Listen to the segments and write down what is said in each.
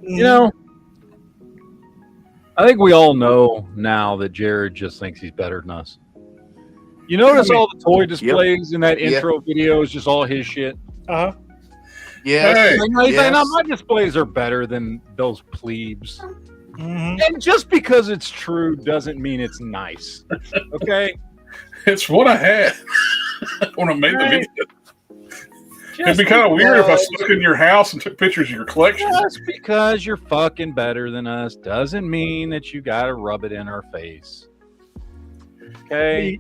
You know, I think we all know now that Jared just thinks he's better than us. You notice all the toy displays in that intro video is just all his shit? Uh-huh. Yes. He's like, no, my displays are better than those plebes. Mm-hmm. And just because it's true doesn't mean it's nice. Okay? It's what I had when I made the video. It'd be kind of weird if I stuck in your house and took pictures of your collection. Just because you're fucking better than us doesn't mean that you gotta rub it in our face. Okay?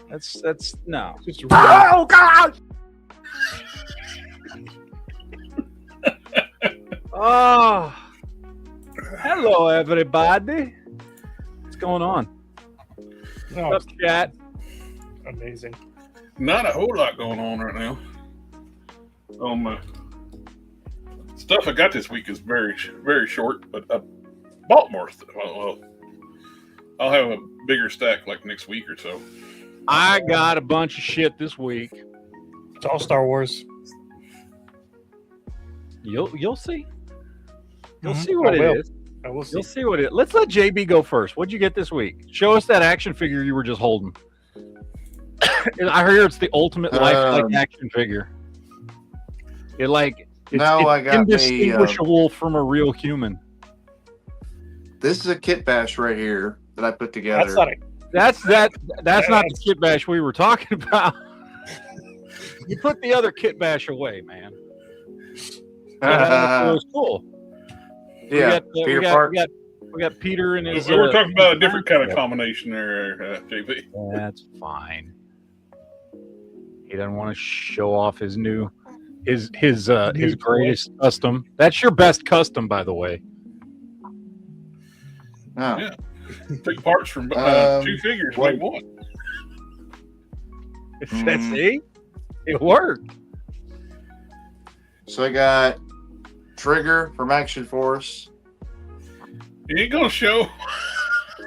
That's no. Oh God! Oh, hello everybody. What's going on? What's up, chat? Amazing. Not a whole lot going on right now. Stuff I got this week is very, very short, but I bought more stuff. Well, I'll have a bigger stack like next week or so. I got a bunch of shit this week. It's all Star Wars. You'll see. You'll see what it is. I will see. You'll see what it is. Let's let JB go first. What'd you get this week? Show us that action figure you were just holding. I heard it's the ultimate lifelike action figure. It's I got indistinguishable from a real human. This is a kit bash right here that I put together. That's not the kit bash we were talking about. You put the other kit bash away, man. It was cool. Yeah, we got Peter and his. We were talking about a different kind of combination there, JB. That's fine. He doesn't want to show off his new, his greatest custom. That's your best custom, by the way. Oh. Yeah. Took parts from 2 figures, like one. See, it worked. So I got Trigger from Action Force. He ain't gonna show.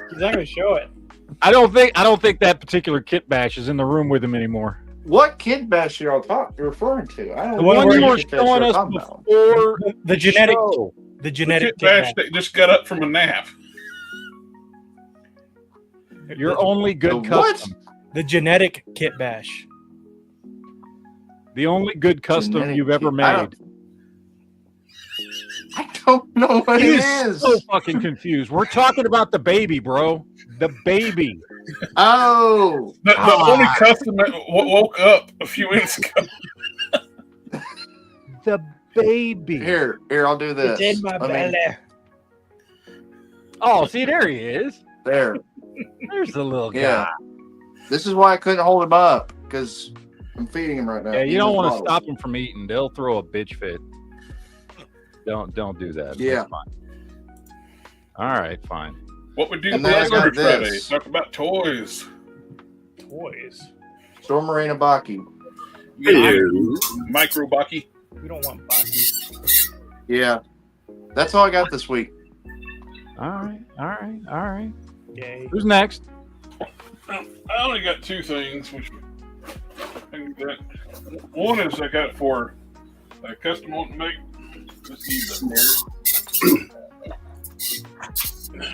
He's not gonna show it. I don't think that particular kit bash is in the room with him anymore. What kit bash are y'all referring to? I don't The know one you what were kit bash showing you're us talking about. before The genetic, show. the genetic kit bash that just got up from a nap. Your only good The custom. the genetic kit bash. The only good custom Genetic you've ever kit- made. I don't know what it is. So fucking confused. We're talking about the baby, bro. The baby. Oh, The only custom that woke up a few minutes ago. The baby. here, I'll do this. It's in my belly. Oh, see, there he is. There. There's the little guy. Yeah. This is why I couldn't hold him up, because I'm feeding him right now. Yeah, you He's don't in want to bottle. stop him from eating. They'll throw a bitch fit. Don't do that. Yeah. That's fine. All right, fine. What we do And then I last got Friday? this. Talk about toys. Toys. Storm Marina Baki. Micro Baki. We don't want boxes. Yeah. That's all I got this week. All right. Yay. Who's next? I only got 2 things, which I can do that. One is I got for a custom one to make. Let's use that here.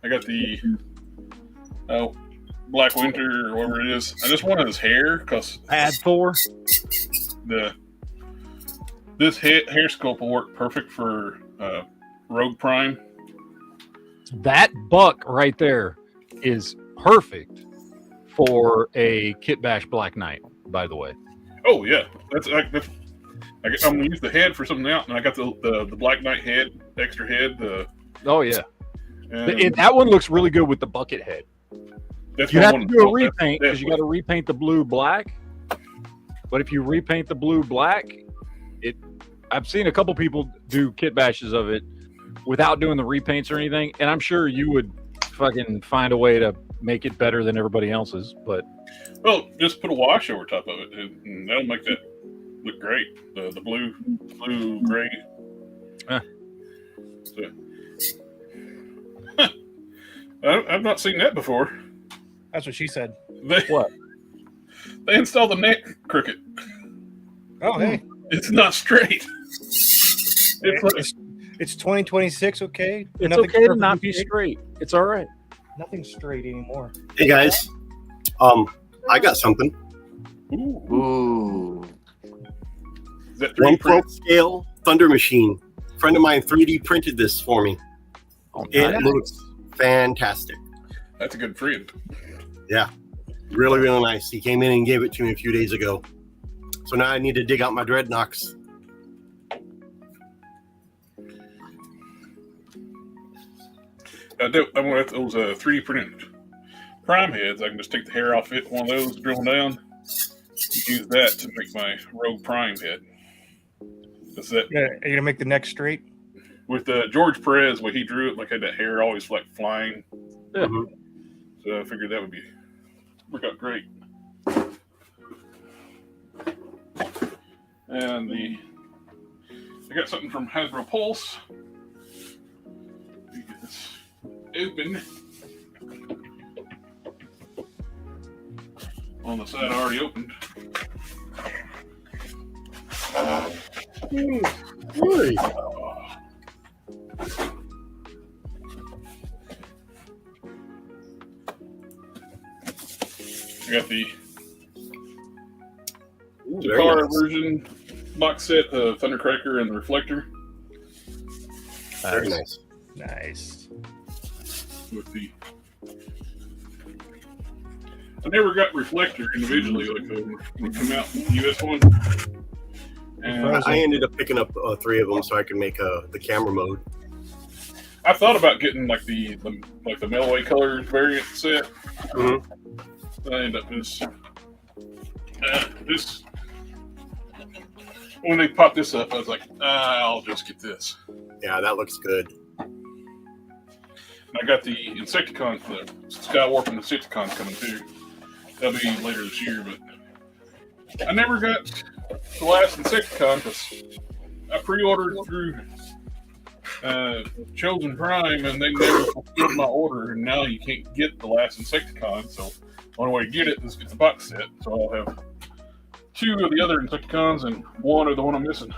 I got the Black Winter or whatever it is. I just wanted his hair because Pad 4. This hair sculpt will work perfect for Rogue Prime. That buck right there is perfect for a Kit Bash Black Knight, by the way. Oh yeah, I'm gonna use the head for something else, and I got the Black Knight head, extra head. Oh yeah, that one looks really good with the bucket head. That's You what I have to wanted do a to- repaint because that- you got to repaint the blue black. But if you repaint the blue black, I've seen a couple people do kit bashes of it without doing the repaints or anything, and I'm sure you would fucking find a way to make it better than everybody else's. But just put a wash over top of it, and that'll make that look great. The blue gray. Huh. So, I've not seen that before. That's what she said. What? They installed the neck crooked. Oh, hey. It's not straight. It's like, It's 2026, okay? It's Nothing's okay to perfectly not be straight. It's all right. Nothing's straight anymore. Hey guys, I got something. Ooh. Ooh. Is that 3D 1/12 print? scale Thunder Machine. A friend of mine 3D printed this for me. Oh, It nice. looks fantastic. That's a good friend. Really, really nice. He came in and gave it to me a few days ago. So now I need to dig out my dreadnoughts. I want those 3D printed prime heads. I can just take the hair off it, one of those, drill them down, use that to make my Rogue Prime head. That's that. Yeah, are you gonna make the neck straight? With George Perez, when he drew it, like had that hair always like flying. Yeah. So I figured that would work out great. And I got something from Hasbro Pulse. Let me get this open. On the side, I already opened. Really? I got the Very Takara nice. version box set of Thundercracker and the Reflector Very nice. Nice. with the. I never got Reflector individually, like when it came out in the US one. And I ended up picking up 3 of them so I could make the camera mode. I thought about getting like the Melaway color variant set. Mhm. I ended up this. When they popped this up, I was like, I'll just get this. Yeah, that looks good. And I got the Insecticons, the Skywarp and Insecticons coming too. That'll be later this year, but I never got the last Insecticon because I pre-ordered through Chosen Prime and they never fulfilled my order, and now you can't get the last Insecticon, so the only way to get it is get the box set. So I'll have 2 of the other Insecticons and 1 of the one I'm missing.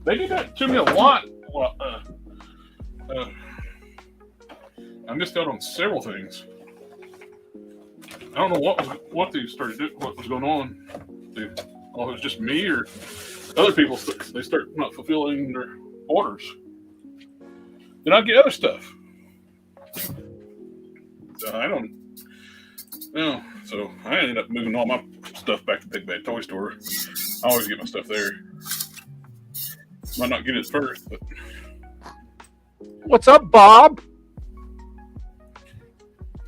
They did that to me a lot. Well, I missed out on several things. I don't know what they started doing, what was going on. It was just me or other people. They start not fulfilling their orders. Then I get other stuff. So I don't know. So I ended up moving all my stuff back to Big Bad Toy Store. I always get my stuff there. Might not get it first, but What's up, Bob?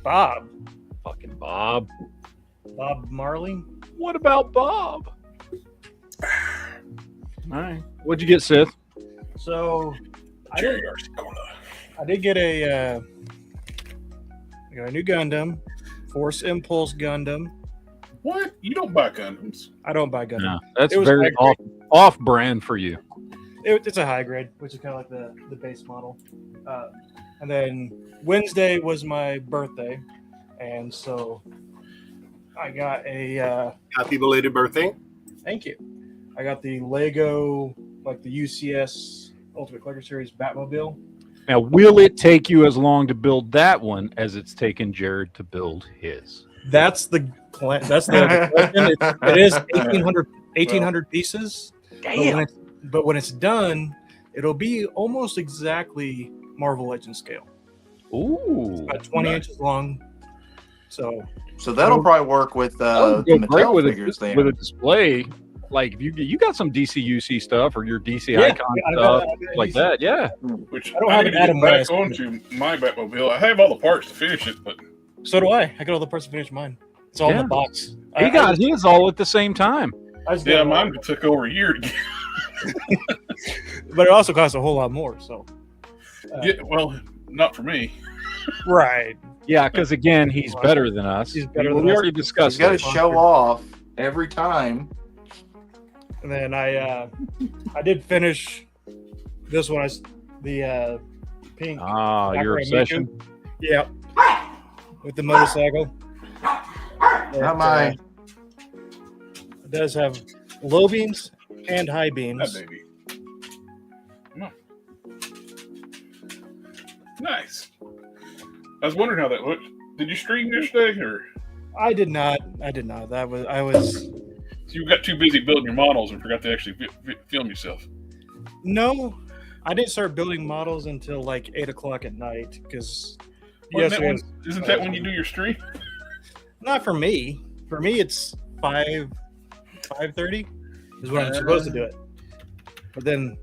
Bob. Fucking Bob. Bob Marley. What about Bob? All right. What'd you get, Sith? So I Jerry did, RC Cola. I did get I got a new Gundam, Force Impulse Gundam. What? You don't buy Gundams? I don't buy Gundam. No, that's It was very high off brand for you. It's a high grade, which is kind of like the base model. And then Wednesday was my birthday, and so I got a Happy belated birthday. thank you. I got the Lego, like the UCS Ultimate Collector Series Batmobile. Now, will it take you as long to build that one as it's taken Jared to build his? That's the plan. That's the question. It is 1,800 pieces. But when it's done, it'll be almost exactly Marvel Legends scale. Ooh. About 20 Nice. inches long. So that'll probably work with That the would go great Mattel with figures a, then. with a display. Like if you got some DCUC stuff or your DC Yeah, icon I stuff got like that, yeah. Which I don't have need an to get Adam back West. onto my Batmobile. I have all the parts to finish it, but so do I. I got all the parts to finish mine. It's all in Yeah. the box. He got his all at the same time. I just yeah, got mine took over a year to get. but it also costs a whole lot more. So Yeah, well, not for me. right. Yeah, because again, he's better than us. He's better we than us. already He's discussed got to it. show off every time. And then I did finish this one. The pink. Ah, your Sakura obsession. Miku. Yeah. With the motorcycle. Not mine. It does have low beams and high That beams. baby. Nice. I was wondering how that looked. Did you stream yesterday, or I did not. I was. so you got too busy building your models and forgot to actually film yourself? No, I didn't start building models until like 8 o'clock at night because Isn't that when you do your stream? not for me. For me, it's 5:30 is when I'm supposed to do it. But then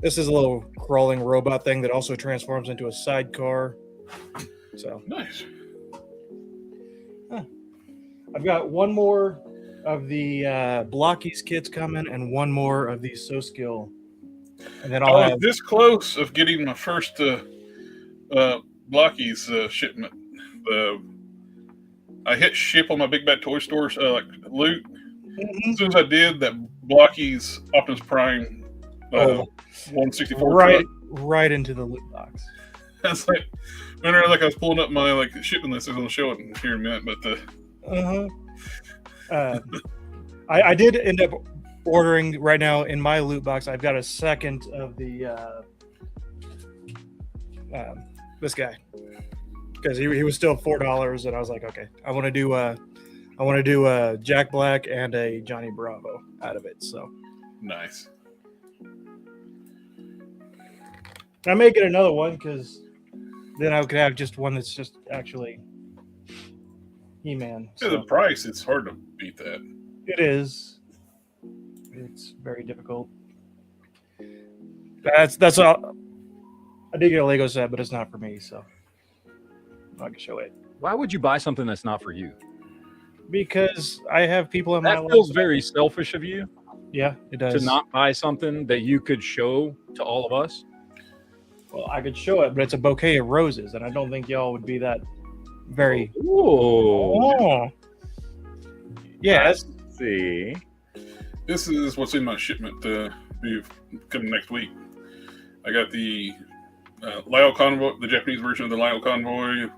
this is a little crawling robot thing that also transforms into a sidecar. So Nice. I've got one more of the Blockies kits coming and one more of these So Skill. And then I I'll was have this close of getting my first Blockies shipment. I hit ship on my Big Bad Toy Store like loot. As soon as I did, that Blockies Optimus Prime 164 right into the loot box. That's like, remember, like I was pulling up my like shipping list. I was going to show it here in a minute, but I did end up ordering right now in my loot box. I've got a second of the this guy because he was still $4, and I was like, okay, I want to do a Jack Black and a Johnny Bravo out of it. So nice. I may get another one because then I could have just one that's just actually He-Man. Yeah, the price, it's hard to beat that. It is. It's very difficult. That's all. I did get a Lego set, but it's not for me, so I can show it. Why would you buy something that's not for you? Because I have people in my That life. feels very selfish of you Yeah, it does. to not buy something that you could show to all of us. Well, I could show it, but it's a bouquet of roses, and I don't think y'all would be that very. Ooh. Oh. Yeah, Let's see. This is what's in my shipment to be coming next week. I got the Lyle Convoy, the Japanese version of the Lyle Convoy,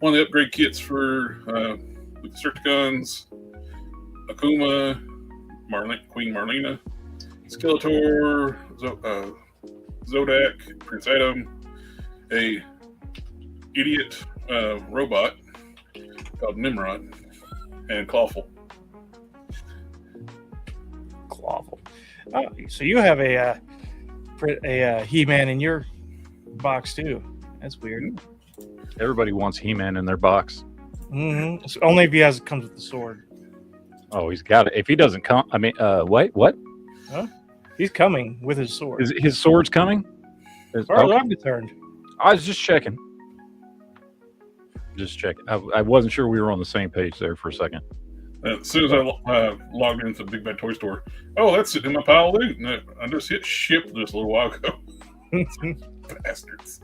one of the upgrade kits for the Destructicons, Akuma, Queen Marlena, Skeletor, Zodak, Prince Adam, a idiot robot called Nimrod, and Clawful. Oh, so you have a He-Man in your box too. That's weird. Everybody wants He-Man in their box. Mm-hmm. So only if he comes with the sword. Oh, he's got it. If he doesn't come, I mean, wait, what? He's coming with his sword. Is his sword's coming? As far as I'm concerned. I was just checking. I wasn't sure we were on the same page there for a second. As soon as I logged into the Big Bad Toy Store, oh, that's sitting in my pile of loot. And I just hit ship just a little while ago. Bastards.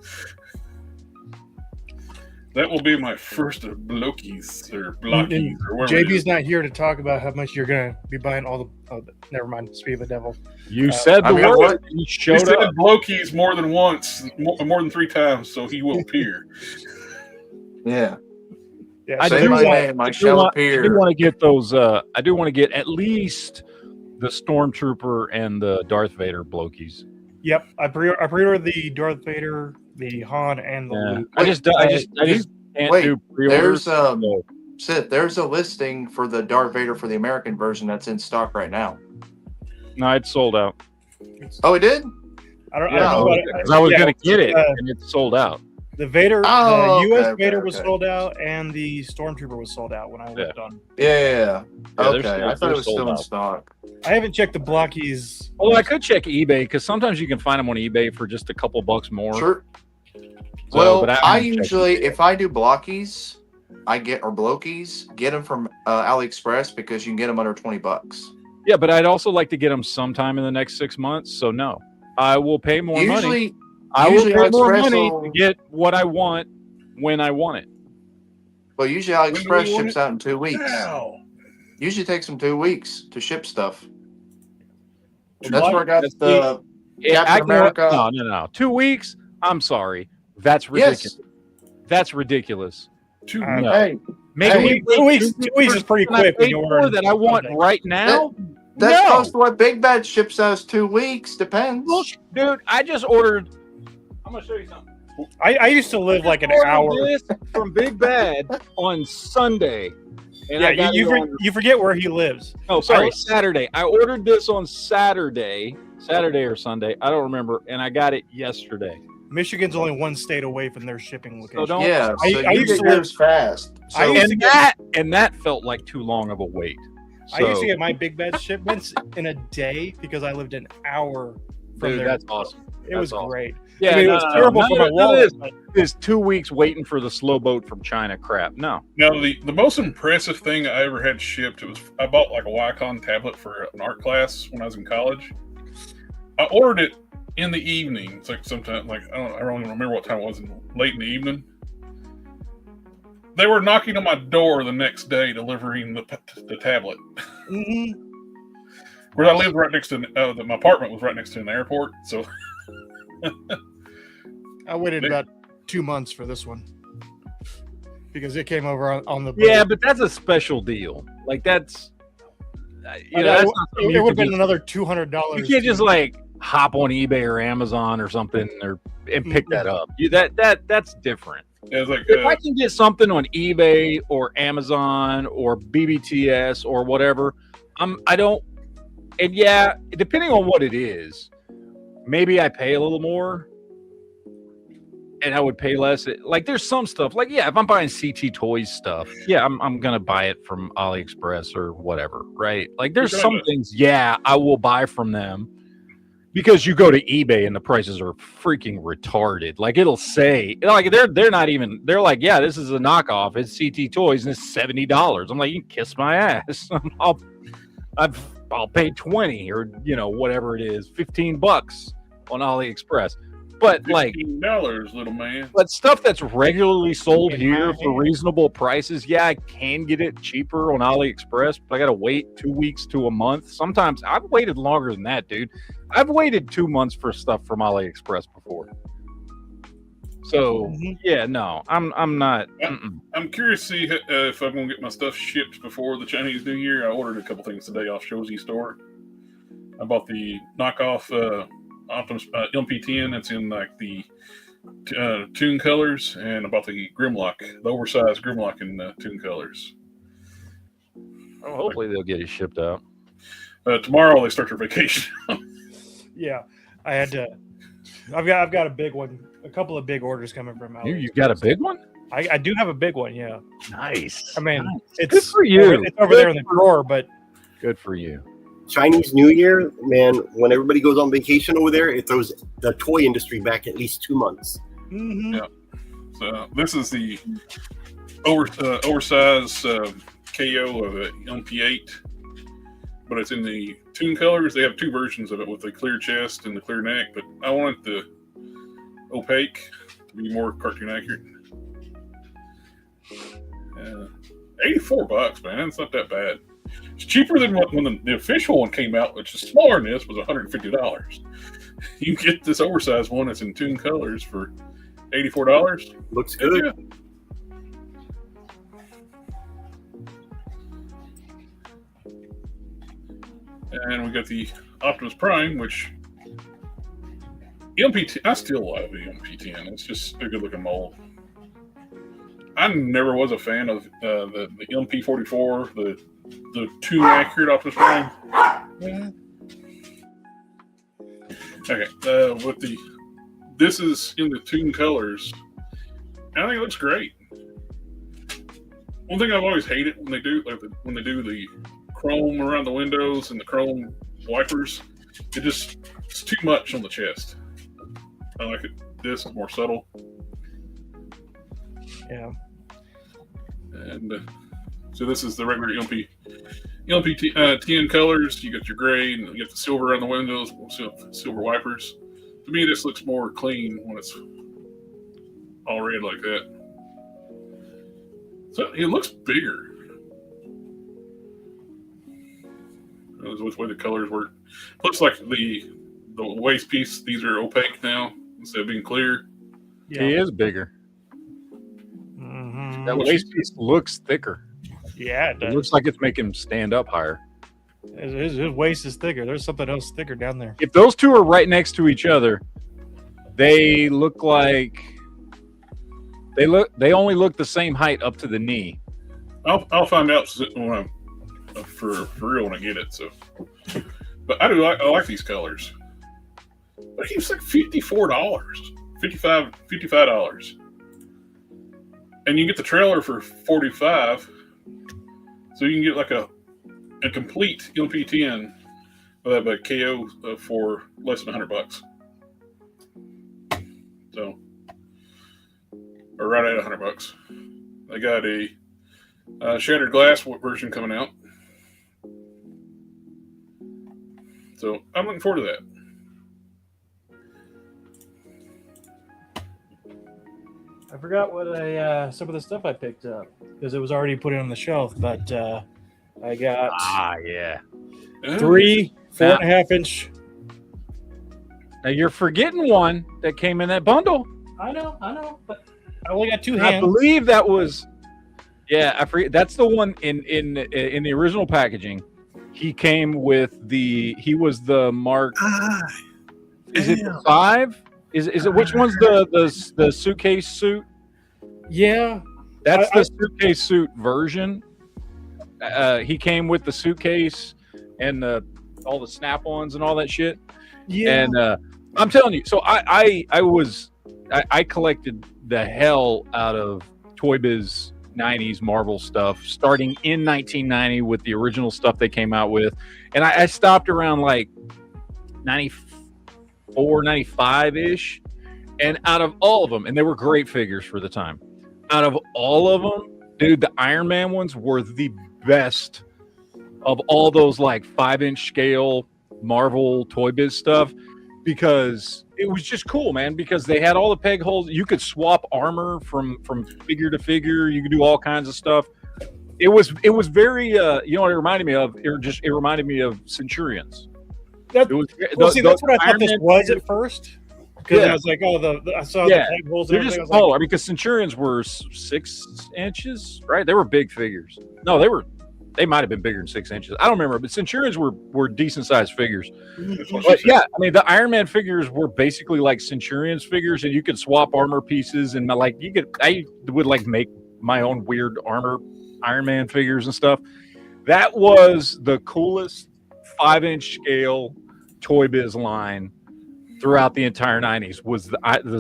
That will be my first of Blockies or Blockies or whatever. JB's not here to talk about how much you're going to be buying all the. Oh, never mind. Speed of the devil. You said the word. what? You He showed said up. Blockies more than once, more than 3 times, so he will appear. Yeah. Yeah, I Say do my want- name, I I shall do appear. want to get those. I do want to get at least the Stormtrooper and the Darth Vader Blokies. Yep. I pre-ordered the Darth Vader, the Han, and the Yeah. Luke. I just can't wait, do pre-orders. There's Sid, there's a listing for the Darth Vader for the American version that's in stock right now. No, it's sold out. Oh, it did? I don't Yeah, know. because I was Yeah, going to get it, uh, and it's sold out. The Vader, Oh, the U.S. okay, Vader was okay. sold out, and the Stormtrooper was sold out when I looked on. Yeah. they're Okay, still- I thought they're it was sold still in out. stock. I haven't checked the Blockies. Although I could check eBay because sometimes you can find them on eBay for just a couple bucks more. Sure. So, Well, but I haven't checked usually, eBay. if I do Blockies, or Blokies, get them from AliExpress because you can get them under $20. Yeah, but I'd also like to get them sometime in the next 6 months. So no, I will pay more money. Usually, I will usually pay more AliExpress money will- to get what I want when I want it. AliExpress do you want ships out in 2 weeks. Wow. Usually takes them 2 weeks to ship stuff. Well, That's where I got That's the Yeah, Captain America. No. 2 weeks? I'm sorry. That's ridiculous. Yes. That's ridiculous. 2 No. Hey, Make Hey, me 2 wait weeks. 2 weeks is pretty when I quick. when paid you for order that I want something. right now. That's No. close to what Big Bad ships us 2 weeks. Depends. Bullshit. Dude, I just ordered. I'm gonna show you something. I used to live like an Ordered hour. this from Big Bad on Sunday. And Yeah, I got it on- you forget where he lives. Oh, sorry, Saturday. I ordered this on Saturday or Sunday. I don't remember, and I got it yesterday. Michigan's only one state away from their shipping location. So don't. Yeah, so I you used get to live- yours fast. So I used to And that felt like too long of a wait. I used to So- get my Big Bad shipments in a day because I lived an hour from Dude, there. that's awesome. It was that's awesome. great. Yeah, I mean, it was terrible for my wallet. Is 2 weeks waiting for the slow boat from China crap. No. Now, the most impressive thing I ever had shipped, I bought like a Wacom tablet for an art class when I was in college. I ordered it in the evening. It's like sometime, like I don't even remember what time it was, late in the evening. They were knocking on my door the next day, delivering the tablet. Mm-hmm. Where I lived right next to my apartment was right next to an airport, so I waited about 2 months for this one because it came over on the boat. Yeah, but that's a special deal. Like that's. I know, that's not something it you would have can been another $200. You can't just like hop on eBay or Amazon or something and pick that up. That's different. it was like If I can get something on eBay or Amazon or BBTS or whatever, I don't. And yeah, depending on what it is, maybe I pay a little more, and I would pay less. Like there's some stuff. Like yeah, if I'm buying CT Toys stuff, yeah, I'm gonna buy it from AliExpress or whatever, right? Like there's some things, yeah, I will buy from them. Because you go to eBay and the prices are freaking retarded. Like it'll say, like they're not even. They're like, yeah, this is a knockoff. It's CT Toys and it's $70. I'm like, you can kiss my ass. I'll pay 20 or whatever it is, $15 on AliExpress. But like $15, little man. But stuff that's regularly sold here for reasonable prices, yeah, I can get it cheaper on AliExpress, but I got to wait 2 weeks to a month. Sometimes I've waited longer than that, dude. I've waited 2 months for stuff from AliExpress before. So yeah, no, I'm not. I'm curious to see if I'm gonna get my stuff shipped before the Chinese New Year. I ordered a couple things today off Shozy Store. I bought the knockoff Optimus LP10. It's in like the Toon colors, and I bought the Grimlock, the oversized Grimlock in Toon colors. Oh, hopefully they'll get it shipped out. Tomorrow they start their vacation. Yeah, I had to. I've got a big one. A couple of big orders coming from AliExpress. You got a big one? I do have a big one. Yeah. Nice. I mean, it's good for you. It's over there in the drawer, but good for you. Chinese New Year, man, when everybody goes on vacation over there, it throws the toy industry back at least 2 months. Mm-hmm. Yeah. So this is the oversized KO of an MP8, but it's in the Toon colors. They have two versions of it with the clear chest and the clear neck, but I wanted the opaque to be more cartoon accurate. $84, man. It's not that bad. It's cheaper than when the official one came out, which is smaller than this, was $150. You get this oversized one that's in Toon colors for $84. Looks good. Yeah. And we got the Optimus Prime, which EMP10, I still love the EMP10. It's just a good looking mold. I never was a fan of the EMP44, the too accurate Optimus Prime. yeah. Okay, this is in the Toon colors. I think it looks great. One thing I've always hated when they do the chrome around the windows and the chrome wipers, it's too much on the chest. I like it. This is more subtle. Yeah. And so this is the regular EMP10 colors. You got your gray and you got the silver around the windows, silver wipers. To me, this looks more clean when it's all red like that. So it looks bigger. That's the way the colors work. Looks like the waist piece, these are opaque now instead of being clear. Yeah. He is bigger. Mm-hmm. That waist piece looks thicker. Yeah, it It does. looks like it's making him stand up higher. His waist is thicker. There's something else thicker down there. If those two are right next to each other, they look like they only look the same height up to the knee. I'll find out when for real when I get it. So, but I like these colors. But he was like $54, $55, and you get the trailer for $45. So you can get like a complete LP10 with a KO for less than $100. So, or right at $100. I got a shattered glass version coming out. So I'm looking forward to that. I forgot what some of the stuff I picked up because it was already put on the shelf, but I got Yeah. 3 4.5 inch. Now you're forgetting one that came in that bundle. I know, but I only got 2 I hands. believe that was. Yeah, I forget. That's the one in the original packaging. He came with he was the Mark. Is it the 5? Is it which one's the suitcase suit? Yeah, That's the suitcase suit version. He came with the suitcase and all the snap-ons and all that shit. yeah. And I'm telling you, so I collected the hell out of Toy Biz 90s Marvel stuff starting in 1990 with the original stuff they came out with, and I stopped around like 94, 95 ish, and out of all of them, and they were great figures for the time, out of all of them, dude, the Iron Man ones were the best of all those like 5-inch scale Marvel Toy Biz stuff, because it was just cool, man, because they had all the peg holes. You could swap armor from figure to figure. You could do all kinds of stuff. It was very you know what it reminded me of? It reminded me of Centurions. That's what I thought this was at first. Because Yeah. I was like, I saw the peg holes and They're just everything. I was smaller because Centurions were 6 inches, right? They were big figures. No, they might have been bigger than 6 inches. I don't remember, but Centurions were decent sized figures. But yeah, I mean, the Iron Man figures were basically like Centurions figures, and you could swap armor pieces, and I would like make my own weird armor Iron Man figures and stuff. That was the coolest 5-inch scale Toy Biz line throughout the entire 90s. Was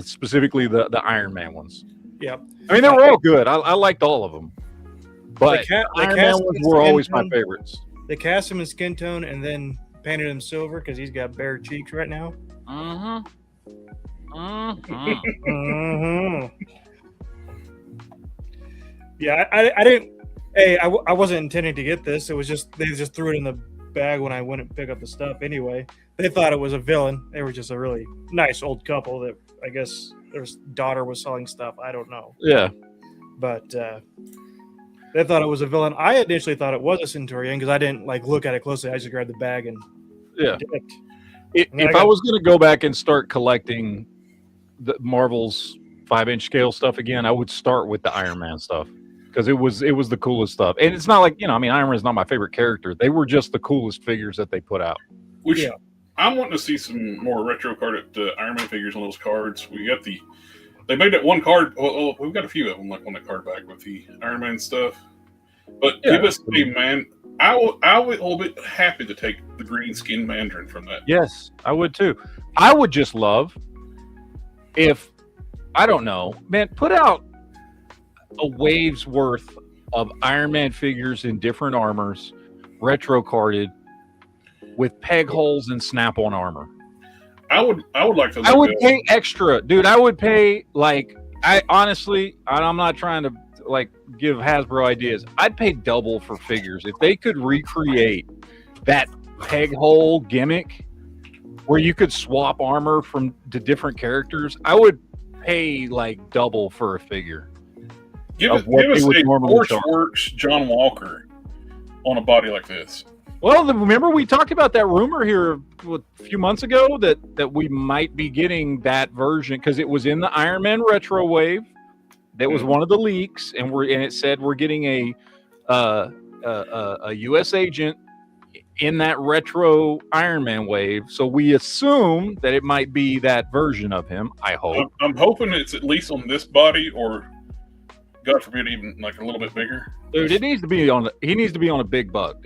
specifically the Iron Man ones. Yep. I mean, they were all good. I liked all of them. But Iron Man ones were always my favorites. They cast him in skin tone and then painted him silver because he's got bare cheeks right now. Yeah, I didn't. Hey, I wasn't intending to get this. It was just they just threw it in the bag when I went and pick up the stuff. Anyway, they thought it was a villain. They were just a really nice old couple that I guess their daughter was selling stuff. I don't know. Yeah, but they thought it was a villain. I initially thought it was a Centurion because I didn't like look at it closely. I just grabbed the bag and dipped. If I was going to go back and start collecting the Marvel's 5-inch scale stuff again, I would start with the Iron Man stuff because it was the coolest stuff. And it's not like, I mean, Iron Man is not my favorite character. They were just the coolest figures that they put out. I'm wanting to see some more retro carded Iron Man figures on those cards. They made that one card. Well, we've got a few of them, like on the card back with the Iron Man stuff. But give us a man. I will be happy to take the green skin Mandarin from that. Yes, I would too. I would just love if, I don't know, man, put out a wave's worth of Iron Man figures in different armors, retro carded, with peg holes and snap-on armor. I would like to. I would pay extra, dude. I would pay I'm not trying to like give Hasbro ideas. I'd pay double for figures if they could recreate that peg hole gimmick where you could swap armor to different characters. I would pay like double for a figure. Give us a Forgeworks John Walker on a body like this. Well, remember we talked about that rumor here a few months ago that we might be getting that version because it was in the Iron Man retro wave. That was one of the leaks, and it said we're getting a U.S. agent in that retro Iron Man wave. So we assume that it might be that version of him. I hope. I'm hoping it's at least on this body, or God forbid, even like a little bit bigger. Dude, it needs to be on. He needs to be on a big buck,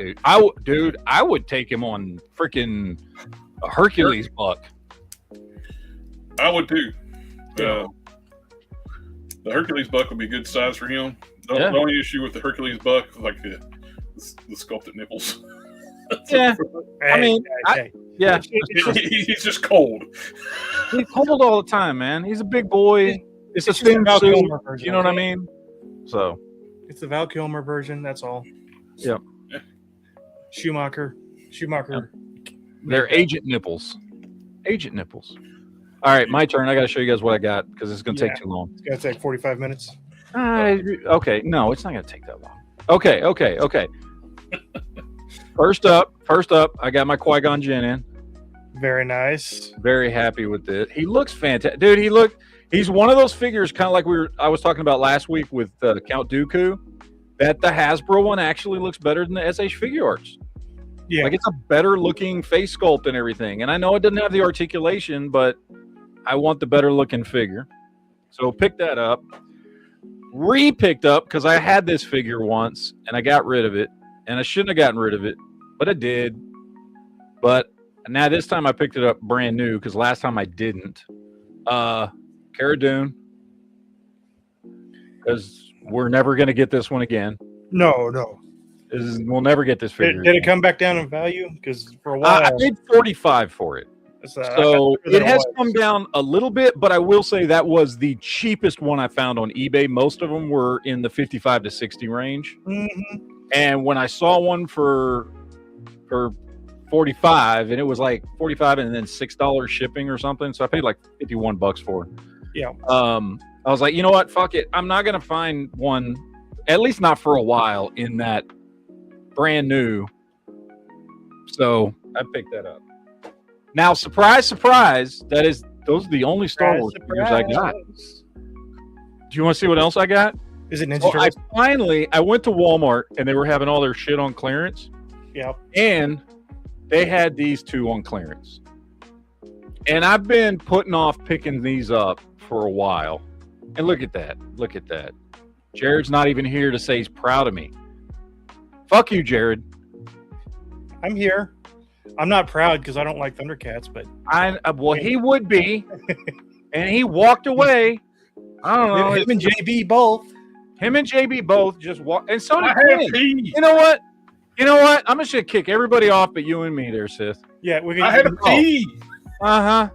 dude. I would take him on freaking a Hercules buck. I would too. The Hercules buck would be a good size for him. The only issue with the Hercules buck is like the sculpted nipples. Yeah, I mean, yeah, he's just cold. He's cold all the time, man. He's a big boy. It's a thin Val suit. Kilmer version, You know what I mean? So it's the Val Kilmer version. That's all. Yep. Schumacher. They're agent nipples. Agent nipples. All right, my turn. I got to show you guys what I got because it's going to take too long. It's going to take 45 minutes. Okay. No, it's not going to take that long. Okay. First up, I got my Qui-Gon Jinn in. Very nice. Very happy with it. He looks fantastic. Dude, he's one of those figures kind of like I was talking about last week with Count Dooku, that the Hasbro one actually looks better than the SH Figure Arts. Yeah. Like, it's a better looking face sculpt and everything. And I know it doesn't have the articulation, but I want the better looking figure. So pick that up. Re-picked up because I had this figure once and I got rid of it. And I shouldn't have gotten rid of it, but I did. But now this time I picked it up brand new because last time I didn't. Cara Dune. Because we're never going to get this one again. No. We'll never get this figure. Did it come back down in value? Because for a while I paid $45 for it. So it has come down a little bit, but I will say that was the cheapest one I found on eBay. Most of them were in the 55 to 60 range. Mm-hmm. And when I saw one for 45, and it was like 45 and then $6 shipping or something, so I paid like $51 for it. Yeah. I was like, you know what? Fuck it. I'm not gonna find one, at least not for a while, in that brand new. So I picked that up. Now, surprise, those are the only Star Wars figures I got. Do you want to see what else I got? Is it Ninja Turtles? I went to Walmart and they were having all their shit on clearance. Yeah. And they had these two on clearance. And I've been putting off picking these up for a while. And look at that. Jared's not even here to say he's proud of me. Fuck you, Jared. I'm here. I'm not proud because I don't like Thundercats, but he would be. And he walked away. I don't know. Him and JB both. Him and JB both just walked. And so did Quinn. You know what? I'm just going to kick everybody off but you and me there, Sith. Yeah, I had a pee. Uh-huh.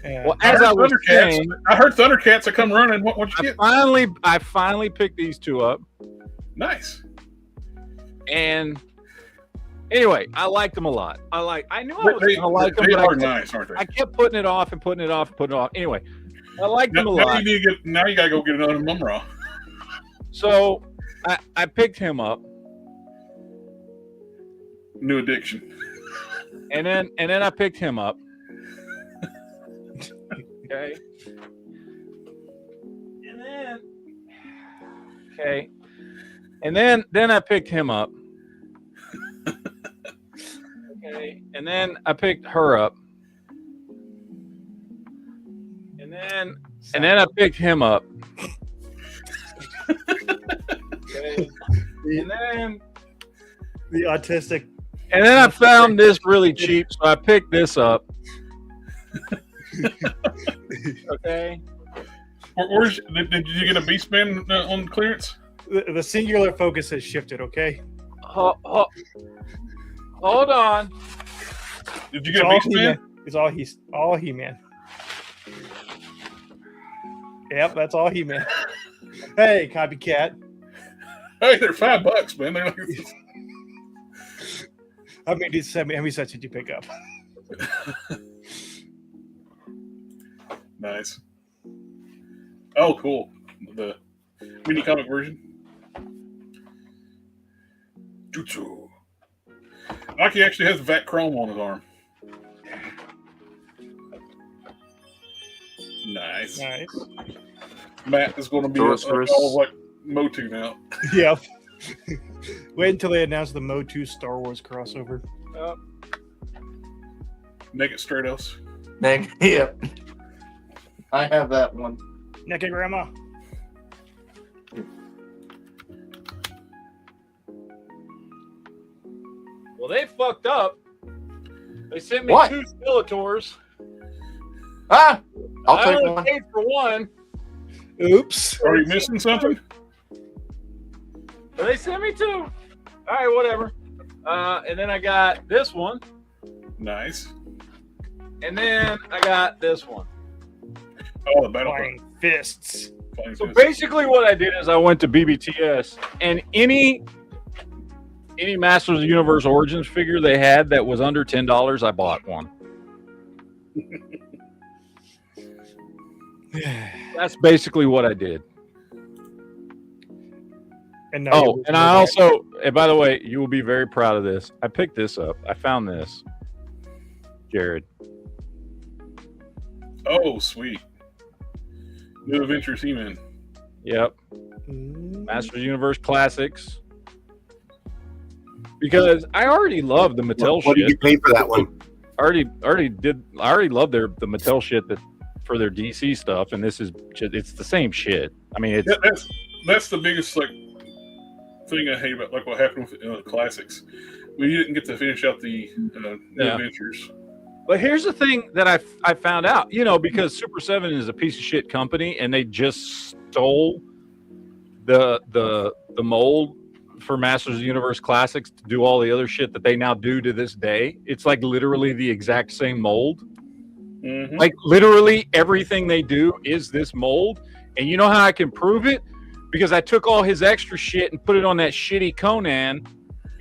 Yeah. Well, as I was saying, I heard Thundercats. I come running. What you get? I finally picked these two up. Nice. And anyway, I liked them a lot. I knew I was going to like them. They But are nice, aren't they? I kept putting it off. Anyway, I liked them a lot. Now you got to go get another Mumra. So I picked him up. New addiction. And then I picked him up. Okay. And then I picked him up. Okay. And then I picked her up. And then I picked him up. Okay. And then the autistic. And then I found this really cheap, so I picked this up. Okay. Did you get a B-spin on clearance? The singular focus has shifted, okay? Hold on. Did you get a B-spin? It's all He-Man. Yep, that's all He-Man. Hey, copycat. Hey, they're $5, man. They're like... How many sets did you pick up? Nice. Oh, cool. The mini comic version. Jutsu. Aki actually has Vat Chrome on his arm. Nice. Matt is going to be all like Motu now. Yep. Wait until they announce the Mode 2 Star Wars crossover. Naked Stratos. Yeah. I have that one. Naked Grandma. Well, they fucked up. They sent me What? 2 Skeletors. Ah! I'll I take only one. paid for one. Oops. Are you missing something? But they sent me 2. All right, whatever. And then I got this one. Nice. And then I got this one. Oh, the battle. Flying fists. So basically what I did is I went to BBTS, and any Masters of the Universe Origins figure they had that was under $10, I bought one. That's basically what I did. And now Oh, and I also, and by the way, you will be very proud of this. I picked this up. I found this. Jared. Oh, sweet. New Adventures He-Man. Yep. Masters of the Universe Classics. Because I already love the Mattel What did shit. you pay for that one? I already love the Mattel shit that for their DC stuff, and this is it's the same shit. I mean, it's That's the biggest thing I hate about what happened with Classics. We didn't get to finish out the New Adventures. But here's the thing that I found out, because Super 7 is a piece of shit company, and they just stole the mold for Masters of the Universe Classics to do all the other shit that they now do to this day. It's like literally the exact same mold. Mm-hmm. Like literally everything they do is this mold. And you know how I can prove it? Because I took all his extra shit and put it on that shitty Conan,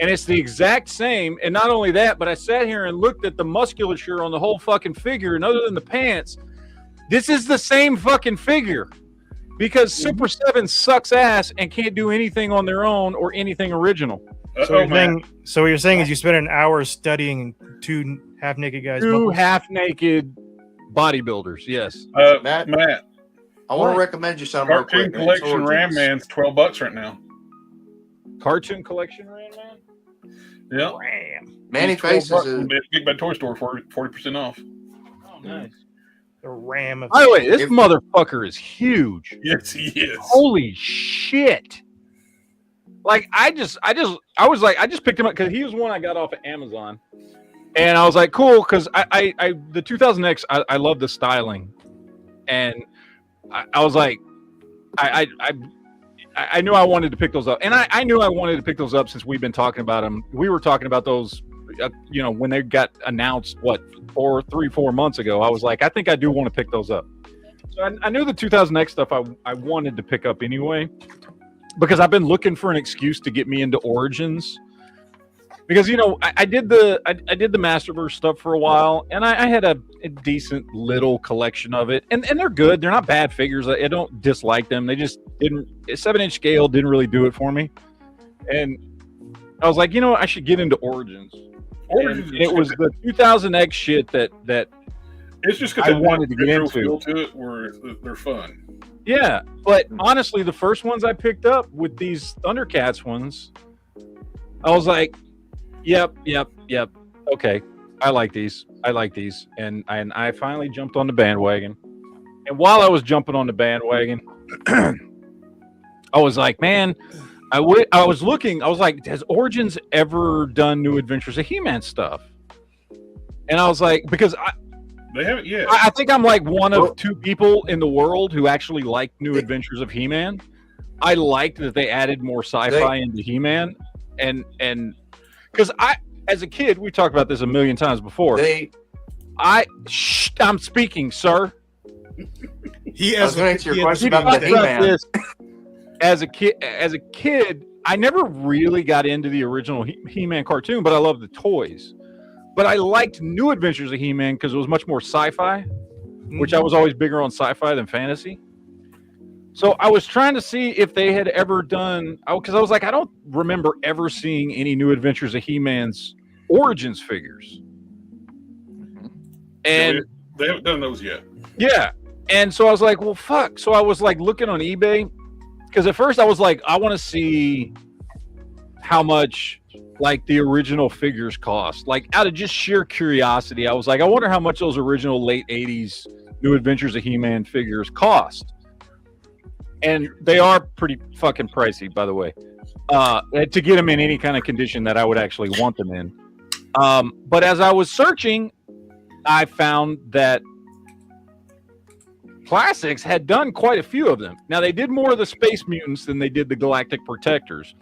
and it's the exact same. And not only that, but I sat here and looked at the musculature on the whole fucking figure, and other than the pants, this is the same fucking figure. Because Super 7 sucks ass and can't do anything on their own or anything original. So what you're saying is you spent an hour studying 2 half-naked guys. 2 half-naked bodybuilders, yes. Matt, I want to recommend you something real Cartoon quick. Collection Ram Man's $12 right now. Cartoon Collection Ram Man? Yeah. Ram. Manny Faces is... Big Bad Toy Store for 40% off. Oh, nice. The Ram of... By the way, this motherfucker is huge. Yes, he is. Holy shit. Like, I just picked him up because he was one I got off of Amazon. And I was like, cool, because the 2000X, I love the styling. And I was like, I knew I wanted to pick those up. And I knew I wanted to pick those up since we've been talking about them. We were talking about those, when they got announced, 3-4 months ago. I was like, I think I do want to pick those up. So I knew the 2000X stuff I wanted to pick up anyway, because I've been looking for an excuse to get me into Origins. Because I did the Masterverse stuff for a while, and I had a decent little collection of it, and they're good. They're not bad figures. I don't dislike them. They just didn't. A 7-inch scale didn't really do it for me, and I was like, I should get into Origins. And it was the 2000X shit that it's just I wanted to get into. Feel to it where they're fun. Yeah, but honestly, the first ones I picked up with these Thundercats ones, I was like, Yep. Okay, I like these, and I finally jumped on the bandwagon. And while I was jumping on the bandwagon, I was like, man, I was looking. I was like, has Origins ever done New Adventures of He-Man stuff? And I was like, because they haven't yet. I think I'm like one of 2 people in the world who actually like New Adventures of He-Man. I liked that they added more sci-fi into He-Man, and because as a kid, we talked about this a million times before. I'm speaking, sir. He I was going to answer your question about the He-Man. As a kid, I never really got into the original He-Man cartoon, but I loved the toys. But I liked New Adventures of He-Man because it was much more sci-fi, which I was always bigger on sci-fi than fantasy. So I was trying to see if they had ever done, because I was like, I don't remember ever seeing any New Adventures of He-Man's Origins figures. And they haven't done those yet. Yeah. And so I was like, well, fuck. So I was like looking on eBay, because at first I was like, I want to see how much like the original figures cost. Like out of just sheer curiosity, I was like, I wonder how much those original late 80s New Adventures of He-Man figures cost. And they are pretty fucking pricey, by the way, to get them in any kind of condition that I would actually want them in. But as I was searching, I found that Classics had done quite a few of them. Now, they did more of the Space Mutants than they did the Galactic Protectors.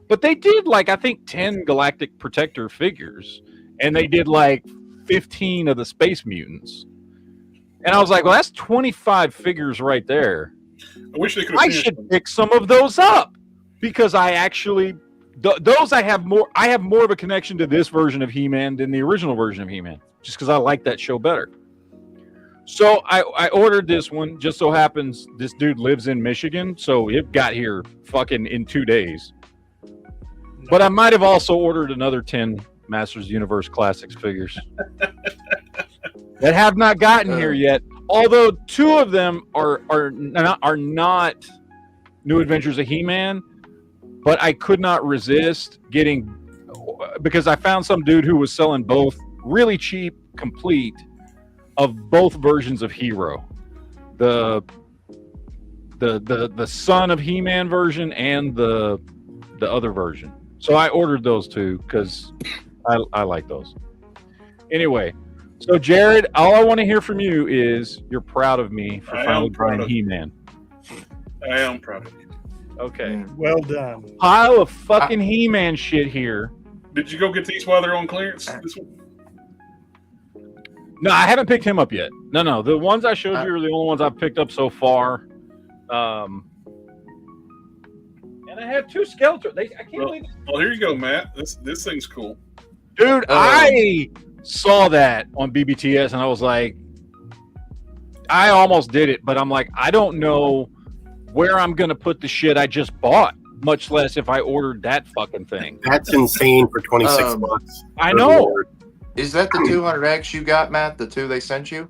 But they did, like, I think 10 Galactic Protector figures. And they did, like, 15 of the Space Mutants. And I was like, well, that's 25 figures right there. I wish they could. I should pick some of those up. Because I actually... those I have more of a connection to this version of He-Man than the original version of He-Man. Just because I like that show better. So I ordered this one. Just so happens this dude lives in Michigan, so it got here fucking in 2 days. But I might have also ordered another 10 Masters of the Universe Classics figures that have not gotten here yet. Although 2 of them are not New Adventures of He-Man, but I could not resist getting, because I found some dude who was selling both really cheap, complete, of both versions of Hero, the son of He-Man version and the other version. So I ordered those 2 because I like those. Anyway, so Jared, all I want to hear from you is you're proud of me for finally buying He-Man. I am proud of you. Okay. Well done. Pile of fucking He-Man shit here. Did you go get these while they're on clearance? This one? No, I haven't picked him up yet. No. The ones I showed you are the only ones I've picked up so far. And I have 2 Skeletors. I can't believe it. Well, here you go, Matt. This thing's cool. Dude, I saw that on BBTS and I was like, I almost did it, but I'm like, I don't know where I'm going to put the shit I just bought, much less if I ordered that fucking thing. That's insane for 26 bucks. I know. Is that the 200X you got, Matt? The 2 they sent you?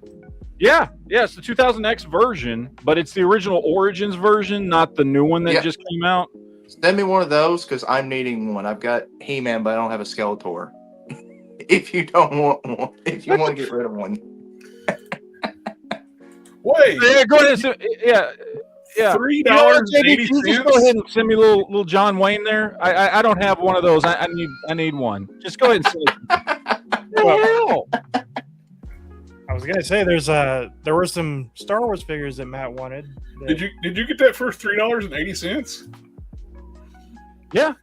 Yeah, it's the 2000X version, but it's the original Origins version, not the new one that just came out. Send me one of those because I'm needing one. I've got He-Man, but I don't have a Skeletor. If you don't want one, if you want to get rid of one. Wait. Yeah, go ahead. Yeah. $3.80. Just go ahead and send me a little John Wayne there. I don't have one of those. I need one. Just go ahead and send it. Well, I was gonna say there were some Star Wars figures that Matt wanted. Did you get that for $3.80? Yeah,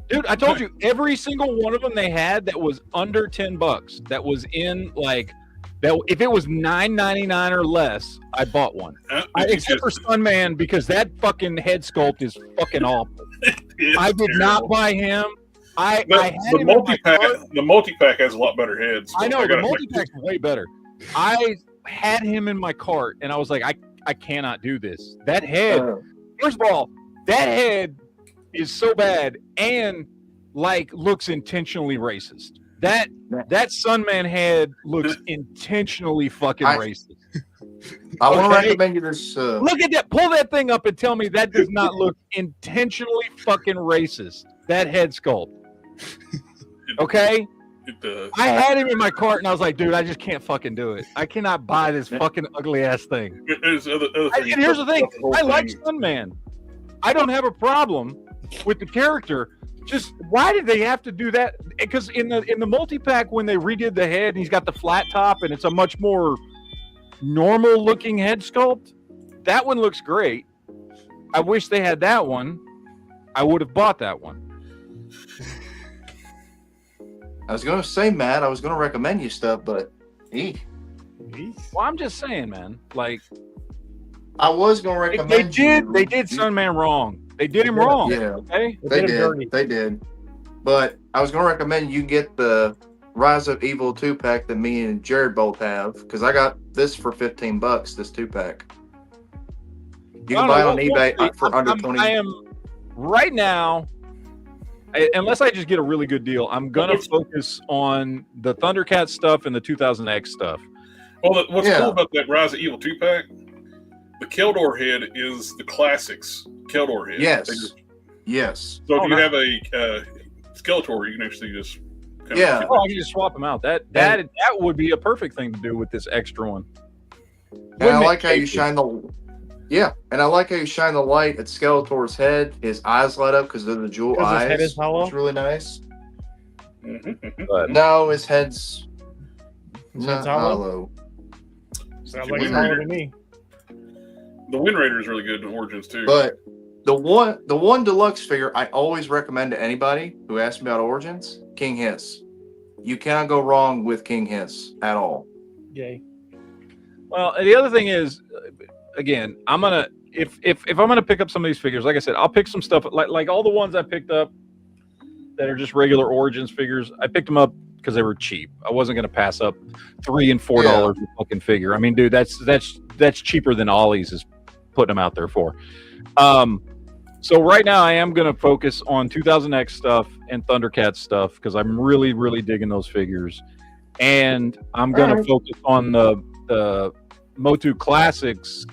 dude. I told you every single one of them they had that was under $10. That was in like that. If it was $9.99 or less, I bought one. Except for Sunman because that fucking head sculpt is fucking awful. I did not buy him. The multi-pack has a lot better heads. So I know the multi-pack's way better. I had him in my cart and I was like, I cannot do this. That head, first of all, that head is so bad and like looks intentionally racist. That Sunman head looks intentionally fucking racist. I want to recommend you this. Look at that. Pull that thing up and tell me that does not look intentionally fucking racist. That head sculpt. Okay? I had him in my cart and I was like, dude, I just can't fucking do it. I cannot buy this fucking ugly ass thing. Here's the thing. I like Sunman. I don't have a problem with the character. Just why did they have to do that? Because in the multi-pack when they redid the head and he's got the flat top and it's a much more normal looking head sculpt, that one looks great. I wish they had that one. I would have bought that one. I was going to say, Matt, I was going to recommend you stuff, but well, I'm just saying, man. Like, I was going to recommend they did Sunman wrong. They did him wrong. Yeah, okay? They did. But I was going to recommend you get the Rise of Evil 2-pack that me and Jared both have, because I got this for $15, this 2-pack. You can buy it on eBay for under 20. I am right now, unless I just get a really good deal, I'm going to focus on the Thundercat stuff and the 2000X stuff. Well, what's cool about that Rise of Evil 2-pack, the Keldor head is the classics Keldor head. Yes. So if you have a Skeletor, you can actually just Yeah. Oh, I can just swap them out. That would be a perfect thing to do with this extra one. And I like how you shine the. Yeah, and I like how you shine the light at Skeletor's head. His eyes light up because they're the jewel 'Cause his eyes. head is hollow? It's really nice. But No, his head's His not head's hollow? hollow. Sounds Wind like it's hollow Raider. to me. The Wind Raider is really good in Origins too. But the one deluxe figure I always recommend to anybody who asks me about Origins, King Hiss. You cannot go wrong with King Hiss at all. Yay. well, the other thing is, again, I'm gonna if I'm gonna pick up some of these figures, like I said, I'll pick some stuff like all the ones I picked up that are just regular Origins figures. I picked them up because they were cheap. I wasn't gonna pass up $3 and $4 a fucking figure. I mean, dude, that's cheaper than Ollie's is putting them out there for. So right now I am going to focus on 2000X stuff and Thundercats stuff because I'm really, really digging those figures. And I'm going to focus on the Motu Classics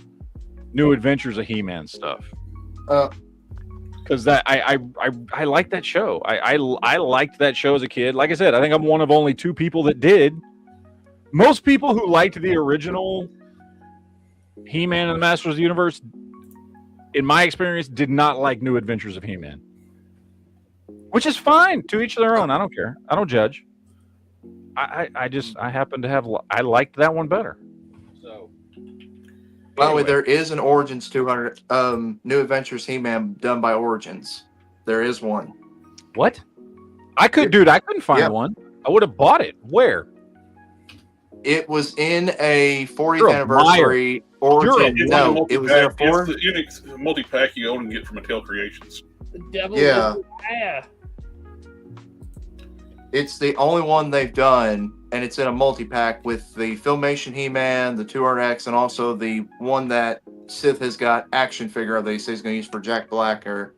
New Adventures of He-Man stuff. Because that I like that show. I liked that show as a kid. Like I said, I think I'm one of only 2 people that did. Most people who liked the original He-Man and the Masters of the Universe, in my experience, did not like New Adventures of He-Man. Which is fine. To each their own. I don't care. I don't judge. I happen to have... I liked that one better. So... By the way, there is an Origins 200 New Adventures He-Man done by Origins. There is one. What? I couldn't find one. I would have bought it. Where? It was in a 40th You're a anniversary Origin. It's No, it was in a 4. It's the multi-pack you own and get from Mattel Creations. The devil. Yeah. Yeah. It's the only one they've done, and it's in a multi-pack with the Filmation He-Man, the 200X, and also the one that Sith has got action figure of that he says he's going to use for Jack Black or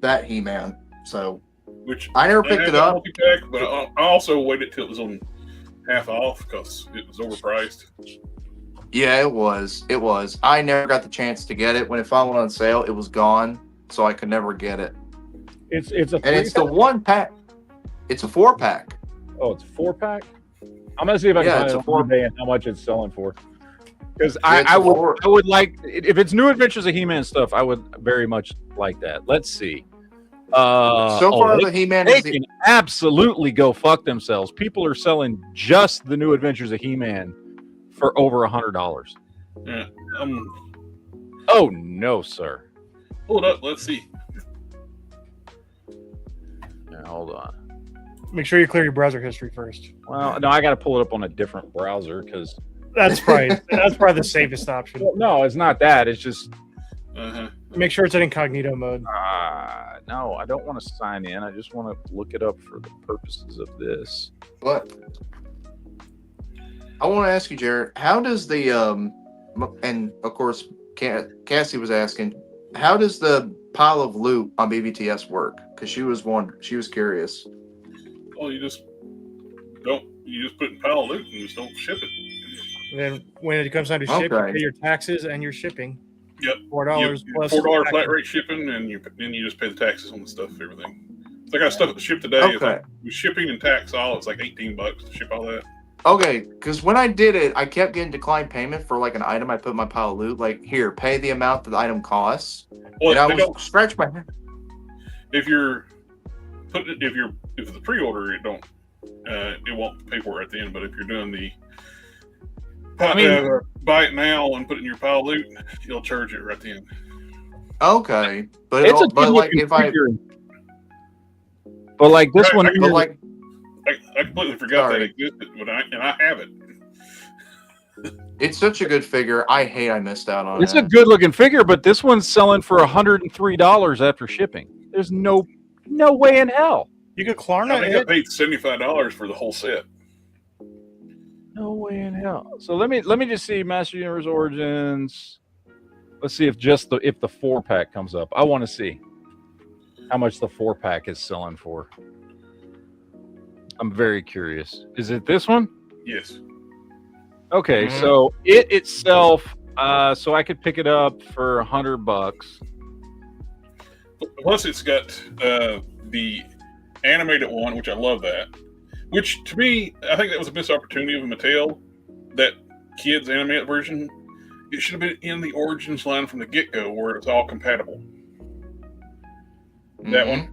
that He-Man. So, Which I never picked had it that up. multi-pack, but I also waited till it was on half off because it was overpriced. Yeah, it was. It was. I never got the chance to get it. When it finally went on sale, it was gone, so I could never get it. It's a And it's the 1-pack. It's a 4-pack. Oh, it's a 4-pack? I'm gonna see if I can find it on eBay and how much it's selling for. Because I would like, if it's New Adventures of He-Man stuff, I would very much like that. Let's see. So far, the He-Man They is can absolutely go fuck themselves. People are selling just the New Adventures of He-Man for over $100. Yeah. Oh no, sir. Hold up. Let's see. Now, hold on. Make sure you clear your browser history first. Well, no, I got to pull it up on a different browser because. That's probably the safest option. Well, no, it's not that. It's just. Make sure it's in incognito mode. No, I don't want to sign in. I just want to look it up for the purposes of this. What? I want to ask you, Jared, how does the and of course Cassie was asking, how does the pile of loot on BBTS work? Because she was curious. Well, you just put in pile of loot and just don't ship it. And then when it comes time to ship, you Okay. pay your taxes and your shipping. Yep. $4 plus $4 flat rate shipping, and then you just pay the taxes on the stuff, everything. If I got stuff to ship today, Okay. with shipping and tax all, it's like $18 to ship all that. Okay, because when I did it, I kept getting declined payment for like an item I put in my pile of loot. Like, here, pay the amount that the item costs. Well, and I they was don't, scratch my head. if it's the pre-order, it won't pay for it at the end. But if you're doing the buy it now and put it in your pile of loot, you'll charge it right at the end. Okay, but It's a but like good if I figure. But like this one, but like I completely forgot Sorry. that existed, and I have it. it's such a good figure. I hate I missed out on it's it. a good looking figure, but this one's selling for $103 after shipping. There's no way in hell. You could I Klarna think I it. paid $75 for the whole set. No way in hell. So let me just see Master Universe Origins. Let's see if the 4-pack comes up. I want to see how much the 4-pack is selling for. I'm very curious. Is it this one? Yes. Okay, Mhm. so it itself, so I could pick it up for $100. Plus, it's got the animated one, which I love that. Which to me, I think that was a missed opportunity of Mattel. That kids animated version, it should have been in the Origins line from the get-go, where it's all compatible. That one.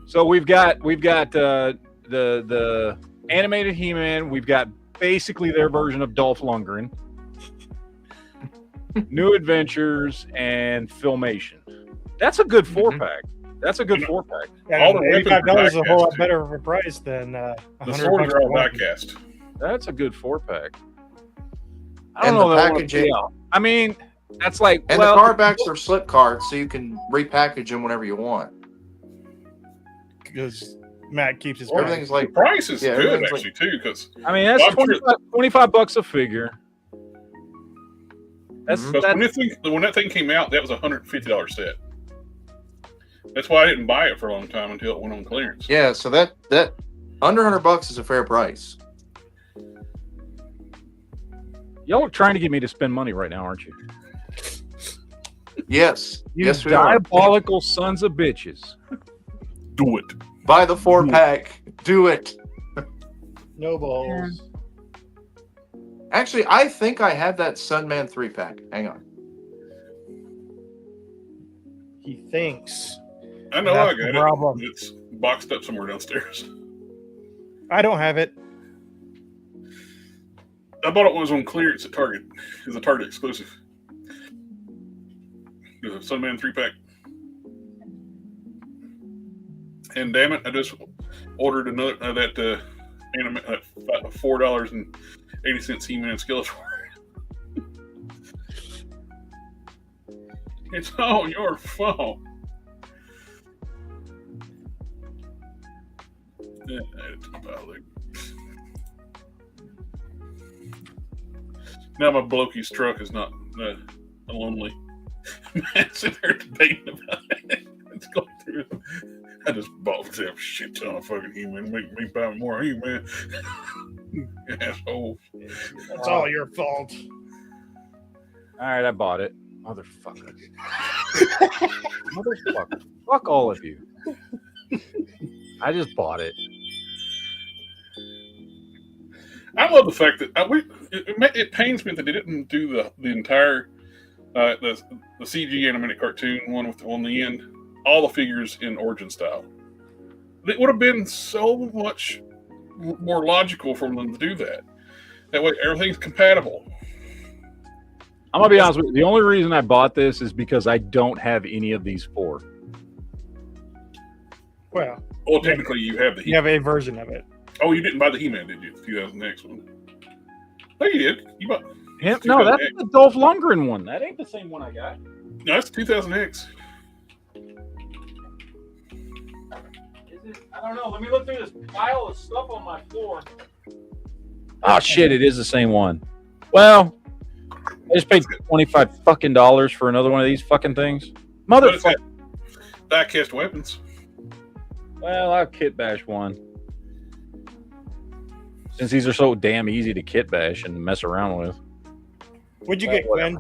So we've got the animated He-Man. We've got basically their version of Dolph Lundgren. New Adventures and Filmation. That's a good 4-pack. That's a good 4-pack. Yeah, All the weapons are $85 is a whole lot diecast, better of a price than The $100 swords are all for one. diecast. That's a good 4-pack. I And don't know the that I wanna packaging- pay out. I mean, that's like And the card backs are slip cards, so you can repackage them whenever you want. Because Matt keeps his Everything's The like price is Yeah, good everything's actually too, because I mean, that's I'm sure- 25 bucks a figure. That's Mhm. when that thing came out, that was a $150 set. That's why I didn't buy it for a long time until it went on clearance. yeah. So that under $100 is a fair price. Y'all are trying to get me to spend money right now, aren't you? Yes, You yes, we are. diabolical sons of bitches. Do it. Buy the 4-pack. Do it. No balls. Actually, I think I have that Sunman 3-pack. Hang on. He thinks. I know That's I got the problem. it. It's boxed up somewhere downstairs. I don't have it. I bought it when it was on clearance at Target. It's a Target exclusive. The Sunman 3-pack. And damn it, I just ordered another $4.80 He-Man Skeletor. It's all your fault. Yeah, add it to my pile there. Now my Blokey's truck is not lonely. Matt's sitting there debating about it. It's going through. I just bought myself a shit ton of fucking He-Man. Make me buy more He-Man. Asshole. It's all your fault. All right, I bought it. Motherfucker. Motherfucker. Fuck all of you. I just bought it. I love the fact that it pains me that they didn't do the entire the CG animated cartoon one on the end, all the figures in Origin style. It would have been so much more logical for them to do that. That way, everything's compatible. I'm gonna be honest with you. The only reason I bought this is because I don't have any of these 4. Well, Well, technically, you have the you have a version of it. Oh, you didn't buy the He-Man, did you? The 2000X one. No, you did. You bought. Him? No, that's the Dolph Lundgren one. That ain't the same one I got. No, that's the 2000X. I don't know. Let me look through this pile of stuff on my floor. Oh shit! It is the same one. Well, I just paid $25 fucking for another one of these fucking things. Motherfucker. Die-cast weapons. Well, I'll kit bash one. Since these are so damn easy to kit bash and mess around with. What'd you get, Quinn?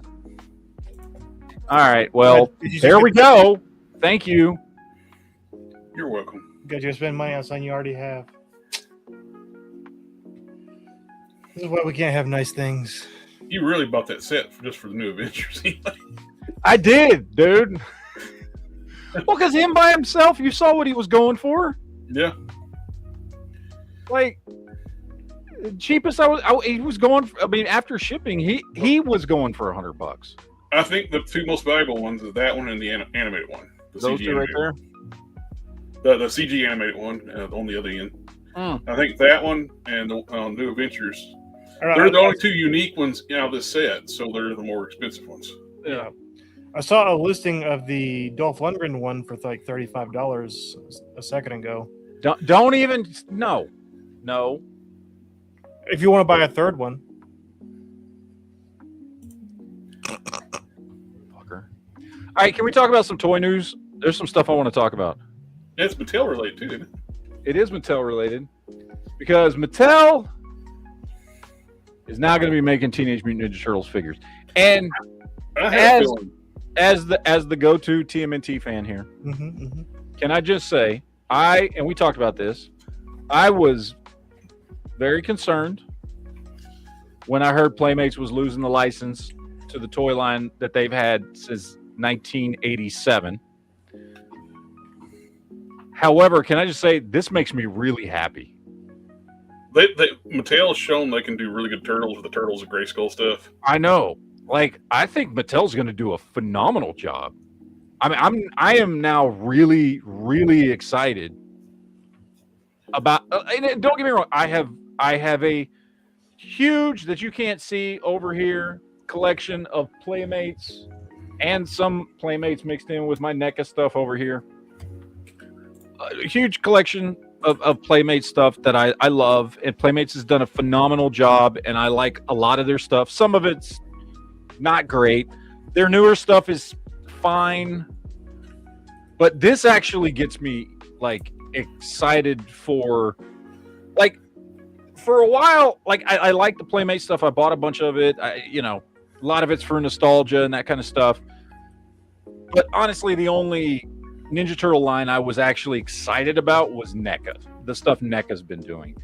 All right. Well, Did you there just we go. Thank you. You're welcome. Got you to spend money on something you already have. This is why we can't have nice things. You really bought that set just for the new Avengers. I did, dude. Well, because him by himself, you saw what he was going for. Yeah. Like, cheapest he was going for, I mean, after shipping, he was going for $100. I think the two most valuable ones is that one and the animated one. The Those CG two right animated there. The CG animated one on the other end. Mm. I think that one and the New Adventures. All right, They're the only two unique ones out of this set, so they're the more expensive ones. Yeah. I saw a listing of the Dolph Lundgren one for like $35 a second ago. Don't even no. If you want to buy a third one. Fucker. All right, can we talk about some toy news? There's some stuff I want to talk about. It's Mattel related too, isn't it? It is Mattel related because Mattel is now going to be making Teenage Mutant Ninja Turtles figures. And I have a feeling. as the go-to TMNT fan here, can I just say and we talked about this, I was very concerned when I heard Playmates was losing the license to the toy line that they've had since 1987. However, can I just say, this makes me really happy. Mattel has shown they can do really good turtles with the Turtles and Grayskull stuff. I know. Like, I think Mattel's going to do a phenomenal job. I am now really, really excited about. And don't get me wrong. I have a huge, that you can't see over here, collection of Playmates and some Playmates mixed in with my NECA stuff over here. A huge collection of Playmates stuff that I love, and Playmates has done a phenomenal job, and I like a lot of their stuff. Some of it's not great. Their newer stuff is fine, but this actually gets me like excited for, like, for a while. Like, I like the Playmate stuff. I bought a bunch of it. A lot of it's for nostalgia and that kind of stuff. But honestly, the only Ninja Turtle line I was actually excited about was NECA, the stuff NECA's been doing.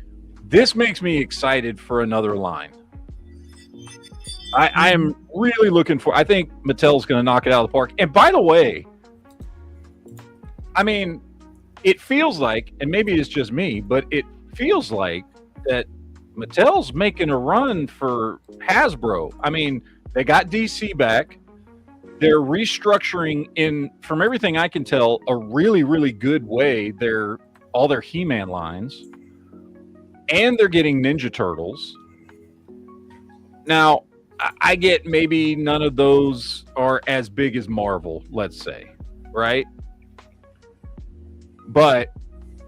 This makes me excited for another line. I am really looking for. I think Mattel's going to knock it out of the park. And by the way, I mean, it feels like, and maybe it's just me, but it feels like that Mattel's making a run for Hasbro. I mean, they got DC back. They're restructuring, from everything I can tell, a really, really good way. All their He-Man lines, and they're getting Ninja Turtles. Now, I get maybe none of those are as big as Marvel, let's say, right? But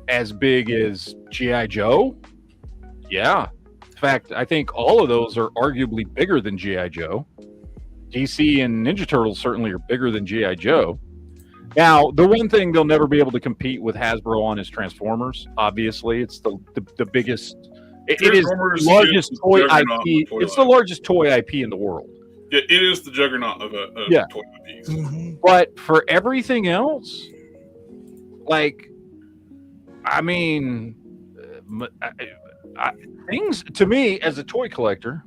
as big as G.I. Joe? Yeah. In fact, I think all of those are arguably bigger than G.I. Joe. DC and Ninja Turtles certainly are bigger than G.I. Joe. Now, the one thing they'll never be able to compete with Hasbro on is Transformers. Obviously, it's the biggest. It is the largest toy IP. It's the largest toy IP in the world. Yeah, it is the juggernaut of toy IPs. Mm-hmm. But for everything else, like, I mean, things to me as a toy collector,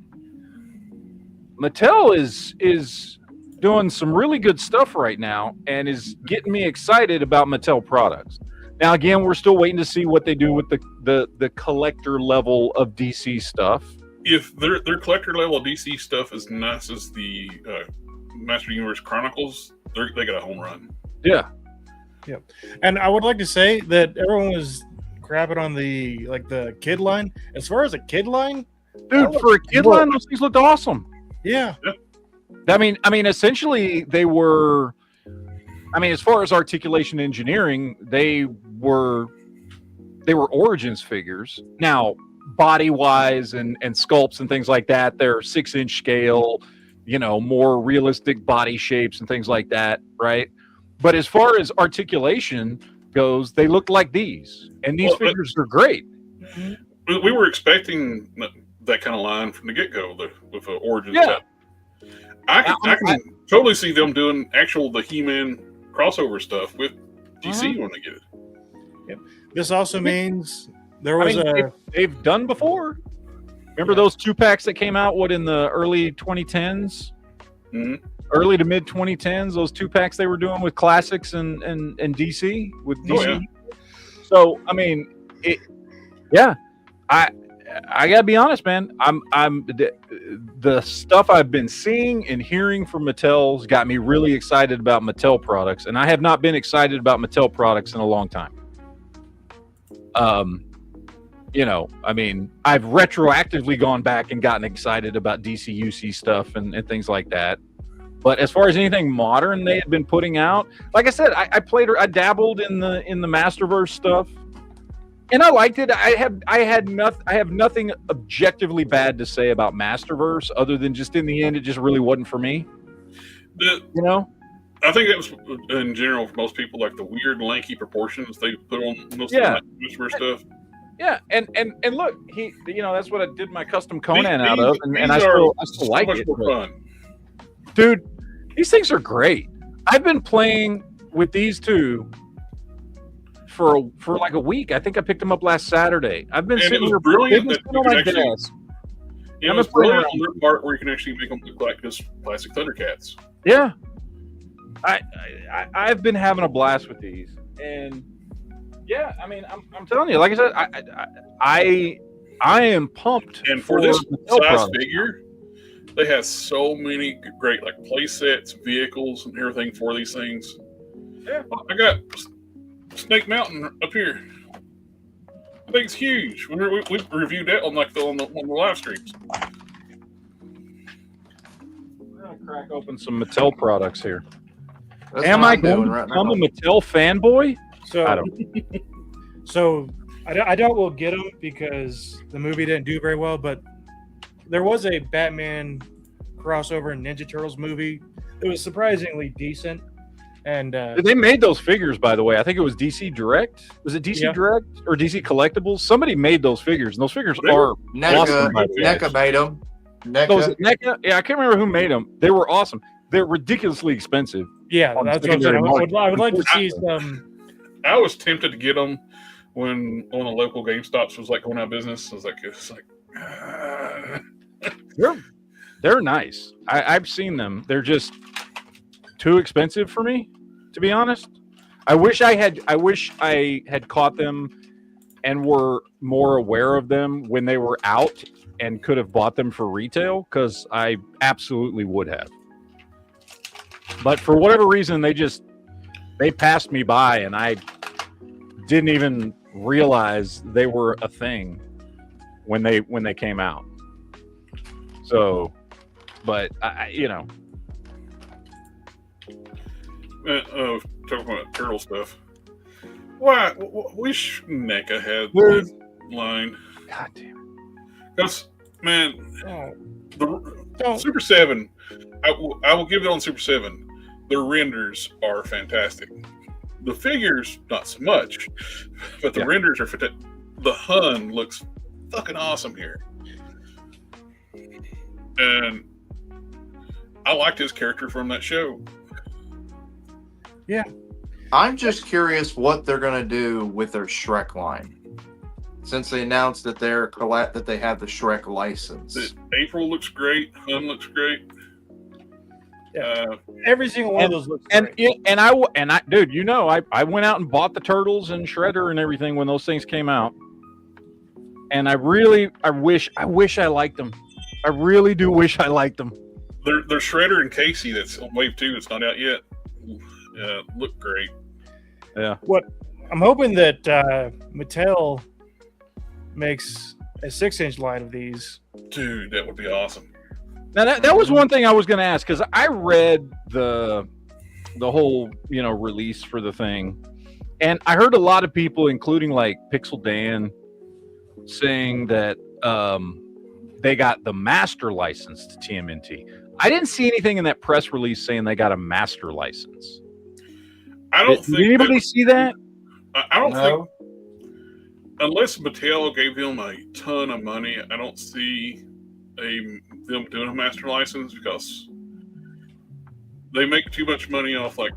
Mattel is doing some really good stuff right now and is getting me excited about Mattel products. Now, again, we're still waiting to see what they do with the collector level of DC stuff. If their collector level of DC stuff is nice as the Master Universe Chronicles, they got a home run. Yeah. Yep. And I would like to say that everyone was grabbing on the kid line. As far as a kid line, dude, for a kid line, those things looked awesome. Yeah. I mean, essentially, they were. I mean, as far as articulation engineering, they were Origins figures. Now, body-wise and sculpts and things like that, they're 6-inch scale, more realistic body shapes and things like that, right? But as far as articulation goes, they look like these, and these figures are great. We were expecting that kind of line from the get-go with Origins. Yeah. I can totally see them doing the He-Man crossover stuff with DC when they get it. Yep. This also means there was they've done before. Remember those 2-packs that came out in the early 2010s? Mm-hmm. Early to mid 2010s, those 2-packs they were doing with classics and DC with DC. Oh, yeah. So I mean, I gotta be honest, man. The stuff I've been seeing and hearing from Mattel's got me really excited about Mattel products, and I have not been excited about Mattel products in a long time. I mean, I've retroactively gone back and gotten excited about DC UC stuff and things like that. But as far as anything modern they had been putting out, like I said, I dabbled in the Masterverse stuff, and I liked it. I have nothing objectively bad to say about Masterverse, other than just in the end, it just really wasn't for me. I think that was in general for most people, like the weird lanky proportions they put on most of the Masterverse stuff. Yeah, and look, that's what I did my custom Conan out of, and I still like it. Fun. Dude, these things are great. I've been playing with these two for like a week. I think I picked them up last Saturday. I've been And it sitting was here brilliant they've that been you on could my actually- desk. It I'm was just playing brilliant around. on their part where you can actually make them look like just plastic Thundercats. Yeah, I've been having a blast with these, and yeah, I mean, I'm telling you, like I said, I am pumped. And for this Mattel size products. figure, they have so many great like play sets, vehicles, and everything for these things. Yeah. I got Snake Mountain up here. I think it's huge. We reviewed that on one of the live streams. We're gonna crack open some Mattel products here. That's Am what I I'm going doing to right become now. a Mattel fanboy? So I don't. So I doubt we'll get them because the movie didn't do very well. But there was a Batman crossover and Ninja Turtles movie. It was surprisingly decent. And They made those figures, by the way. I think it was DC Direct. Was it DC Yeah. Direct or DC Collectibles? Somebody made those figures, and those figures They are NECA, awesome. by the way. NECA made them. Was NECA. it NECA? Yeah, I can't remember who made them. They were awesome. They're ridiculously expensive. yeah, on that's what I'm saying. secondary I would like to market. see some. I was tempted to get them when one of the local GameStops was like going out of business. I was like, They're nice. I've seen them. They're just too expensive for me, to be honest. I wish I had caught them and were more aware of them when they were out and could have bought them for retail, because I absolutely would have. But for whatever reason, they passed me by, and I didn't even realize they were a thing when they came out. So, but talking about turtle stuff. Why? Wish NECA had Dude. that line. God damn it. Because, man, Oh, the don't. Super 7, I will give it on Super 7. The renders are fantastic. The figures, not so much, but the Yeah. renders are fantastic. The Hun looks fucking awesome here. And I liked his character from that show. I'm just curious what they're gonna do with their Shrek line, since they announced that they have the Shrek license. April looks great. Hun looks great. Every single one of those looks And great. I dude, I went out and bought the Turtles and Shredder and everything when those things came out. And I wish I liked them. I really do wish I liked them. There's Shredder and Casey that's on Wave 2 that's not out yet. Look great. Yeah. I'm hoping that Mattel makes a 6-inch line of these. Dude, that would be awesome. Now that was one thing I was going to ask, because I read the whole release for the thing, and I heard a lot of people, including like Pixel Dan, saying that they got the master license to TMNT. I didn't see anything in that press release saying they got a master license. I don't Did think anybody see that? I don't No. think, unless Mattel gave them a ton of money, I don't see them doing a master license, because they make too much money off like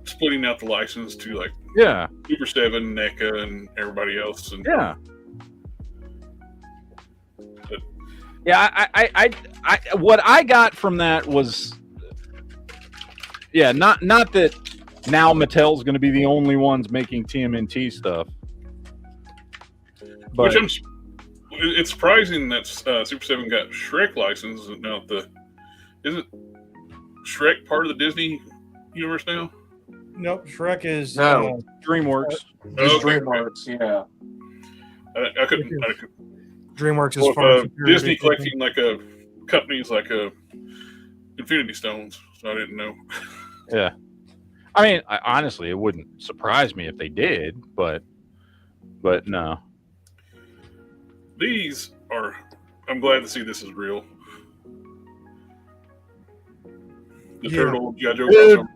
splitting out the license to like Yeah. Super 7, NECA, and everybody else. And Yeah. Yeah, I what I got from that was, not that now Mattel's going to be the only ones making TMNT stuff, but it's surprising that Super 7 got Shrek license. Now isn't Shrek part of the Disney universe now? Nope, Shrek is No. DreamWorks. Just Okay. DreamWorks, yeah. I couldn't. DreamWorks is Well, far superior to Disney Disney. collecting like companies like Infinity Stones, so I didn't know. Yeah, I mean, honestly, it wouldn't surprise me if they did, but no. These are. I'm glad to see this is real. The Yeah. turtle, G.I. Joe. Dude. crossover.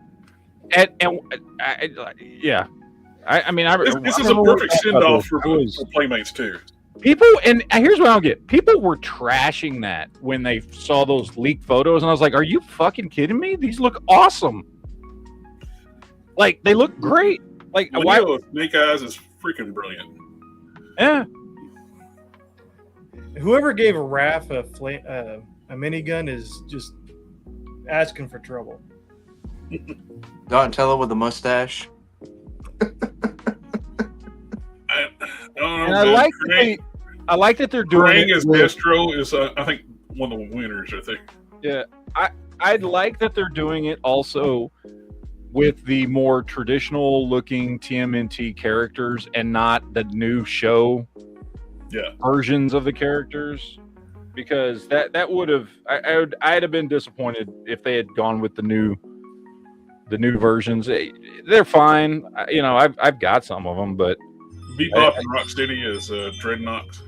I mean, This is a perfect send off for Playmates too. people. And here's what I don't get: people were trashing that when they saw those leaked photos, and I was like, "Are you fucking kidding me? These look awesome! Like they look great." Like, Leo why? with Snake Eyes is freaking brilliant. Yeah, Whoever gave Raph a minigun is just asking for trouble. Donatello with a mustache. I don't know. and I man. like Krang, I like that they're doing Krang it. as with- Destro is, I think, one of the winners. I think. Yeah, I'd like that they're doing it also with the more traditional looking TMNT characters and not the new show versions of the characters, because that would have I'd have been disappointed if they had gone with the new versions. They're fine, I've got some of them, but Bebop and Rocksteady is Dreadnought,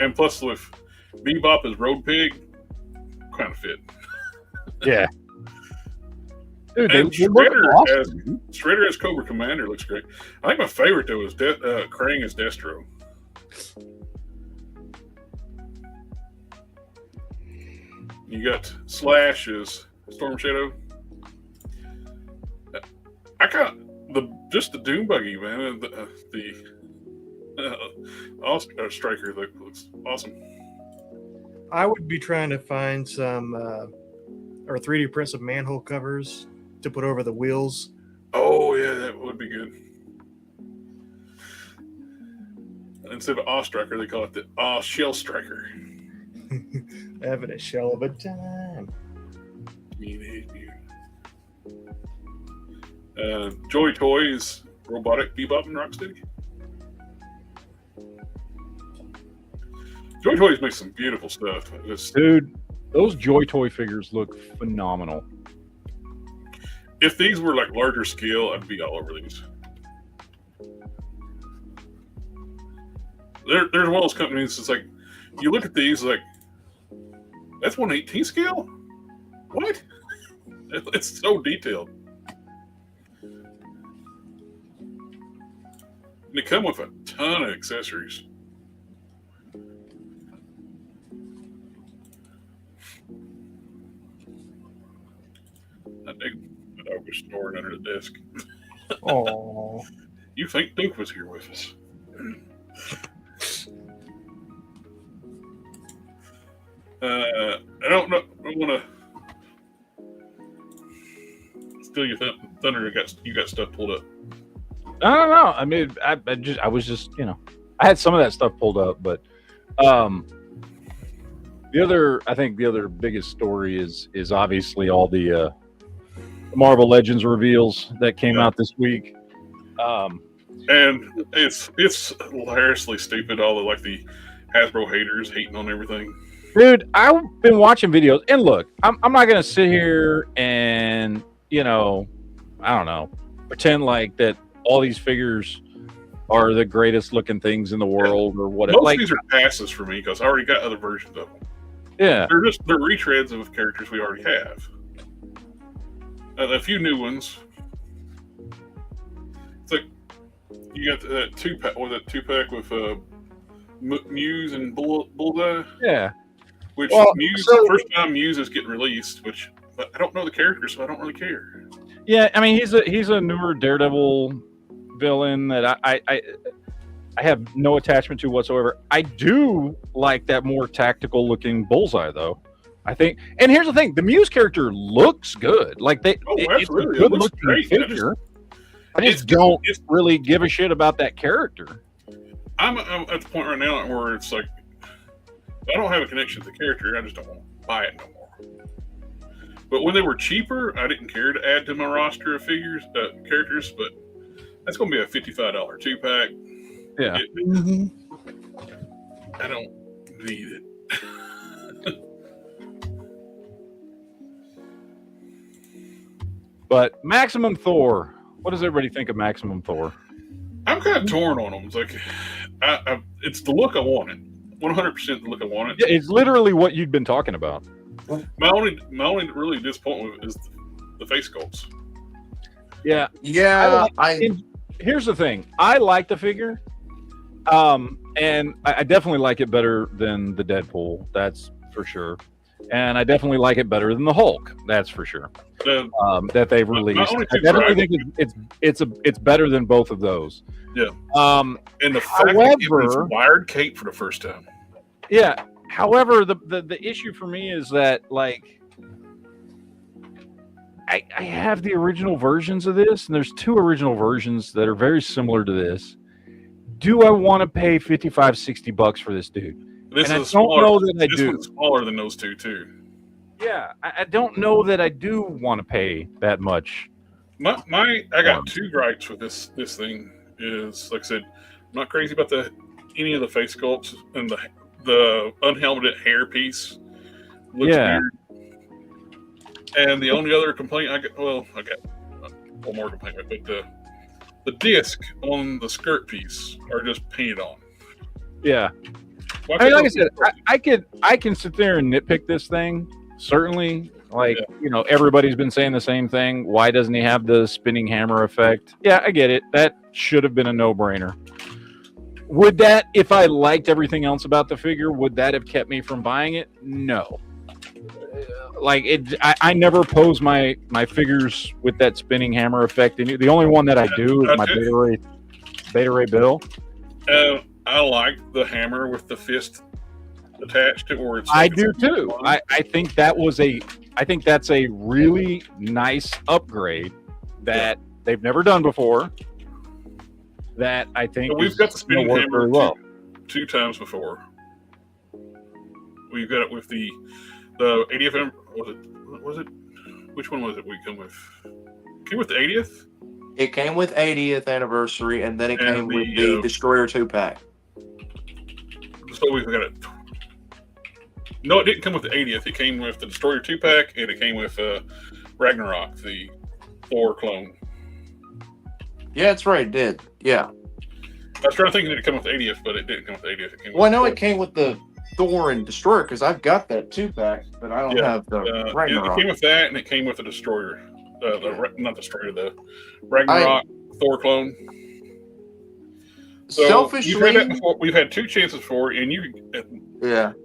and plus with Bebop as Road Pig, kind of fit. yeah. Dude, And they look Shredder as awesome. Shredder as Cobra Commander looks great. I think my favorite though is Krang as Destro. You got Slash as Storm Shadow. I got the Doom Buggy, man. The Striker looks awesome. I would be trying to find some or 3D print some manhole covers to put over the wheels. Oh yeah, that would be good. Instead of Striker, they call it the Shell Striker. Having a shell of a time. Joy Toys, Robotic Bebop and Rocksteady. Joy Toys makes some beautiful stuff. Dude, those Joy Toy figures look phenomenal. If these were like larger scale, I'd be all over these. There's one of those companies that's like, you look at these like, that's 1/18 scale? What? It's so detailed. And they come with a ton of accessories. I think the dog was snoring under the desk. Oh, You think Duke was here with us? I don't know. I want to steal your thunder. You got stuff pulled up. I don't know. I mean, I was just, I had some of that stuff pulled up, but I think the other biggest story is obviously all the Marvel Legends reveals that came out this week. And it's hilariously stupid. All the Hasbro haters hating on everything. Dude, I've been watching videos, and look, I'm not gonna sit here and I don't know, pretend like that all these figures are the greatest looking things in the world or whatever. Most of these are passes for me because I already got other versions of them. Yeah, They're retreads of characters we already have. A few new ones. It's like you got that two pack with Muse and Bullseye. yeah. Which Well, Muse, so- first time Muse is getting released, but I don't know the character, so I don't really care. Yeah, I mean he's a newer Daredevil villain that I have no attachment to whatsoever. I do like that more tactical looking Bullseye though. I think, and here's the thing: the Muse character looks good. Like it's a Absolutely. It good looks looking great. figure. I it's- just don't it's- really give a shit about that character. I'm at the point right now where it's like I don't have a connection to the character. I just don't want to buy it no more. But when they were cheaper, I didn't care to add to my roster of characters. But that's going to be a $55 2-pack. Yeah. I don't need it. But Maximum Thor, what does everybody think of Maximum Thor? I'm kind of torn on them. It's like it's the look I wanted. 100% the look I wanted. Yeah, it's literally what you'd been talking about. My only really disappointment is the face sculpts. Yeah. Yeah, Here's the thing. I like the figure. And I definitely like it better than the Deadpool. That's for sure. and I definitely like it better than the Hulk. That's for sure. That they've released. only I two definitely think it's better than both of those. Yeah. And the fact that it was wired cape for the first time. Yeah. However, the issue for me is that, like, I have the original versions of this, and there's 2 original versions that are very similar to this. Do I want to pay $55-$60 for this dude? This and is I don't smaller, know that I this do. one's smaller than those 2 too. Yeah, I don't know that I do want to pay that much. I got 2 gripes with this thing. Is, like I said, I'm not crazy about any of the face sculpts, and the unhelmeted hair piece looks weird. And the only other complaint I got one more complaint with, but the disc on the skirt piece are just painted on. Yeah. I mean, like I said, I can sit there and nitpick this thing. Certainly, like, everybody's been saying the same thing. Why doesn't he have the spinning hammer effect? Yeah, I get it. That should have been a no-brainer. Would that, if I liked everything else about the figure, would that have kept me from buying it? No. Like, I never pose my figures with that spinning hammer effect. And the only one that I do is my Beta Ray Bill. I like the hammer with the fist attached to it, where it's. I do too. I think that's a really nice upgrade that they've never done before. That I think we've got the spinning hammer well. 2 times before. We've got it with the ADF. Was it? Which one was it? We come with. Came with the 80th. It came with 80th anniversary, and then it came with the Destroyer 2-pack. So we've got it. No, it didn't come with the 80th. It came with the Destroyer 2-pack, and it came with Ragnarok, the Thor clone. Yeah, that's right. It did. Yeah. I was trying to think that it came with the 80th, but it didn't come with the 80th. It came with I know it came with the Thor and Destroyer, because I've got that 2-pack, but I don't have the Ragnarok. It came with that, and it came with the Destroyer. Not Destroyer, the Ragnarok Thor clone. So selfishly, we've had 2 chances for it, and you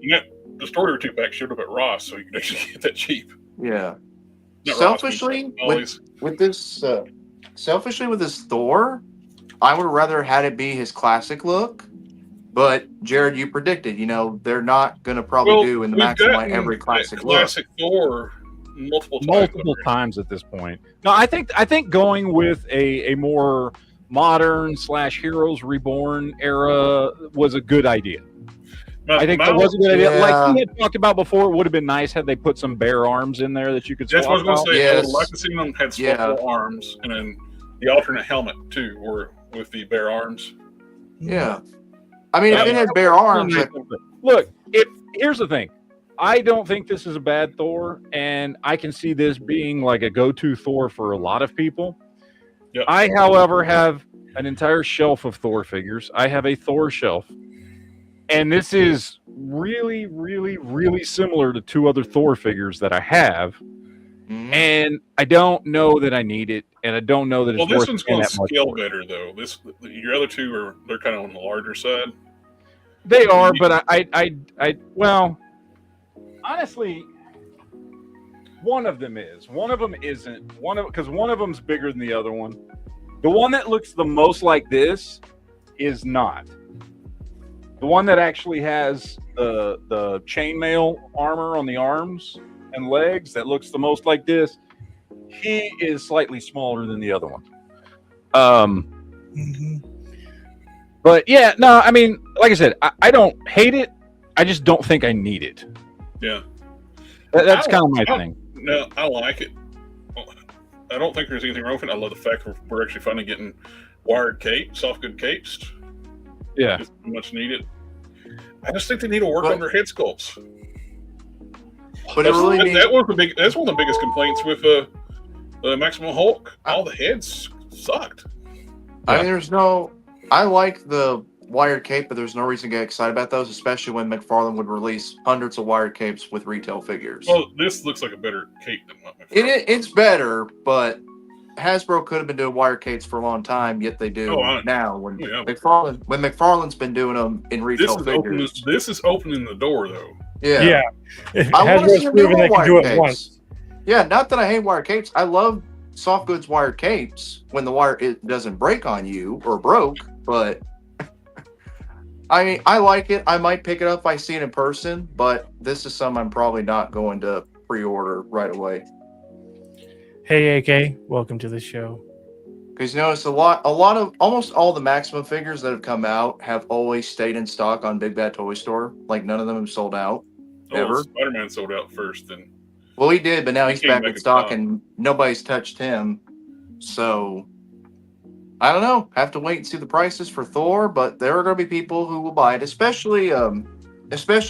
got Destroyer 2-pack showed up at Ross, so you can actually get that cheap. Yeah. Not Selfishly, with this Thor, I would rather had it be his classic look. But Jared, you predicted, they're not going to probably do in the Maximite every classic look. Classic Thor multiple times at this point. No, I think going with a more modern / Heroes Reborn era was a good idea. I think that was a good idea. Like we had talked about before, it would have been nice had they put some bare arms in there that you could swap. That's what I was going to say. Yes. I would like to see them had swappable arms, and then the alternate helmet too, or with the bare arms. Yeah. I mean, if it had bare arms. Look, here's the thing. I don't think this is a bad Thor, and I can see this being like a go-to Thor for a lot of people. Yep. I, however, have an entire shelf of Thor figures. I have a Thor shelf, and this is really, really, really similar to 2 other Thor figures that I have, and I don't know that I need it, and I don't know that it's worth this one's going to that scale better, though. Your other 2 they're kind of on the larger side. They are, but well, honestly, one of them is. One of them isn't. Because one of them's bigger than the other one. The one that looks the most like this is not. The one that actually has the chainmail armor on the arms and legs that looks the most like this, he is slightly smaller than the other one. But yeah, no, I mean, like I said, I don't hate it. I just don't think I need it. Yeah. That's kind of my thing. No, I like it. I don't think there's anything wrong with it. I love the fact that we're actually finally getting wired capes, soft good capes. Yeah. It's much needed. I just think they need to work on their head sculpts. But that's one of the biggest complaints with the Maximum Hulk. All the heads sucked. I mean, I like the wired cape, but there's no reason to get excited about those, especially when McFarlane would release hundreds of wired capes with retail figures. Well, this looks like a better cape than what McFarlane. It's better, but Hasbro could have been doing wired capes for a long time, yet they do now. McFarlane's been doing them in retail figures. This is opening the door, though. Yeah. If I want to see Hasbro's them proven they do can do wired it capes. once. Yeah, not that I hate wired capes. I love soft goods wired capes when the wire it doesn't break on you or broke, but I mean, I like it. I might pick it up if I see it in person, but this is something I'm probably not going to pre-order right away. Hey, AK, welcome to the show. Because you notice a lot of almost all the Maximum figures that have come out have always stayed in stock on Big Bad Toy Store. Like none of them have sold out ever. Spider-Man sold out first, and Well, he did, but now He he's came back back in in stock stock. and nobody's touched him. So I don't know. Have to wait and see the prices for Thor, but there are going to be people who will buy it, especially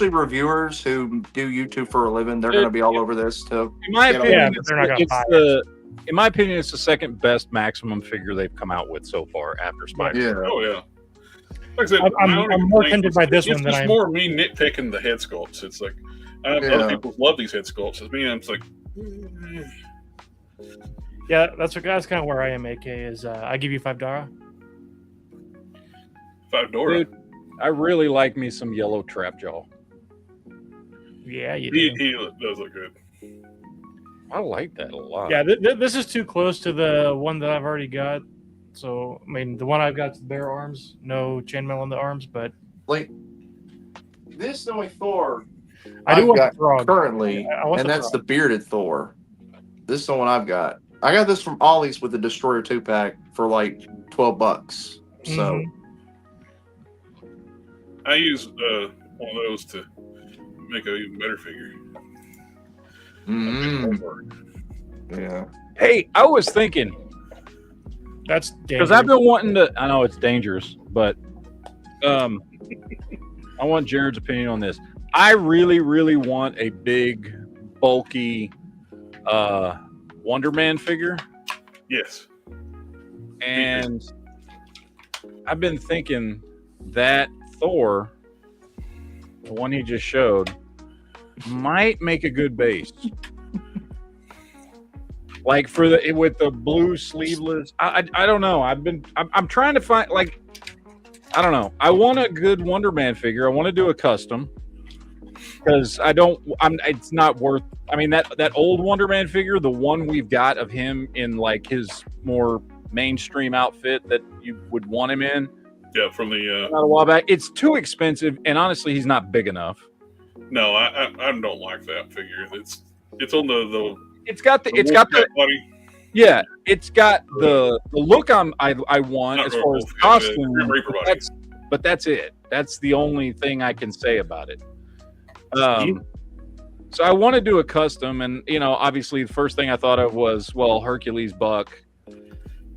reviewers who do YouTube for a living. They're going to be all over this too. In my You know, opinion, Yeah, but they're not gonna buy in my opinion, it's the second best Maximum figure they've come out with so far after Spider. Yeah. oh yeah. Like I said, I'm my only more complaint tempted by this it's one than just I'm- more me nitpicking the head sculpts. It's like other people love these head sculpts. It's me, I'm just like, Yeah, that's kind of where I am. AK is I give you $5. $5. Dude, I really like me some yellow trap jaw. Yeah, you He do. does look good. I like that a lot. Yeah, this is too close to the one that I've already got. So I mean, the one I've got is bare arms, no chainmail on the arms, but Like this the only Thor I do I've want got the frog currently, I want and the that's frog. the bearded Thor. This is the one I've got. I got this from Ollie's with the Destroyer 2-pack for like $12. So Mhm. I use one of those to make an even better figure. yeah. Hey, I was thinking That's because I've been wanting to. I know it's dangerous, but I want Jared's opinion on this. I really, really want a big, bulky Wonder Man figure, Yes. and I've been thinking that Thor, the one he just showed, might make a good base. Like for the with the blue sleeveless, I don't know. I'm trying to find like I don't know. I want a good Wonder Man figure. I want to do a custom because it's not worth. I mean that old Wonder Man figure, the one we've got of him in like his more mainstream outfit that you would want him in. Yeah, from the Not a while back. It's too expensive, and honestly, he's not big enough. no, I don't like that figure. It's on the It's got the body. yeah. It's got the look I want Not as Red far as Wolf, the costume. Grim Reaper body. But that's it. That's the only thing I can say about it. So I want to do a custom, and obviously the first thing I thought of was Hercules Buck,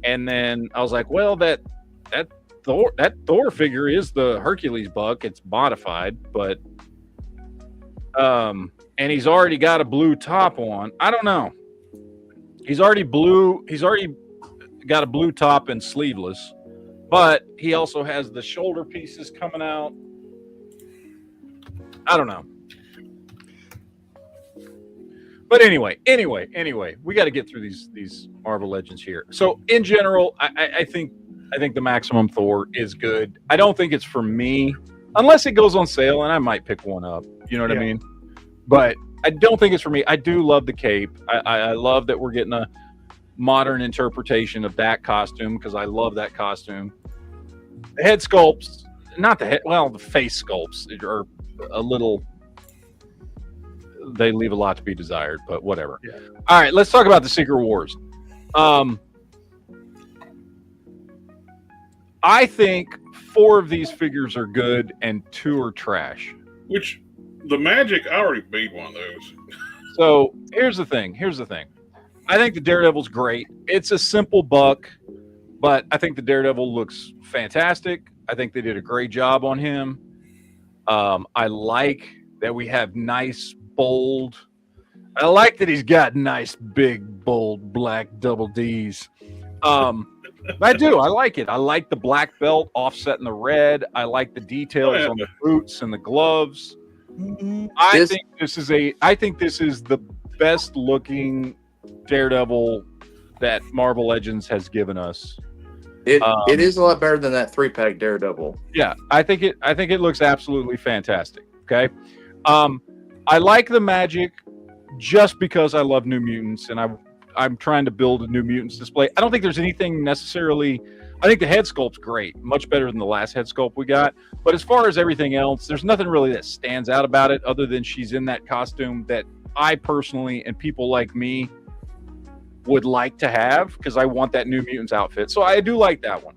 and then I was like, well, that Thor figure is the Hercules Buck. It's modified, but and he's already got a blue top on. I don't know. He's already got a blue top and sleeveless, but he also has the shoulder pieces coming out. I don't know. But anyway, we got to get through these Marvel Legends here. So in general, I think the Maximum Thor is good. I don't think it's for me unless it goes on sale, and I might pick one up. You know what I mean? But I don't think it's for me. I do love the cape. I love that we're getting a modern interpretation of that costume because I love that costume. The head sculpts, not the head. Well, the face sculpts are a little. They leave a lot to be desired, but whatever. Yeah. All right, let's talk about the Secret Wars. I think 4 of these figures are good and 2 are trash. Which the Magic, I already made one of those. So here's the thing. I think the Daredevil's great. It's a simple buck, but I think the Daredevil looks fantastic. I think they did a great job on him. I like that we have nice, bold. I like that he's got nice, big, bold, black double D's. I do. I like it. I like the black belt offsetting the red. I like the details on the boots and the gloves. I think this is the best looking Daredevil that Marvel Legends has given us. It is a lot better than that 3-pack Daredevil. Yeah, I think it looks absolutely fantastic. Okay. I like the magic just because I love New Mutants, and I'm trying to build a New Mutants display. I don't think there's anything necessarily. I think the head sculpt's great, much better than the last head sculpt we got. But as far as everything else, there's nothing really that stands out about it other than she's in that costume that I personally and people like me would like to have because I want that New Mutants outfit. So I do like that one.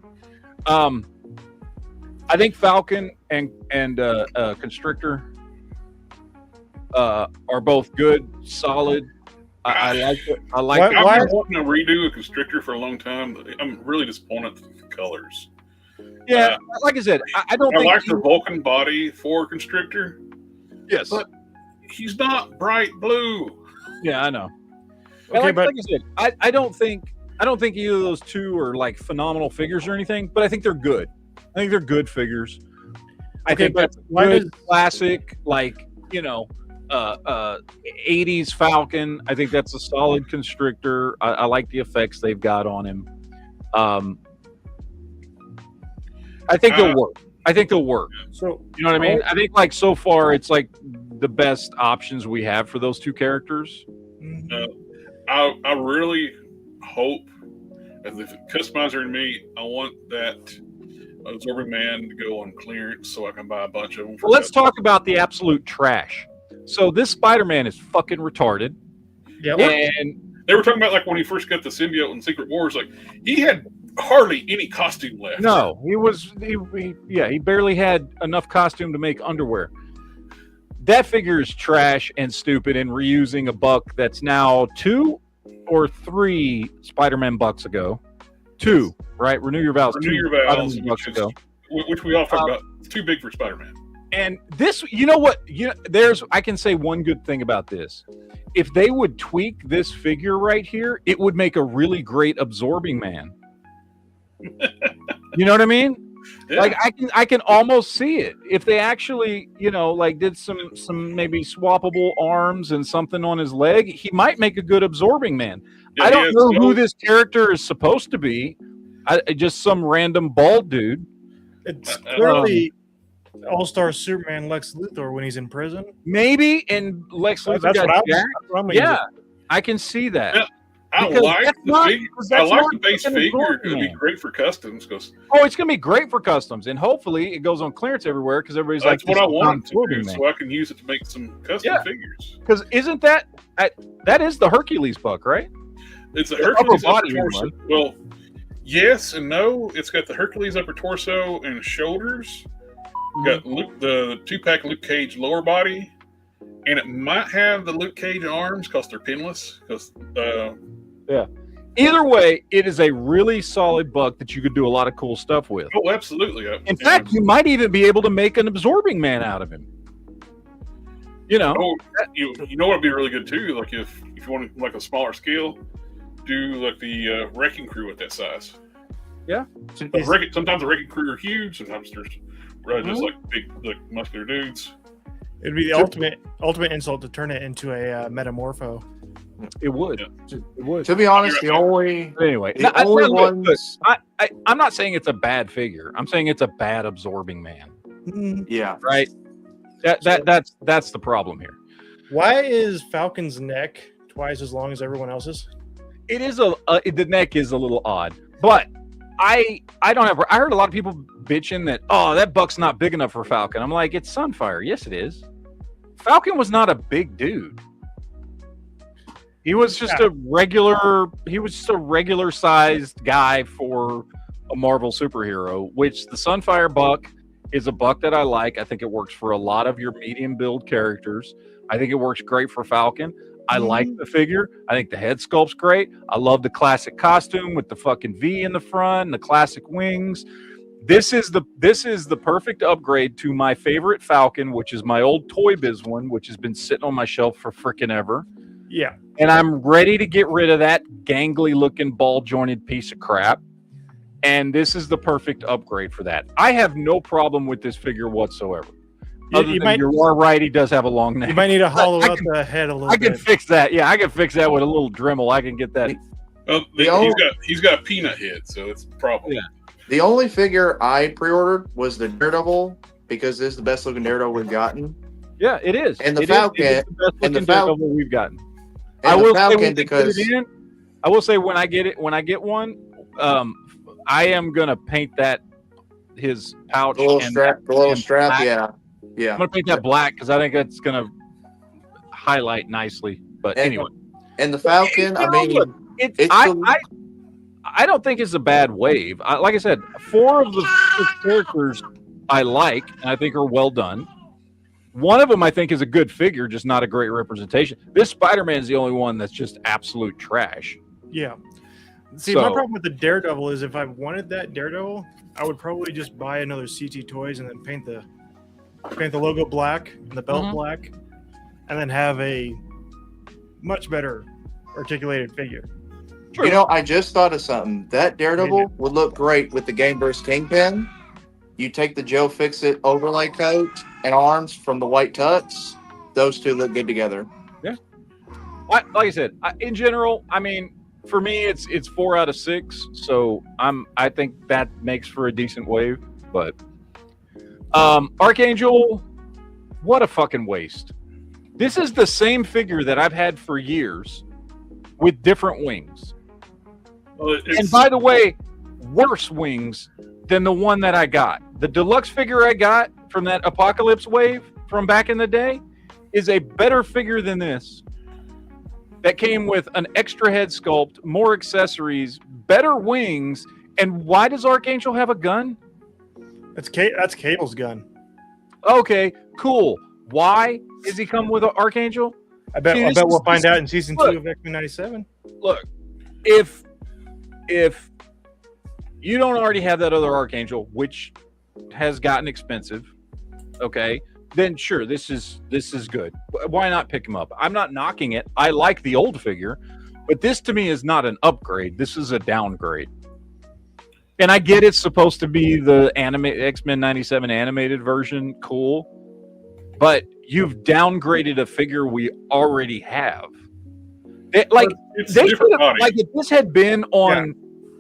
I think Falcon and Constrictor are both good, solid. I like it. I like. I've been wanting to redo a Constrictor for a long time. I'm really disappointed with the colors. Yeah, like I said, I don't. I think like the Vulcan body for Constrictor. Yes, but he's not bright blue. Yeah, I know. Okay, like but I said, I don't think either of those two are like phenomenal figures or anything, but I think they're good. I think they're good figures. I think that's good, classic, like, you know, 80s Falcon. I think that's a solid Constrictor. I like the effects they've got on him. I think they'll work. I think they'll work. So you know what I mean? I think like so far it's like the best options we have for those two characters. I really hope, as if customizer in me, I want that Absorbing Man to go on clearance so I can buy a bunch of them. Well, let's talk about the absolute trash. So this Spider-Man is fucking retarded. Yeah, and they were talking about like when he first got the symbiote in Secret Wars, like he had hardly any costume left. No, he barely had enough costume to make underwear. That figure is trash and stupid and reusing a buck that's now 2 or 3 Spider-Man bucks ago. 2, right? Renew your vows. Renew your vows, which we all talked about. It's too big for Spider-Man. And this, you know what? I can say one good thing about this. If they would tweak this figure right here, it would make a really great Absorbing Man. You know what I mean? Yeah. Like I can almost see it if they actually, you know, like did some maybe swappable arms and something on his leg. He might make a good Absorbing Man. Yeah, I don't know who this character is supposed to be. Just some random bald dude. It's clearly All-Star Superman Lex Luthor when he's in prison. Maybe, and Lex Luthor got jacked. Yeah, I can see that. Yeah. I like the base figure. It would be great for customs. It's going to be great for customs, and hopefully it goes on clearance everywhere because everybody's that's what I want to do, so I can use it to make some custom figures. Because isn't that is the Hercules buck, right? It's a Hercules upper torso. Well, yes and no. It's got the Hercules upper torso and shoulders. Got the 2-pack Luke Cage lower body, and it might have the Luke Cage arms because they're pinless. Either way, it is a really solid buck that you could do a lot of cool stuff with. Oh, absolutely. In fact, you might even be able to make an Absorbing Man out of him. You know, you know what would be really good too? Like if you want like a smaller scale, do like the Wrecking Crew at that size. Yeah. Sometimes the Wrecking Crew are huge. Sometimes there's just like big, like muscular dudes. It'd be the ultimate insult to turn it into a metamorpho. It would. Yeah. It would. To be honest, the only ones. I'm not saying it's a bad figure. I'm saying it's a bad Absorbing Man. Yeah. Right. That's the problem here. Why is Falcon's neck twice as long as everyone else's? It is the neck is a little odd, but I heard a lot of people bitching that buck's not big enough for Falcon. I'm like, it's Sunfire. Yes, it is. Falcon was not a big dude. He was just a regular sized guy for a Marvel superhero, which the Sunfire buck is a buck that I like. I think it works for a lot of your medium build characters. I think it works great for Falcon. I like the figure. I think the head sculpt's great. I love the classic costume with the fucking V in the front and the classic wings. This is the perfect upgrade to my favorite Falcon, which is my old Toy Biz one, which has been sitting on my shelf for frickin' ever. Yeah. And I'm ready to get rid of that gangly looking ball jointed piece of crap. And this is the perfect upgrade for that. I have no problem with this figure whatsoever. You are right, he does have a long neck. You might need to hollow out the head a little bit. I can fix that. Yeah, I can fix that with a little Dremel. I can get that. Well, he's got a peanut head, so it's a problem. Yeah. The only figure I pre-ordered was the Daredevil because this is the best looking Daredevil we've gotten. Yeah, it is. And the It is Falcon- the best and the looking Fal- Daredevil we've gotten. And I the will say Falcon when they because put it in, I will say when I get one, I am gonna paint that his pouch the little and strap, the little and strap, black. yeah, I'm yeah. gonna paint that black because I think that's gonna highlight nicely. But And- anyway, And the Falcon, I You know, mean, look, it's I don't think it's a bad wave. Like I said, 4 of the 6 characters I like and I think are well done. One of them I think is a good figure, just not a great representation. This Spider-Man is the only one that's just absolute trash. Yeah. See, my So- problem with the Daredevil is if I wanted that Daredevil, I would probably just buy another CT Toys and then paint the logo black and the belt Mhm. black, and then have a much better articulated figure. you know, I just thought of something. That Daredevil would look great with the Gameverse Kingpin. You take the Joe Fix-It overlay coat and arms from the white tux. Those two look good together. Like I said, in general, I mean, for me, it's 4 out of 6. So I think that makes for a decent wave. But Archangel, what a fucking waste. This is the same figure that I've had for years with different wings. Well, And by the way, worse wings than the one that I got. The deluxe figure I got from that Apocalypse wave from back in the day is a better figure than this. That came with an extra head sculpt, more accessories, better wings. And why does Archangel have a gun? That's Cable's gun. Okay, cool. Why does he come with an Archangel? I bet See, I this bet is- we'll find this- out in season look. 2 of X-Men 97. Look, if you don't already have that other Archangel, which has gotten expensive, okay, then sure, this is good. Why not pick him up? I'm not knocking it. I like the old figure, but this to me is not an upgrade. This is a downgrade. And I get it's supposed to be the X-Men 97 animated version, cool, but you've downgraded a figure we already have. it's They a different could have, body. like if this had been on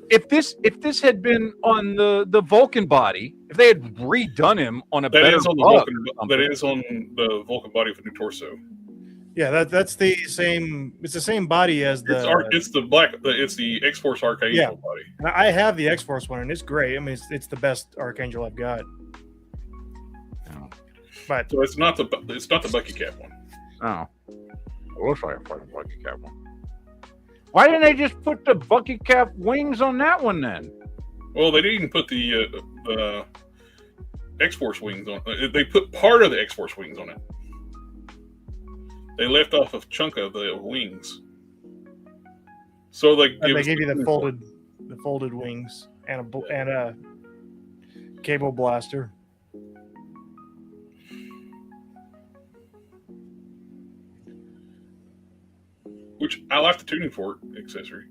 if this had been on the Vulcan body, if they had redone him on a That better is on the buck Vulcan. or something. That is on the Vulcan body with a new torso. Yeah, that's the same. It's the same body as the. It's the black. It's the X-Force Archangel Yeah. body. And I have the X-Force one, and it's great. I mean, it's the best Archangel I've got. But So it's not the Bucky Cap one. Oh, it looks like a fucking Bucky Cap one. Why didn't they just put the Bucky Cap wings on that one then? Well, they didn't put the X-Force wings on. They put part of the X-Force wings on it. They left off a chunk of the wings. So they gave you the folded wings and a cable blaster. Which I like the tuning fork accessory.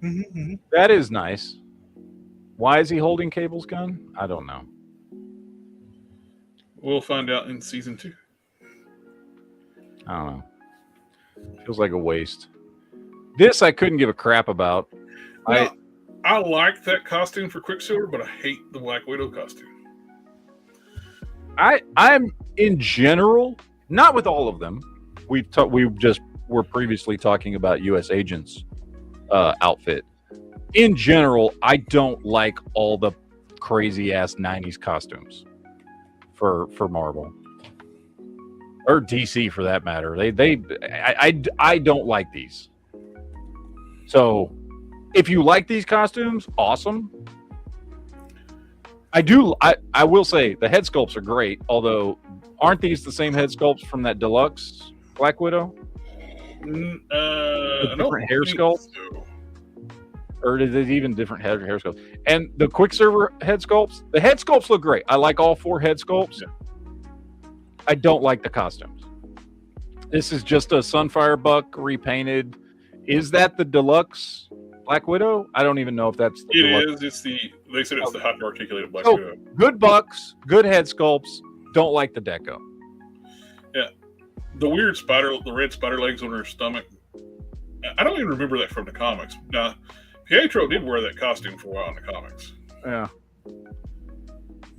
Mm-hmm. That is nice. Why is he holding Cable's gun? I don't know. We'll find out in season 2. I don't know. Feels like a waste. This I couldn't give a crap about. Well, I like that costume for Quicksilver, but I hate the Black Widow costume. I'm in general, not with all of them. We just were previously talking about U.S. Agent's outfit. In general, I don't like all the crazy ass '90s costumes for Marvel or DC for that matter. I don't like these. So, if you like these costumes, awesome. I will say the head sculpts are great, although aren't these the same head sculpts from that deluxe Black Widow? Different hair sculpt? Or is it even different hair sculpts? And the Quicksilver head sculpts, the head sculpts look great. I like all 4 head sculpts. Yeah. I don't like the costumes. This is just a Sunfire Buck repainted. Is that the deluxe Black Widow? I don't even know if that's the deluxe. It is. They said it's the hot articulated Black Widow. Good bucks, good head sculpts. Don't like the deco. Yeah. The weird the red spider legs on her stomach. I don't even remember that from the comics. Now, Pietro did wear that costume for a while in the comics. Yeah.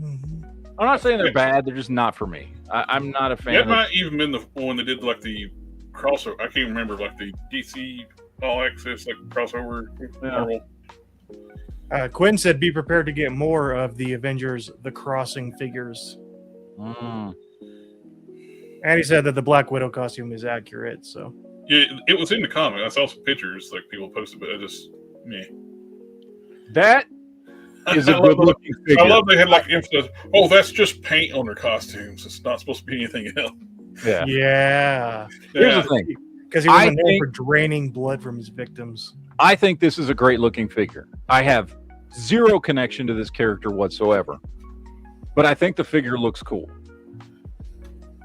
Mm-hmm. I'm not saying they're bad. They're just not for me. I'm not a fan. That of might even been the one that did like the crossover. I can't remember, like the DC All Access like crossover Marvel. Quinn said, "Be prepared to get more of the Avengers: The Crossing figures." Mm. And he said that the Black Widow costume is accurate. So Yeah, it was in the comic. I saw some pictures like people posted, but I just That is a I good love looking figure. I love they had like emphasis. Oh, that's just paint on their costumes. It's not supposed to be anything else. yeah, Here's the thing. because he wasn't known for draining blood from his victims. I think this is a great looking figure. I have zero connection to this character whatsoever, but I think the figure looks cool.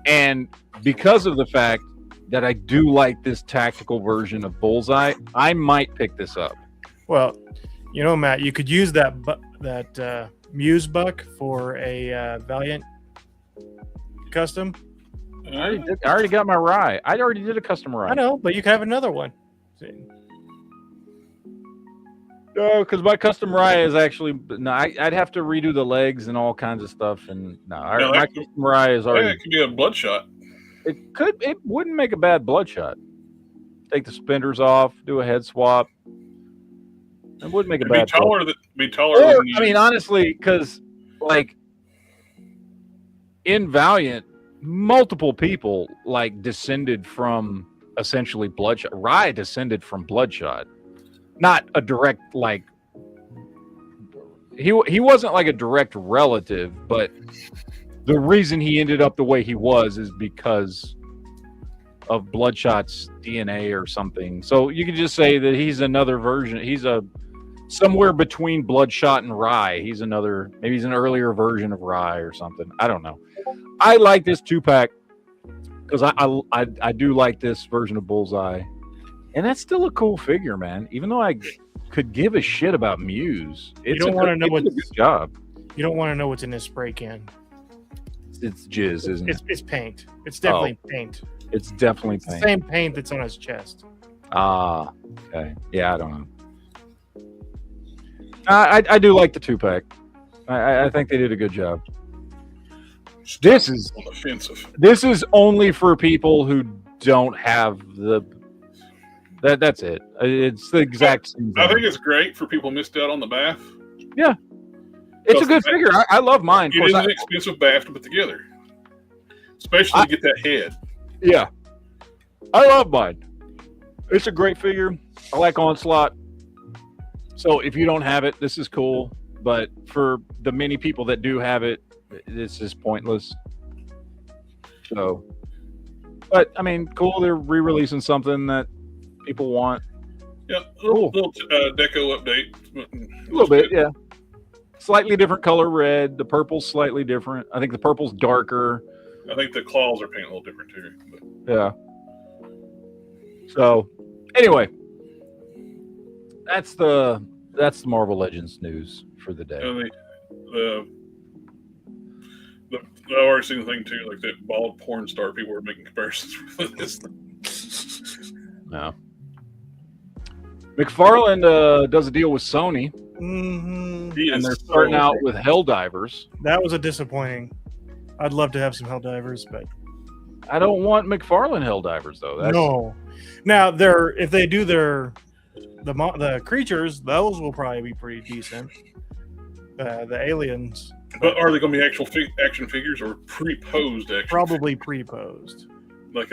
And because of the fact that I do like this tactical version of Bullseye, I might pick this up. Well, you know, Matt, you could use that Muse buck for a Valiant custom. I already got my Rye. I already did a custom Rye. I know, but you could have another one. No, because my custom Rye is actually I'd have to redo the legs and all kinds of stuff. And my custom Rye is already. Yeah, it could be a bloodshot. It wouldn't make a bad bloodshot. Take the spinders off, do a head swap. It wouldn't make a bad. Be taller. I mean, honestly, because like in Valiant, multiple people like descended from essentially Bloodshot. Rye descended from Bloodshot. Not a direct like he wasn't like a direct relative, but the reason he ended up the way he was is because of Bloodshot's DNA or something. So you could just say that he's another version. He's somewhere between Bloodshot and Rye. Maybe he's an earlier version of Rye or something. I don't know. I like this 2-pack because I do like this version of Bullseye. And that's still a cool figure, man. Even though I could give a shit about Muse, You don't want to know it's a good job. You don't want to know what's in this spray can. It's jizz, isn't it? It's paint. It's definitely paint. It's definitely It's the paint. same paint that's on his chest. Ah, okay. Yeah, I don't know. I do like the 2-pack. I think they did a good job. This is offensive. This is only for people who don't have the. That's it. It's the exact same thing. I think it's great for people who missed out on the bath. Yeah, it's a good figure. I love mine. It is an expensive bath to put together, especially to get that head. Yeah, I love mine. It's a great figure. I like Onslaught. So if you don't have it, this is cool. But for the many people that do have it, this is pointless. So, but I mean, cool. They're re-releasing something that people want. Yeah, little deco update. A little bit, yeah. Slightly different color red. The purple's slightly different. I think the purple's darker. I think the claws are painted a little different too. But. Yeah. So, anyway, that's the Marvel Legends news for the day. And I already seen the thing too, like that bald porn star. People were making comparisons with this. No. McFarlane does a deal with Sony, Mm-hmm. and they're starting out with Helldivers. That was a disappointing. I'd love to have some Helldivers, but I don't want McFarlane Helldivers though. no. Now if they do the creatures, those will probably be pretty decent. The aliens, But are they going to be actual action figures or pre-posed action? probably pre-posed. Like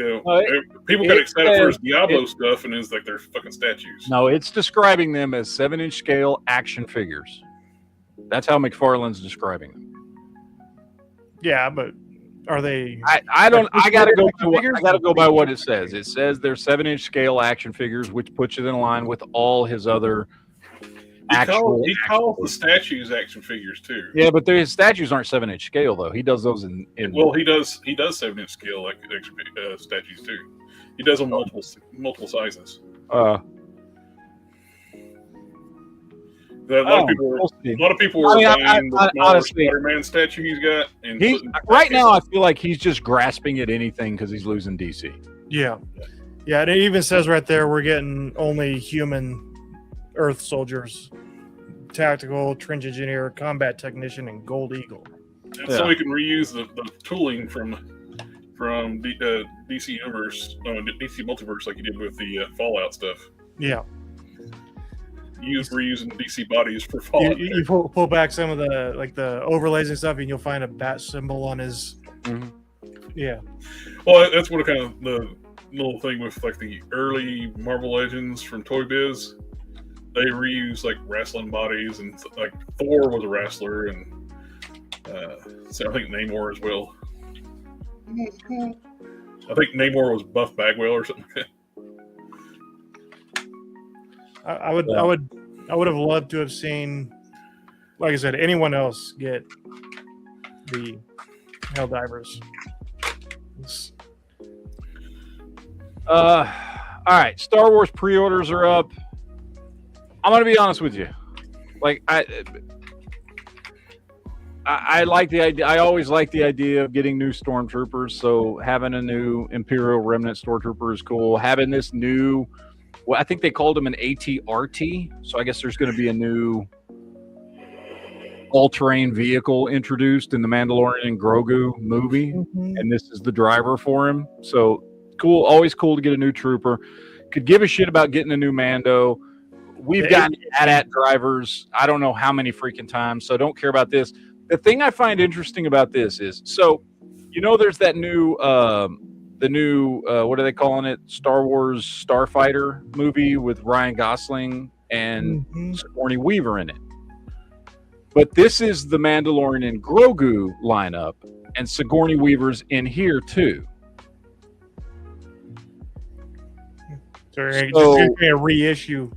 people got excited for his Diablo stuff, and it's like they're fucking statues. No, it's describing them as 7-inch scale action figures. That's how McFarlane's describing them. Yeah, but are they? I gotta go. Figures? I gotta go by what it says. It says they're 7-inch scale action figures, which puts it in line with all his other. He calls the statues action figures too. Yeah, but his statues aren't 7-inch scale though. He does those in Well, he does 7-inch scale like statues too. He does them multiple sizes. A lot of people were buying the smaller Spider-Man statue he's got. And right now, I feel like he's just grasping at anything because he's losing DC. Yeah. And it even says right there we're getting only human Earth soldiers, tactical, trench engineer, combat technician, and gold eagle. So we can reuse the tooling from from DC Universe, DC Multiverse, like you did with the Fallout stuff. Yeah. Reusing DC bodies for Fallout. You pull back some of the overlays and stuff, and you'll find a bat symbol on his. Mm-hmm. Yeah. Well, that's what kind of the little thing with like the early Marvel Legends from Toy Biz. They reuse like wrestling bodies, and like Thor was a wrestler, and so I think Namor as well. I think Namor was Buff Bagwell or something like that. I would have loved to have seen, like I said, anyone else get the Helldivers. All right, Star Wars pre-orders are up. I'm gonna be honest with you. Like I like the idea. I always like the idea of getting new stormtroopers. So having a new Imperial Remnant stormtrooper is cool. Having this new, well, I think they called him an AT-RT. So I guess there's going to be a new all-terrain vehicle introduced in the Mandalorian Grogu movie, and this is the driver for him. So cool. Always cool to get a new trooper. Could give a shit about getting a new Mando. We've gotten AT-AT drivers I don't know how many freaking times, so don't care about this. The thing I find interesting about this is, so, you know, there's that new, what are they calling it? Star Wars Starfighter movie with Ryan Gosling and Sigourney Weaver in it. But this is the Mandalorian Grogu lineup, and Sigourney Weaver's in here too. So it's going to be a reissue.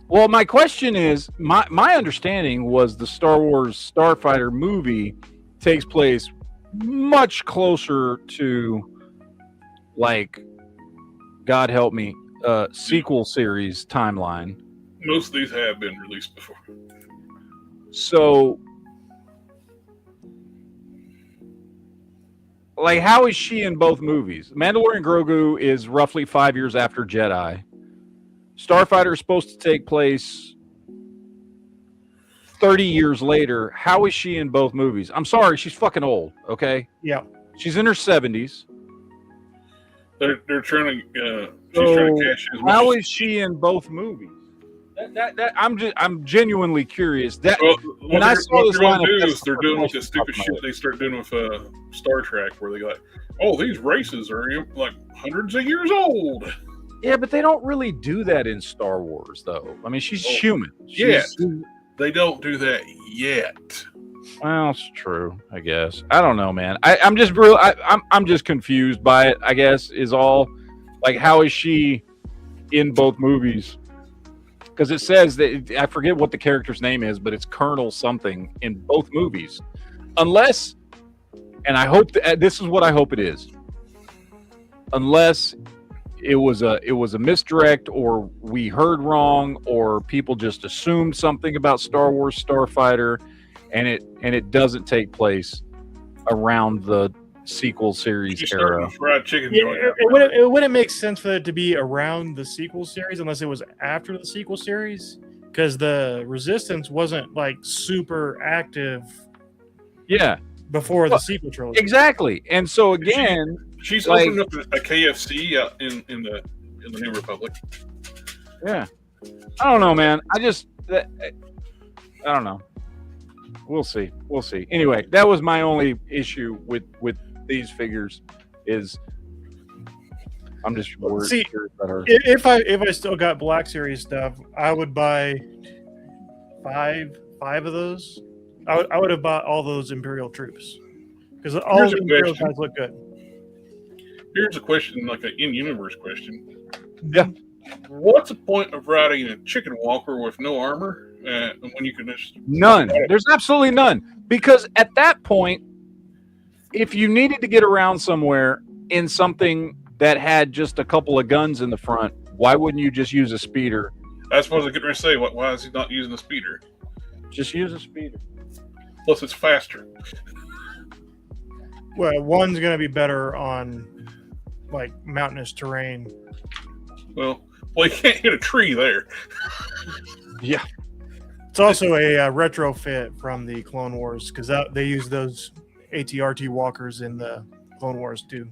Well, my question is, my understanding was the Star Wars Starfighter movie takes place much closer to, like, God help me, sequel series timeline. Most of these have been released before. So, like, how is she in both movies? Mandalorian Grogu is roughly 5 years after Jedi. Starfighter is supposed to take place 30 years later. How is she in both movies? I'm sorry, she's fucking old, okay? Yeah. She's in her 70s. They're trying to she's trying to cash in as much. How is she in both movies? I'm genuinely curious. That when I saw this lineup, they're doing with this stupid shit they start doing with Star Trek, where they got, oh, these races are like hundreds of years old. Yeah, but they don't really do that in Star Wars, though. I mean, she's human. They don't do that yet. Well, it's true, I guess. I don't know, man. I'm just confused by it, I guess, is all. Like, how is she in both movies? Because it says that, I forget what the character's name is, but it's Colonel something in both movies. Unless, and I hope that this is what I hope it is. Unless it was a misdirect, or we heard wrong, or people just assumed something about Star Wars Starfighter, and it doesn't take place around the sequel series era. Fried chicken. Yeah, it wouldn't make sense for it to be around the sequel series unless it was after the sequel series, because the Resistance wasn't like super active. Yeah. Before the sequel trilogy. Exactly. And so again, she's opened up a KFC in the New Republic. Yeah. I don't know, man. I don't know. We'll see. Anyway, that was my only issue with these figures. Is I'm just worried. See, if I still got Black Series stuff, I would buy five of those. I would have bought all those Imperial troops, because all the Imperial guys look good. Here's a question, like an in-universe question. Yeah. What's the point of riding a chicken walker with no armor when you can just... None. There's absolutely none. Because at that point, if you needed to get around somewhere in something that had just a couple of guns in the front, why wouldn't you just use a speeder? I suppose I was going to say, why is he not using a speeder? Just use a speeder. Plus, it's faster. Well, one's going to be better on like mountainous terrain. Well, you can't hit a tree there. Yeah. It's also a retrofit from the Clone Wars, because they use those AT-RT walkers in the Clone Wars too.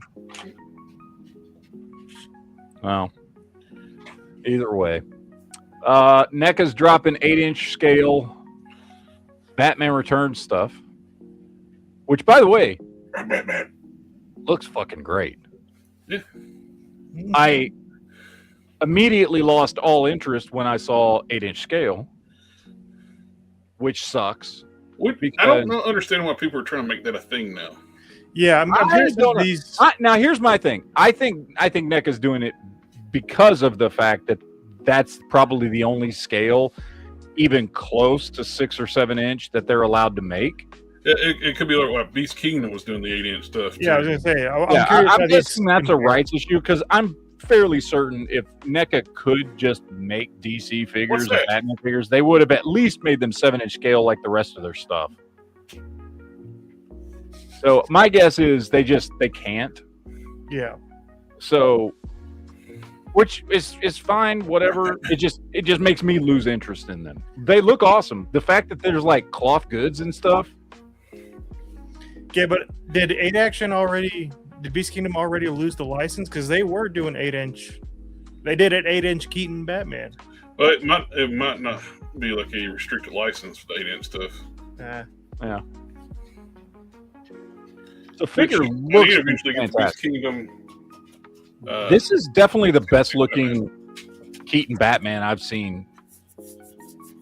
Well, either way. NECA's dropping 8-inch scale Batman Returns stuff. Which, by the way, looks fucking great. Yeah. I immediately lost all interest when I saw 8-inch scale, which sucks. I don't understand why people are trying to make that a thing now. Yeah, I'm hearing these. Now, here's my thing. I think NECA's doing it because of the fact that that's probably the only scale, even close to 6 or 7 inch, that they're allowed to make. It could be like what Beast Kingdom was doing the 8-inch stuff. Yeah, I was gonna say. I'm guessing that's a rights issue because I'm fairly certain if NECA could just make DC figures and Batman figures, they would have at least made them 7-inch scale like the rest of their stuff. So my guess is they can't. Yeah. So, which is fine, whatever. It just makes me lose interest in them. They look awesome. The fact that there's like cloth goods and stuff. Okay, but did Beast Kingdom already lose the license? Because they were doing 8-inch. They did an 8-inch Keaton Batman. Well, it might not be like a restricted license for the 8-inch stuff. Yeah. The figure looks fantastic. Kingdom, this is definitely the best looking Keaton Batman I've seen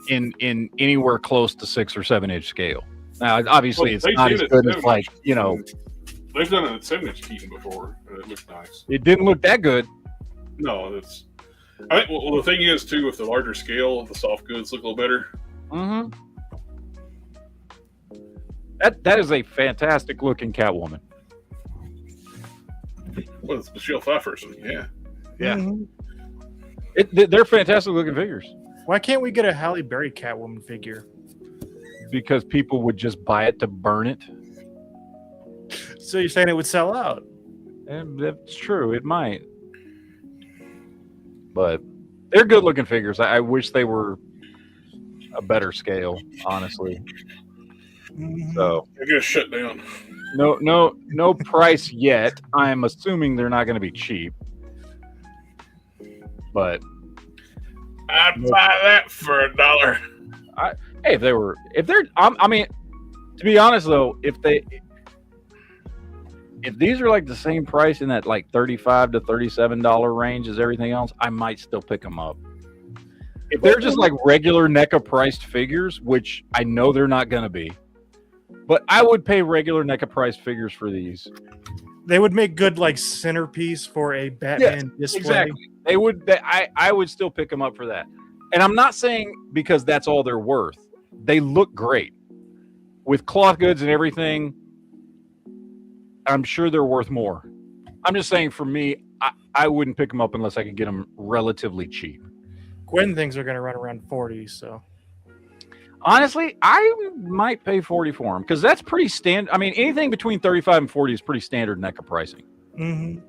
in anywhere close to 6 or 7 inch scale. Now, obviously, it's not as good as like they've done a 7-inch Keaton before. And it looks nice. It didn't look that good. No, I think. Well, the thing is too, with the larger scale, the soft goods look a little better. Mm-hmm. That is a fantastic looking Catwoman. Well, it's Michelle Pfeiffer's. Yeah. Mm-hmm. They're fantastic looking figures. Why can't we get a Halle Berry Catwoman figure? Because people would just buy it to burn it. So you're saying it would sell out? And that's true. It might. But they're good looking figures. I wish they were a better scale, honestly. So they're gonna shut down. No price yet. I'm assuming they're not going to be cheap. But I'd buy that for $1. Hey, if they're, I mean, to be honest though, if these are like the same price in that like $35 to $37 range as everything else, I might still pick them up. If they're just like regular NECA priced figures, which I know they're not going to be, but I would pay regular NECA priced figures for these. They would make good like centerpiece for a Batman display. Exactly. They would. I would still pick them up for that. And I'm not saying because that's all they're worth. They look great with cloth goods and everything. I'm sure they're worth more. I'm just saying for me, I wouldn't pick them up unless I could get them relatively cheap. Quinn thinks they're going to run around 40. So honestly, I might pay 40 for them because that's pretty standard. I mean, anything between 35 and 40 is pretty standard NECA pricing. Mm-hmm.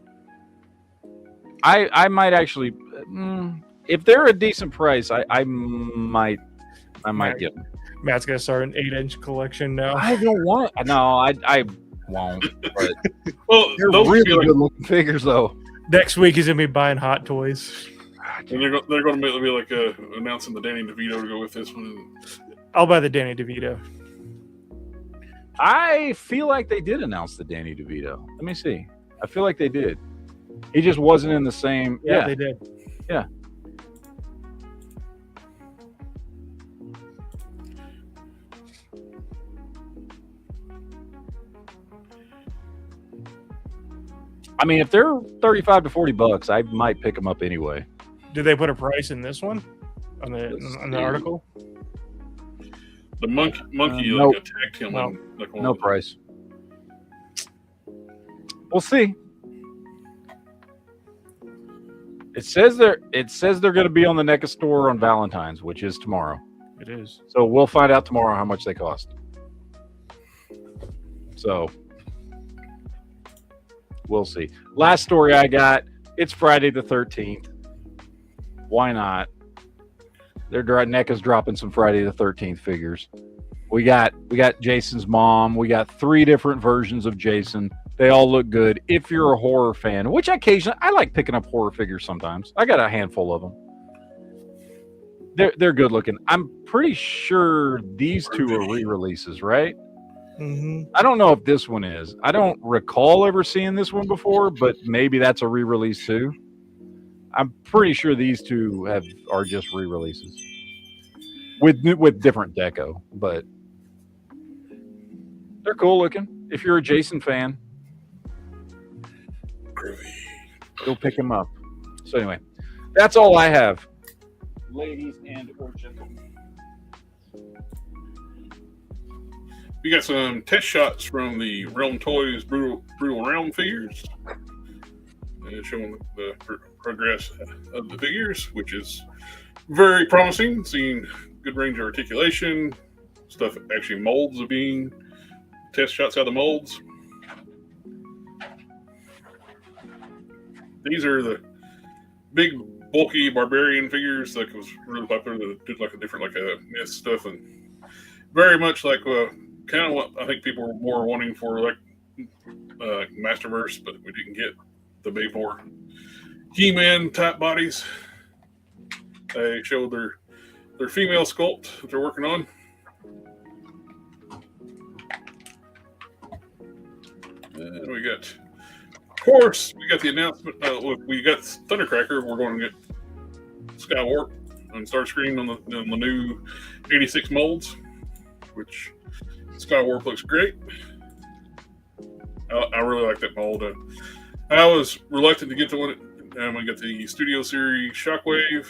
I might actually, if they're a decent price, I might get them. Matt's gonna start an 8-inch collection now. I don't want. No, I won't. But well, they're really good looking figures, though. Next week he's gonna be buying Hot Toys. And they're going to be like announcing the Danny DeVito to go with this one. I'll buy the Danny DeVito. I feel like they did announce the Danny DeVito. Let me see. I feel like they did. He just wasn't in the same. Yeah, they did. Yeah. I mean, if they're 35 to 40 bucks, I might pick them up anyway. Did they put a price in this one on the article? The monkey nope. attacked him. No price. We'll see. It says they're going to be on the NECA store on Valentine's, which is tomorrow. It is. So we'll find out tomorrow how much they cost. So we'll see. Last story I got. It's Friday the 13th. Why not? NECA's dropping some Friday the 13th figures. We got Jason's mom. We got 3 different versions of Jason. They all look good if you're a horror fan, which occasionally I like picking up horror figures sometimes. I got a handful of them. They're good looking. I'm pretty sure these two are re-releases, right? Mm-hmm. I don't know if this one is. I don't recall ever seeing this one before, but maybe that's a re-release too. I'm pretty sure these two are just re-releases with different deco, but they're cool looking. If you're a Jason fan, go pick him up. So anyway, that's all I have, ladies and or gentlemen. We got some test shots from the Realm Toys Brutal Realm figures, showing the progress of the figures, which is very promising. Seeing good range of articulation, stuff actually molds of being test shots out of the molds. These are the big, bulky barbarian figures that was really popular. That did like a different, like a myth stuff, and very much like kind of what I think people were more wanting for like Masterverse, but we didn't get the big more He-Man type bodies. They showed their female sculpt that they're working on. And we got, of course, we got the announcement. We got Thundercracker. We're going to get Skywarp and Starscream on the new 86 molds, which Skywarp looks great. I really like that mold. I was reluctant to get to one, and we got the Studio Series Shockwave.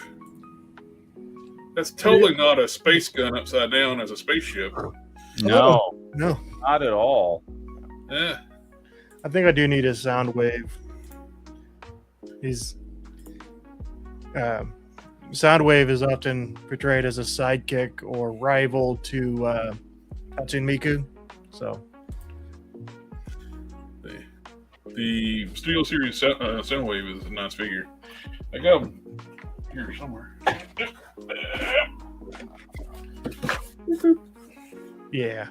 That's totally not a space gun upside down as a spaceship. No, No. not at all. Yeah. I think I do need a Soundwave. Soundwave is often portrayed as a sidekick or rival to Hatsune Miku. So The Studio Series Soundwave is a nice figure. I got them here somewhere. yeah.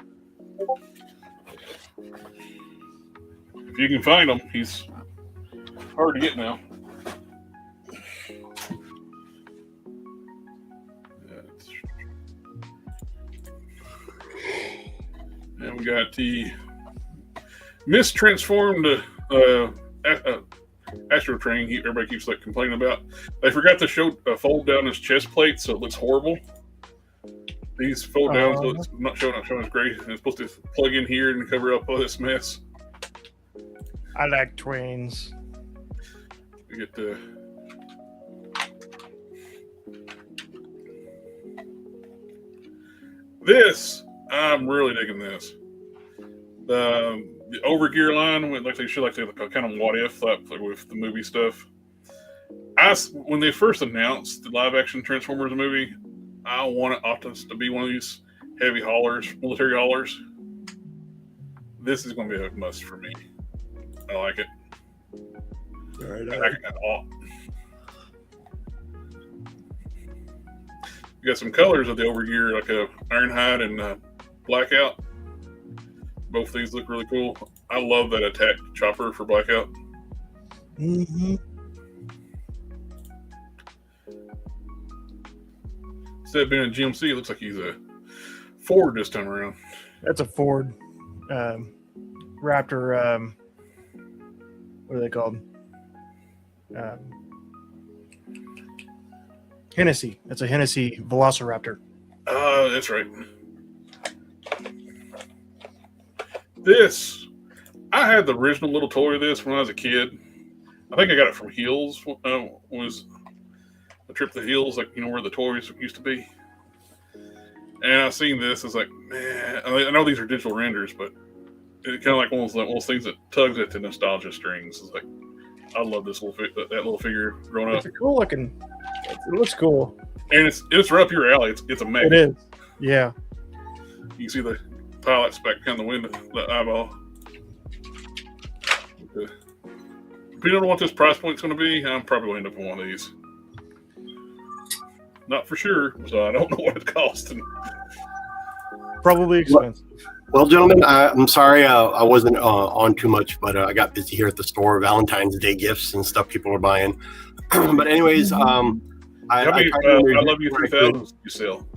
If you can find him, he's hard to get now. And we got the mistransformed Astro Train. Everybody keeps like complaining about. They forgot to fold down his chest plate, so it looks horrible. These fold down, so it's not showing as great. It's supposed to plug in here and cover up all this mess. I like twins. We get the this. I'm really digging this. The Overgear line, like they should like to kind of what if like with the movie stuff. When they first announced the live action Transformers movie, I wanted Optimus to be one of these heavy haulers, military haulers. This is going to be a must for me. I like it. All right. You got some colors of the Overgear, like a Ironhide and Blackout. Both of these look really cool. I love that attack chopper for Blackout. Mm-hmm. Instead of being a GMC, it looks like he's a Ford this time around. That's a Ford Raptor. What are they called? Hennessy. That's a Hennessy Velociraptor. That's right. This, I had the original little toy of this when I was a kid. I think I got it from Heels. Was a trip to Heels, like where the toys used to be. And I seen this, it's like, man, I know these are digital renders, but it's kind of like one of those things that tugs at the nostalgia strings. It's like, I love this that little figure growing up. It's a cool looking. It looks cool, and it's right up your alley. It's a magnet. It is. Yeah. You can see the pilots back behind the window, the eyeball. Depending on what this price point's going to be, I'm probably going to end up with one of these. Not for sure, so I don't know what it costs. Probably expensive. Well, gentlemen, I'm sorry I wasn't on too much, but I got busy here at the store. Valentine's Day gifts and stuff people are buying. But anyways, How many I Love You 3000s did you sell?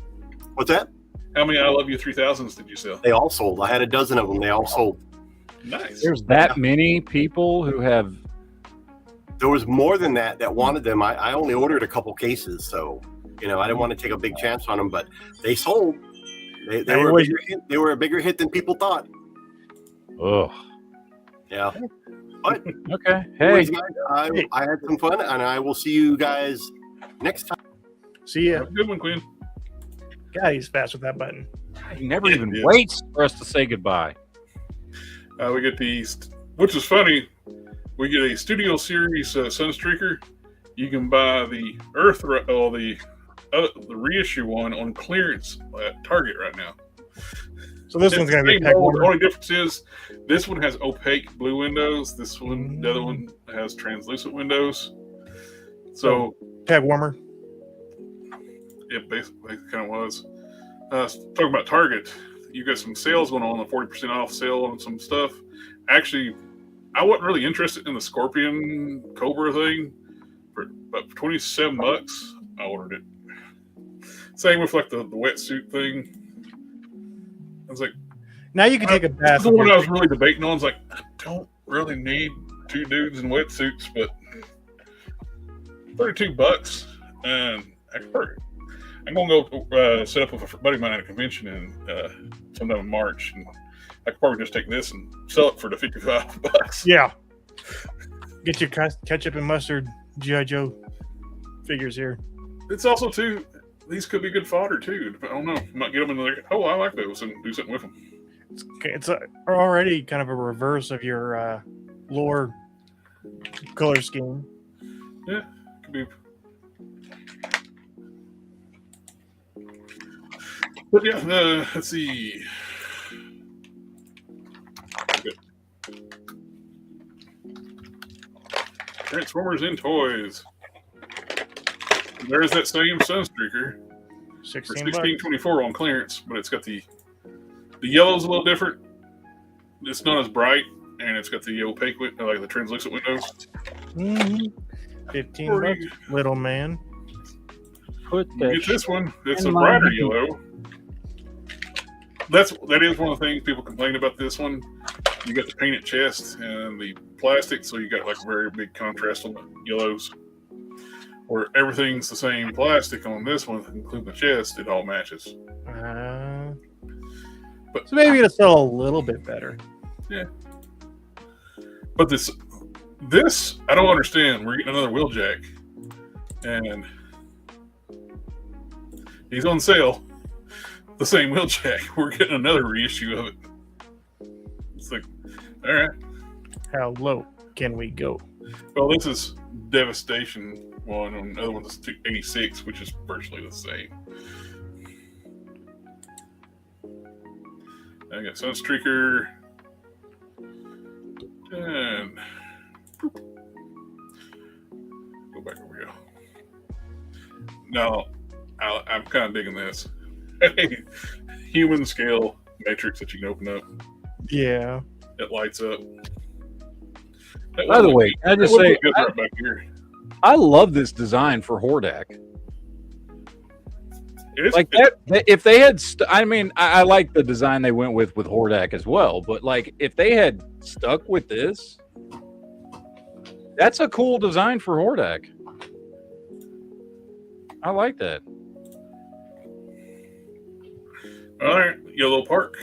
What's that? How many I Love You 3000s did you sell? They all sold. I had a dozen of them. They all sold. Nice. There's that many people who have. There was more than that wanted them. I only ordered a couple cases, so I didn't want to take a big chance on them, but they sold. They were a bigger hit than people thought. Oh. Yeah. But Okay. Hey. anyways, guys, I had some fun, and I will see you guys next time. See ya. Have a good one, Quinn. God, he's fast with that button. He never even Yeah. waits for us to say goodbye. We get these, which is funny. We get a Studio Series Sunstreaker. You can buy the the reissue one on clearance at Target right now. So this one's going to be The peg warmer. only difference is this one has opaque blue windows. This one, the other one, has translucent windows. So Peg warmer. it basically kind of was. Talking about Target, you got some sales going on, a 40% off sale on some stuff. Actually, I wasn't really interested in the Scorpion Cobra thing, but for $27, I ordered it. Same with like the wetsuit thing. I was like, Now you can take a bath. the one I was really debating on. I was like, I don't really need two dudes in wetsuits, but $32, and I'm gonna go set up with a buddy of mine at a convention in sometime in March, and I could probably just take this and sell it for the $55. Yeah. Get your ketchup and mustard G.I. Joe figures here. It's also too. These could be good fodder too. I don't know. Might get them in there. Oh, I like those, and do something with them. It's already kind of a reverse of your lore color scheme. Yeah, could be. But yeah, let's see. Transformers in toys. There's that same Sunstreaker for $16.24 on clearance, but it's got the yellow's a little different. It's not as bright, and it's got the opaque, like the translucent windows. 15 bucks, little man. Put You that get this one. It's in a my brighter hand. yellow. That is one of the things people complain about this one. You got the painted chest and the plastic, so you got like a very big contrast on the yellows. Where everything's the same plastic on this one, including the chest, it all matches. But So maybe it'll sell a little bit better. yeah. But this I don't understand. We're getting another Wheeljack, and he's on sale. The same Wheeljack. We're getting another reissue of it. It's like, all right. How low can we go? Well, this is Devastation one, and the other one is 286, which is virtually the same. I got Sunstreaker, and go back over here. Now, I'm kind of digging this. Human scale matrix that you can open up. Yeah. It lights up. By the way, I just say right back here. I love this design for Hordak. It is Like that, if they had, I like the design they went with Hordak as well. But like, if they had stuck with this, that's a cool design for Hordak. I like that. All right, Yellow Park.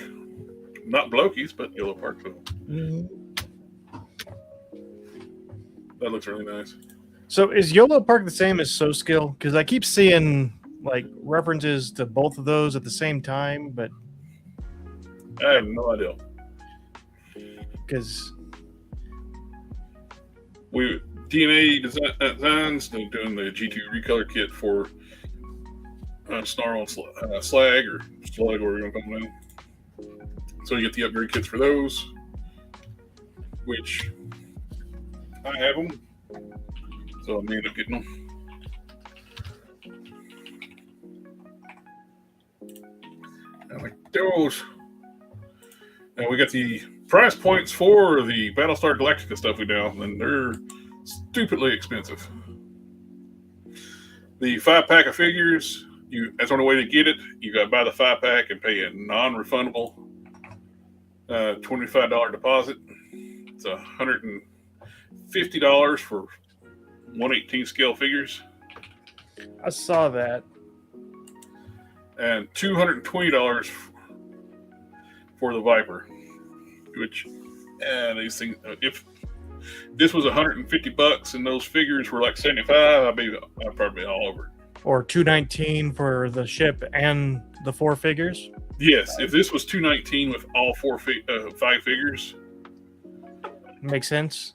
Not Blokey's, but Yellow Park. So that looks really nice. So is YOLO Park the same as So Skill? Because I keep seeing like references to both of those at the same time, but I have no idea. because We DNA Designs, they're doing the G2 recolor kit for Snarl and Slag or Slug, or you want to call them. So you get the upgrade kits for those, which I have them. So I may end up getting them. I like those. And we got the price points for the Battlestar Galactica stuff we now, and they're stupidly expensive. The 5-pack of figures, that's the only way to get it. You got to buy the 5-pack and pay a non-refundable $25 deposit. It's $150 for 1/18 scale figures. I saw that. And $220 for the Viper. Which, these things, if this was $150 and those figures were like $75, I'd probably be all over it. Or $219 for the ship and the 4 figures. Yes, if this was $219 with all 5 figures, makes sense.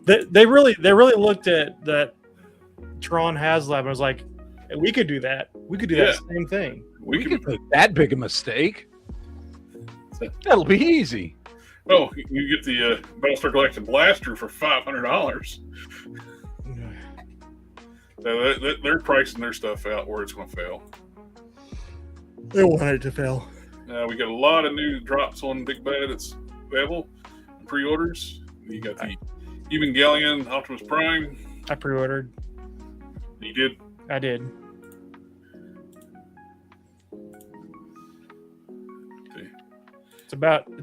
They really looked at that Tron HasLab and was like, hey, we could do that. We could do that same thing. We could make that big a mistake. That'll be easy. Oh, you get the Battlestar Galactica blaster for $500. They're pricing their stuff out where it's going to fail. They want it to fail. We got a lot of new drops on Big Bad. It's available. Pre-orders. You got the Evangelion Optimus Prime. I pre-ordered. You did? I did. Okay. It's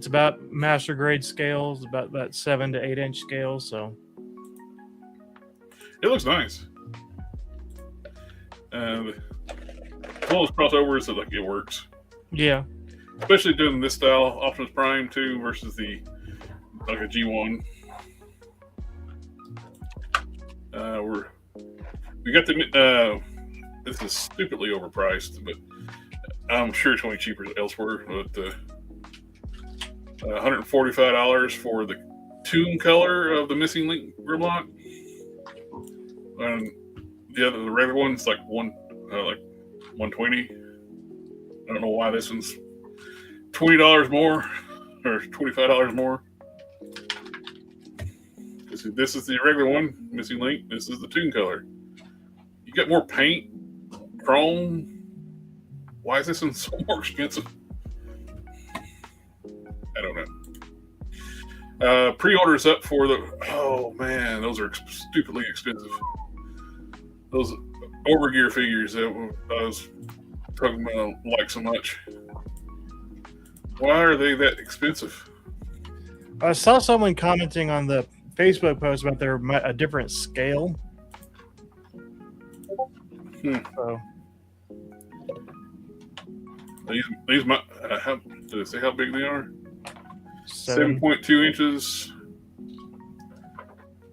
about master grade scales, about that 7 to 8 inch scale. So it looks nice. And all those crossovers, so like it works. Yeah. Especially doing this style Optimus Prime 2 versus the like a G1. We got the this is stupidly overpriced, but I'm sure it's going to be cheaper elsewhere. But $145 for the tune color of the Missing Link Grimlock, and the regular one's like $120. I don't know why this one's $20 more or $25 more. This is the regular one, Missing Link. This is the tune color. You get more paint, chrome. Why is this one so more expensive? I don't know. Pre-orders up for oh man, those are stupidly expensive. Those Overgear figures that I was talking about like so much. Why are they that expensive? I saw someone commenting on the Facebook post about a different scale. So these how did it say how big they are? 7. 7.2 inches.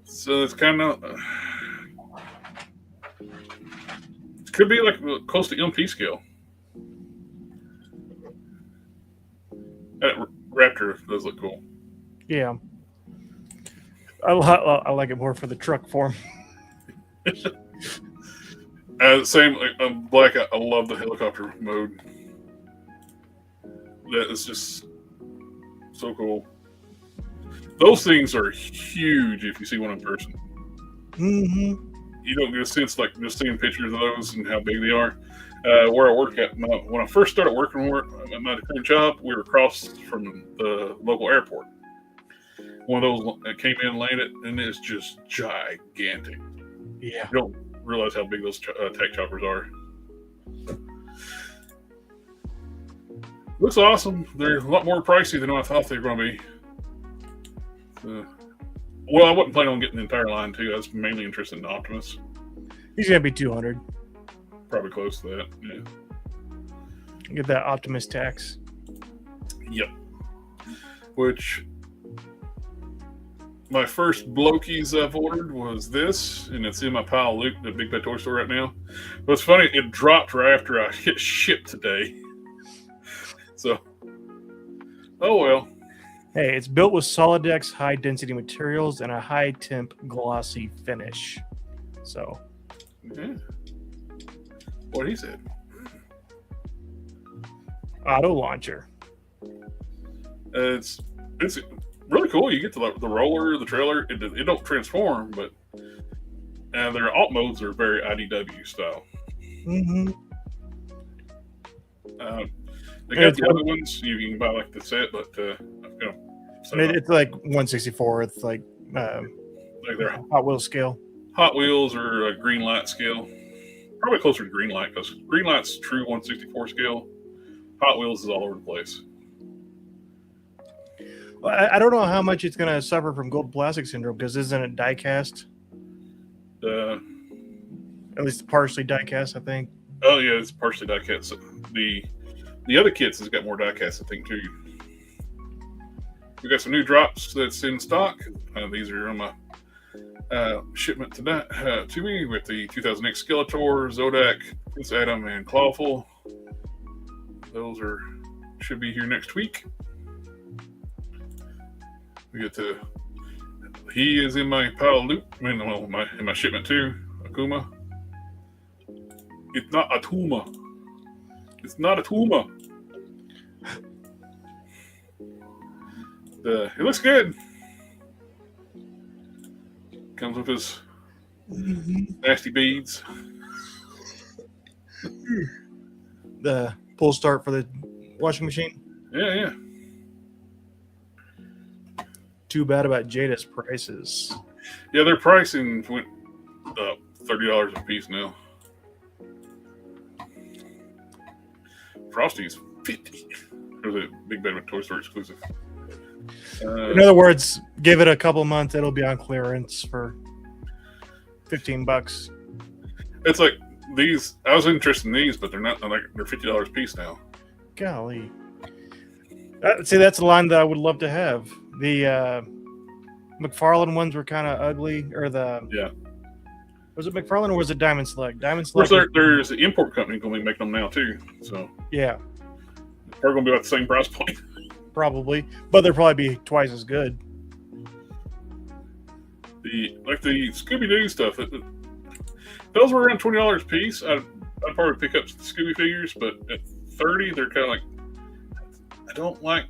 So it's kind of it could be like close to MT scale. That Raptor does look cool. Yeah. I like it more for the truck form. Same, Black. I love the helicopter mode. That is just so cool. Those things are huge if you see one in person. Mm-hmm. You don't get a sense like just seeing pictures of those and how big they are. Where I work at, when I first started working at my current job, we were across from the local airport. One of those that came in and landed, and it's just gigantic. Yeah. You don't realize how big those tech choppers are. Looks awesome. They're a lot more pricey than I thought they were going to be. Well, I wasn't planning on getting the entire line, too. I was mainly interested in Optimus. He's going to be $200. Probably close to that, yeah. Get that Optimus tax. Yep. Which... my first Blokies I've ordered was this, and it's in my pile of loot at the Big Bad Toy Store right now. But it's funny, it dropped right after I hit ship today. So, oh well. Hey, it's built with Solidex high-density materials and a high-temp glossy finish. So, yeah. What he said. Auto launcher. It's really cool. You get the roller, the trailer. It don't transform, but their alt modes are very IDW style. Mm-hmm. They got the other ones you can buy like the set, but it's like 1/64. It's like their Hot Wheels scale. Hot Wheels or a green light scale. Probably closer to green light because green light's true 1/64 scale. Hot Wheels is all over the place. Well, I don't know how much it's going to suffer from gold plastic syndrome because isn't it die cast? At least partially die cast, I think. Oh yeah, it's partially die cast. The other kits has got more die cast, I think, too. We got some new drops that's in stock. These are on my shipment to me with the 2000X Skeletor, Zodak, Prince Adam, and Clawful. Those should be here next week. We get to. He is in my pile of loot. In my shipment too. Akuma. It's not Atuma. It's not Atuma. It looks good. Comes with his nasty beads. The pull start for the washing machine. Yeah. Too bad about Jada's prices. Yeah, their pricing went up $30 a piece now. Frosty's $50. There's a Big Bad Toy Store exclusive. In other words, give it a couple months, it'll be on clearance for $15. It's like these. I was interested in these, but they're not. They're $50 a piece now. Golly. See, that's a line that I would love to have. The McFarlane ones were kind of ugly, or was it McFarlane or was it Diamond Select? Diamond Select. Of course, there's an import company going to be making them now too. So yeah, they're going to be about the same price point. Probably, but they'll probably be twice as good. The Scooby Doo stuff. Those were around $20 a piece. I'd probably pick up the Scooby figures, but at $30, they're kind of like. I don't like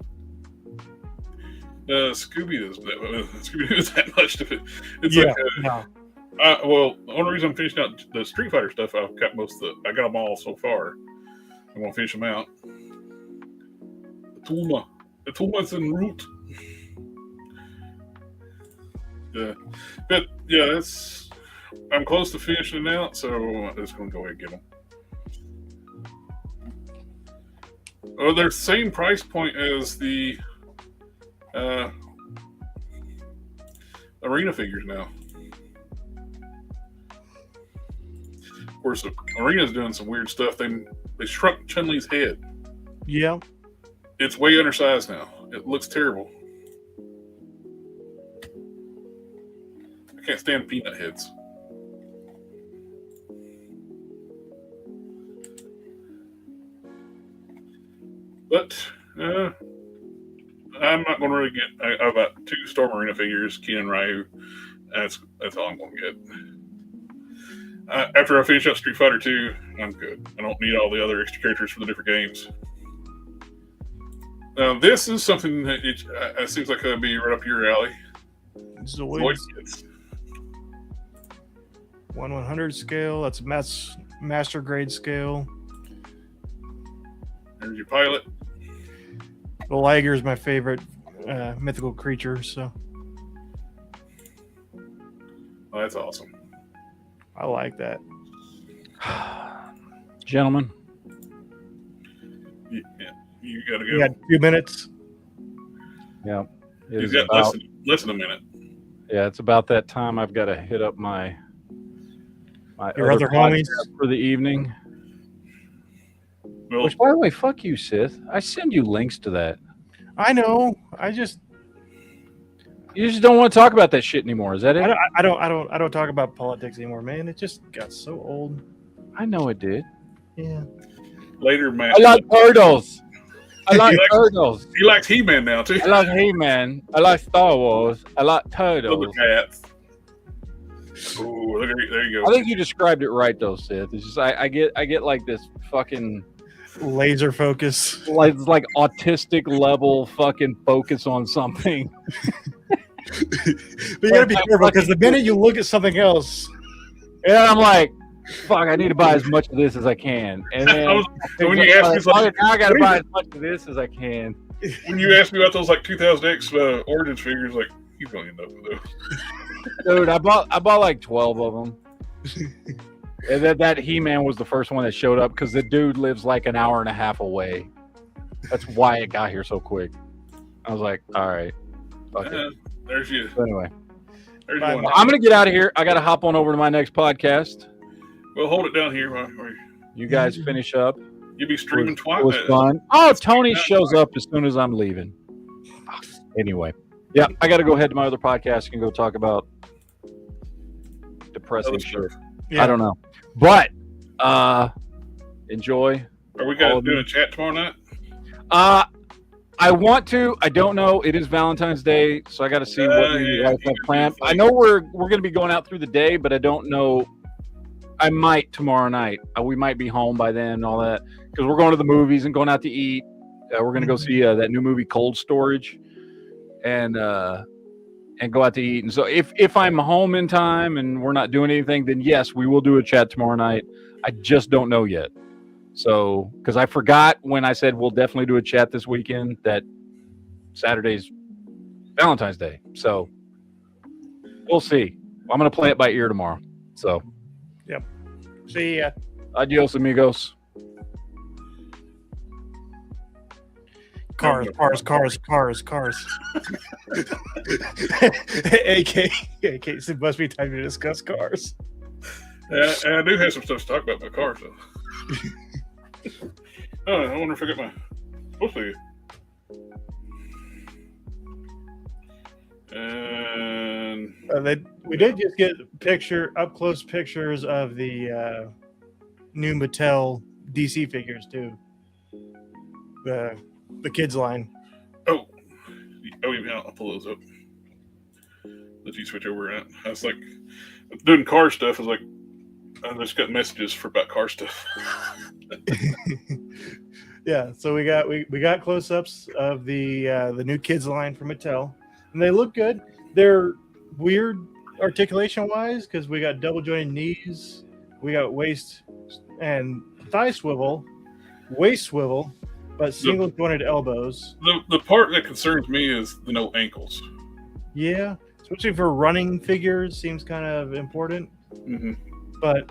Scooby Doo that much of it. It's no. Well, the only reason I'm finishing out the Street Fighter stuff, I got them all so far. I'm gonna finish them out. Atuma's en route. But yeah, I'm close to finishing it out, so I'm just gonna go ahead and get them. Oh, they're the same price point as the arena figures now. Of course, the arena's doing some weird stuff. They shrunk Chun-Li's head. Yeah. It's way undersized now. It looks terrible. I can't stand peanut heads. But I'm not going to really get. I've got 2 Storm Arena figures, Keenan Ryu. That's all I'm going to get. After I finish up Street Fighter 2, I'm good. I don't need all the other extra characters for the different games. Now, this is something that it seems like it'll be right up your alley. Zoids. 1/100 scale. That's master grade scale. There's your pilot. The Liger is my favorite mythical creature, so. Oh, that's awesome. I like that. Gentlemen. Yeah, you got to go. You got 2 minutes. Yeah. He's got less than a minute. Yeah, it's about that time. I've got to hit up my your other homies for the evening. Well, Which, by the way, fuck you, Sith. I send you links to that. I know. You just don't want to talk about that shit anymore. Is that it? I don't talk about politics anymore, man. It just got so old. I know it did. Yeah. Later, man. I like turtles. I like turtles. He likes He-Man now too. I like He-Man. I like Star Wars. I like turtles. Little cats. Ooh, there you go. I think you described it right, though, Sith. It's just I get like this fucking laser focus, it's like autistic level fucking focus on something. But you gotta be careful because the minute you look at something else, and I'm like, fuck, I need to buy as much of this as I can. And then So when you asked me, now I got to buy as much of this as I can. when you asked me about those like 2000X Origins figures, like you don't end up with those. Dude, I bought like 12 of them. And that He-Man was the first one that showed up because the dude lives like an hour and a half away. That's why it got here so quick. I was like, all right. Fuck it. There's you. So anyway, There's Bye, one. bye. I'm going to get out of here. I got to hop on over to my next podcast. Well, hold it down here. While You guys finish up. you'll be streaming It twice. was fun. Oh, Tony shows up as soon as I'm leaving. Anyway, yeah, I got to go head to my other podcast and go talk about depressing Other shit. stuff. Yeah. I don't know, but enjoy. Are we All going of to do you. a chat tomorrow night? I want to. I don't know. It is Valentine's Day, so I got to see what me and yeah, my wife you have can planned. do I know we're going to be going out through the day, but I don't know. I might tomorrow night. We might be home by then and all that because we're going to the movies and going out to eat. We're going to go see that new movie Cold Storage, and go out to eat. And so if I'm home in time and we're not doing anything, then yes, we will do a chat tomorrow night. I just don't know yet. So, because I forgot when I said we'll definitely do a chat this weekend that Saturday's Valentine's Day. So, we'll see. I'm going to play it by ear tomorrow. So, See ya. adios, amigos. Cars. AK, it must be time to discuss cars. Yeah, and I do have some stuff to talk about my car, so. Oh, I wonder if I got my. We'll see. And We did just get up close pictures of the new Mattel DC figures too. The kids line. oh, yeah, I'll pull those up. Let you switch over. And I was like doing car stuff. I was like, I just got messages about car stuff. Yeah, so we got close-ups of the new kids line from Mattel, and they look good. They're weird articulation-wise because we got double-jointed knees, we got waist and thigh swivel, waist swivel, but single-jointed elbows. The part that concerns me is the no ankles. Yeah, especially for running figures, seems kind of important. Mm-hmm. But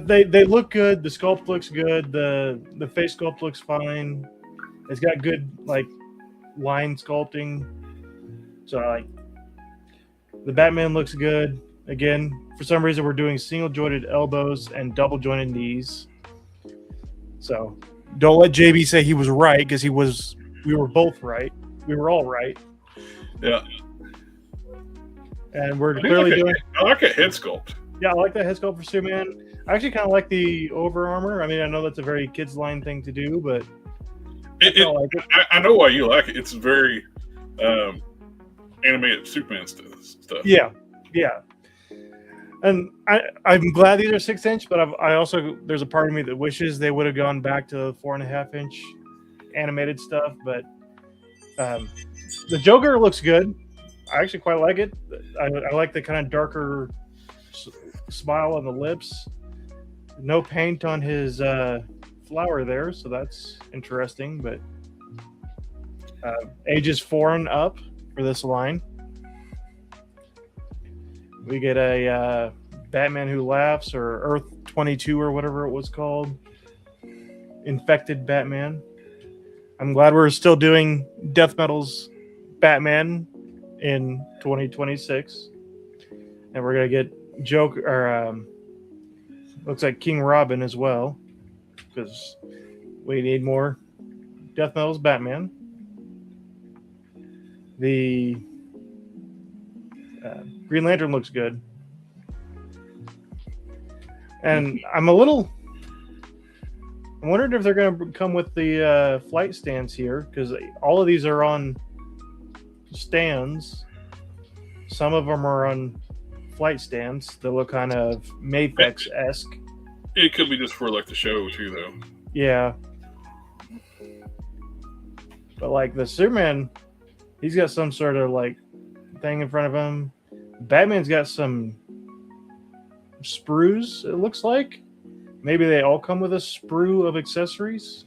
they look good. The sculpt looks good. The face sculpt looks fine. It's got good like line sculpting. So like the Batman looks good. Again, for some reason we're doing single jointed elbows and double jointed knees. So don't let JB say he was right because we were both right. We were all right. Yeah. And we're clearly doing. I like a head sculpt. Yeah, I like that head sculpt for Superman. I actually kind of like the over armor. I mean, I know that's a very kids line thing to do, but I know why you like it. It's very animated Superman stuff. Yeah. And I'm glad these are 6-inch, but I also there's a part of me that wishes they would have gone back to 4.5-inch animated stuff. But the Joker looks good. I actually quite like it. I like the kind of darker smile on the lips. No paint on his flower there, so that's interesting. But ages 4 and up for this line. We get a Batman Who Laughs or Earth 22 or whatever it was called. Infected Batman. I'm glad we're still doing Death Metal's Batman in 2026. And we're going to get Joker, or looks like King Robin as well. Because we need more Death Metal's Batman. The Green Lantern looks good. And I'm wondering if they're going to come with the flight stands here, because all of these are on stands. Some of them are on flight stands that look kind of Mafex-esque. It could be just for like the show too, though. Yeah. But like the Superman, he's got some sort of like thing in front of him. Batman's got some sprues, it looks like. Maybe they all come with a sprue of accessories.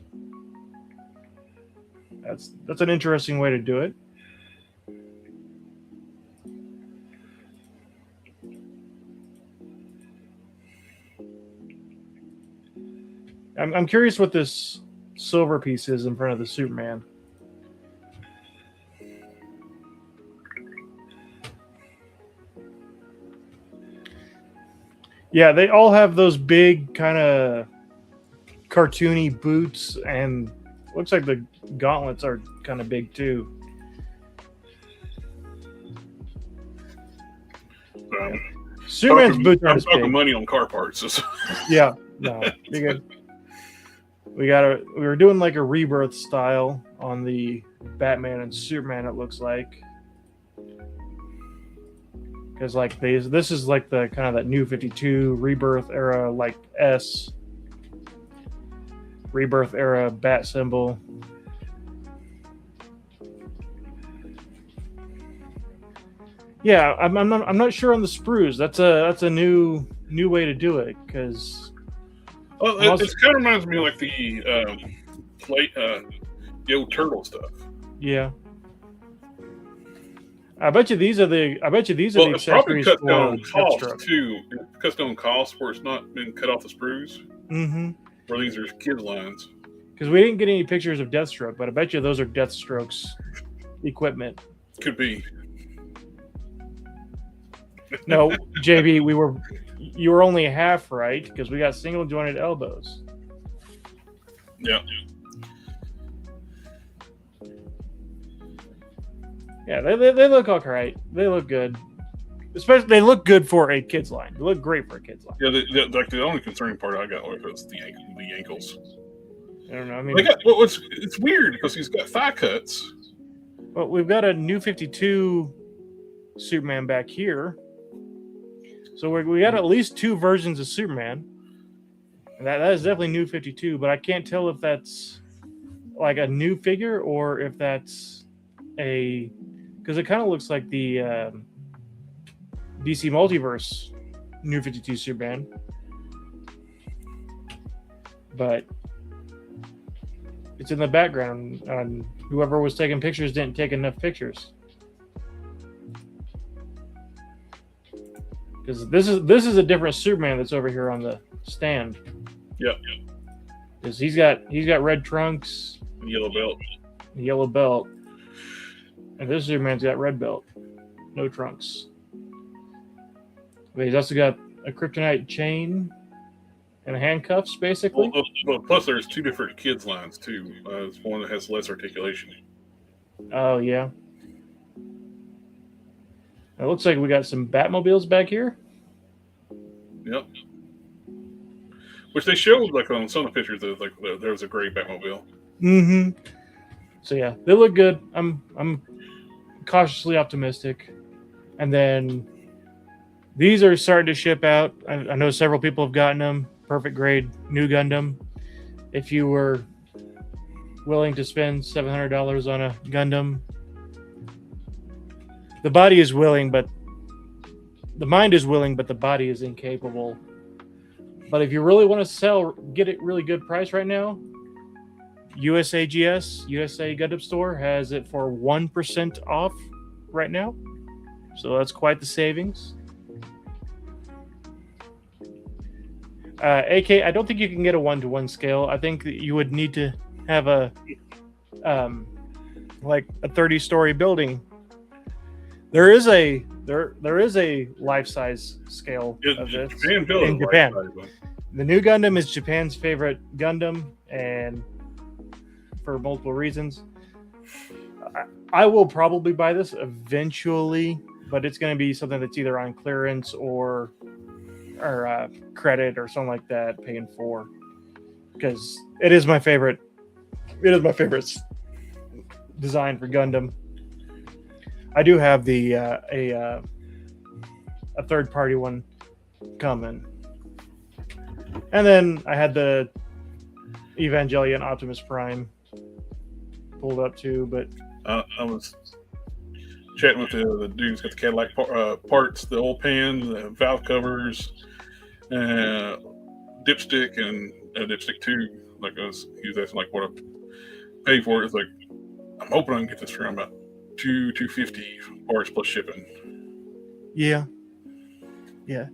That's an interesting way to do it. I'm curious what this silver piece is in front of the Superman. Yeah, they all have those big kind of cartoony boots, and looks like the gauntlets are kind of big too. Superman's boots aren't as big. Talking money on car parts. Yeah, no, you're good. We were doing like a rebirth style on the Batman and Superman. It looks like, because like this is like the kind of that new 52 rebirth era, like rebirth era bat symbol. Yeah, I'm not sure on the sprues. That's a new way to do it, because it kind of reminds me of like the old turtle stuff. Yeah. I bet you these are the It's probably accessories cut for down cost Deathstroke. too. It cuts down cost where it's not been cut off the sprues. Mm-hmm. Where these are kids lines. Because we didn't get any pictures of Deathstroke, but I bet you those are Deathstroke's equipment. Could be. No, JB, you were only half right, because we got single jointed elbows. Yeah. Yeah, they look all right. They look good. Especially, they look good for a kids line. They look great for a kids line. Yeah, the only concerning part I got was the ankles. I don't know. I mean, it's weird because he's got thigh cuts. Well, we've got a new 52 Superman back here. So we got at least two versions of Superman. And that is definitely new 52, but I can't tell if that's like a new figure or if that's because it kind of looks like the DC Multiverse new 52 Superman. But it's in the background. Whoever was taking pictures didn't take enough pictures. Because this is a different Superman that's over here on the stand. Yep. Because he's got red trunks, Yellow belt. And this Superman's got red belt, no trunks. But he's also got a kryptonite chain and handcuffs, basically. Well, plus there's two different kids lines too. There's one that has less articulation. Oh yeah. It looks like we got some Batmobiles back here. Yep. Which they showed like on some of the pictures. There was a gray Batmobile. Mm-hmm. So yeah, they look good. I'm cautiously optimistic. And then these are starting to ship out. I know several people have gotten them. Perfect grade new Gundam. If you were willing to spend $700 on a Gundam, the body is willing, but the mind is willing, but the body is incapable. But if you really want to get it really good price right now, USAGS, USA Gundam Store, has it for 1% off right now. So that's quite the savings. AK, I don't think you can get a 1-to-1 scale. I think that you would need to have a 30-story building. There is a life-size scale of this in Japan. The new Gundam is Japan's favorite Gundam, and for multiple reasons. I will probably buy this eventually, but it's going to be something that's either on clearance or credit or something like that, paying for, because it is my favorite. It is my favorite design for Gundam. I do have a third-party one coming, and then I had the Evangelion Optimus Prime pulled up too. But I was chatting with the dudes got the Cadillac parts, the oil pan, the valve covers, Dipstick and Dipstick 2. Like he was asking like what I paid for it. It's like I'm hoping I can get this for about $250 parts plus shipping. Yeah. If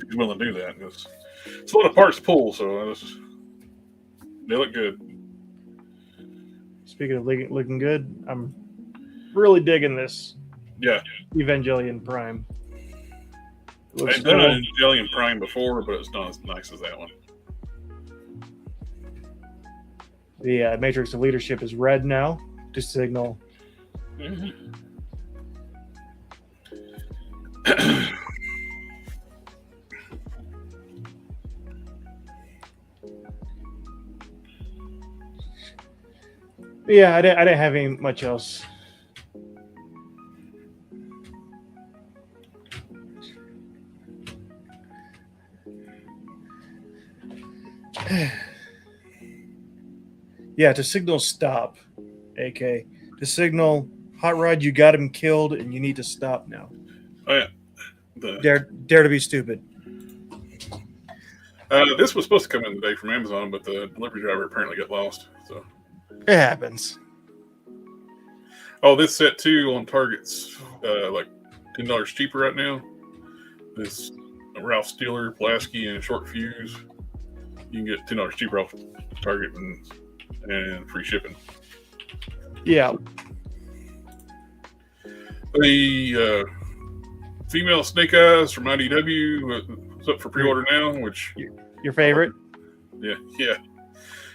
he's willing to do that. It's a lot of parts to pull, so they look good. Speaking of looking good, I'm really digging this. Yeah. Evangelion Prime. I've done an Evangelion Prime before, but it's not as nice as that one. The Matrix of Leadership is red now to signal. Mm-hmm. Yeah, I didn't have any much else. Yeah, to signal stop, AK. To signal Hot Rod, you got him killed and you need to stop now. Oh yeah. Dare to be stupid. This was supposed to come in today from Amazon, but the delivery driver apparently got lost. So it happens. Oh, this set too on Target's like $10 cheaper right now. This Ralph Steeler, Pulaski, and Short Fuse. You can get $10 cheaper off Target and free shipping. Yeah. The female Snake Eyes from IDW is up for pre-order now, which your favorite? Yeah.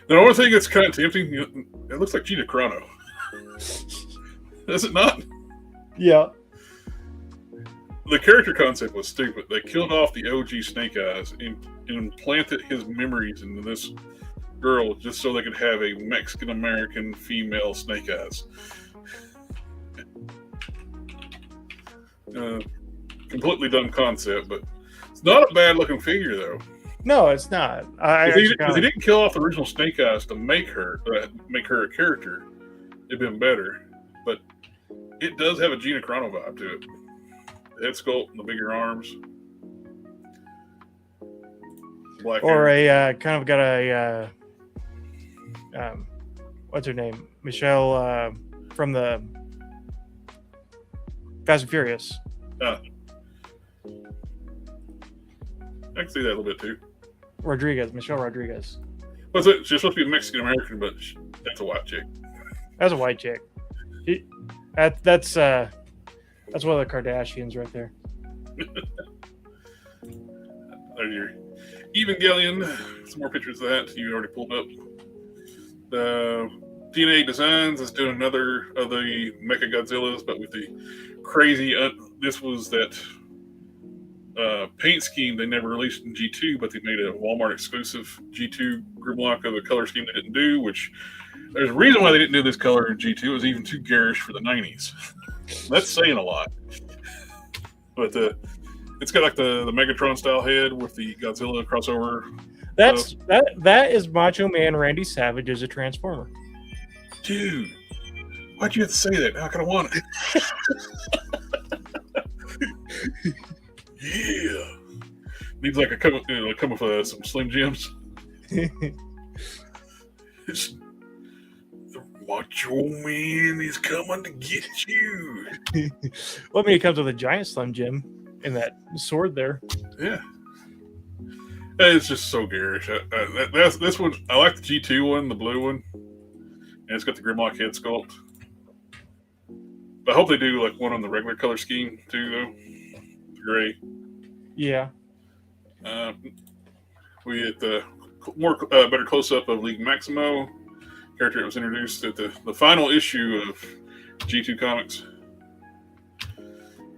The only thing that's kind of tempting, it looks like Gina Carano. Does it not? Yeah. The character concept was stupid. They killed off the OG Snake Eyes and implanted his memories into this girl just so they could have a Mexican-American female Snake Eyes. Completely dumb concept, but it's not a bad-looking figure, though. No, it's not. If he didn't kill off the original Snake Eyes to make her a character, it'd been better. But it does have a Gina Carano vibe to it. The head sculpt and the bigger arms. Black or hair. a kind of got a what's her name? Michelle from the Fast and Furious. I can see that a little bit too. Michelle Rodriguez. What's it? She's supposed to be a Mexican American, but that's a white chick. That's a white chick. That's one of the Kardashians right there. There's your Evangelion. Some more pictures of that you already pulled up. The DNA Designs is doing another of the Mecha Godzillas, but with the crazy. This was that paint scheme they never released in G2, but they made a Walmart exclusive G2 Grimlock of the color scheme they didn't do, which there's a reason why they didn't do this color in G2. It was even too garish for the 90s. That's saying a lot. But it's got like the Megatron style head with the Godzilla crossover. That is Macho Man Randy Savage as a Transformer. Dude, why'd you have to say that? How can I want it? Yeah. Needs like come with some Slim Jims. The Macho Man is coming to get you. Well, I mean, it comes with a giant Slim Jim and that sword there. Yeah. It's just so garish. This one, I like the G2 one, the blue one. And it's got the Grimlock head sculpt. But I hope they do like one on the regular color scheme too, though. The gray. Yeah. We get the better close up of League Maximo, character that was introduced at the final issue of G2 Comics,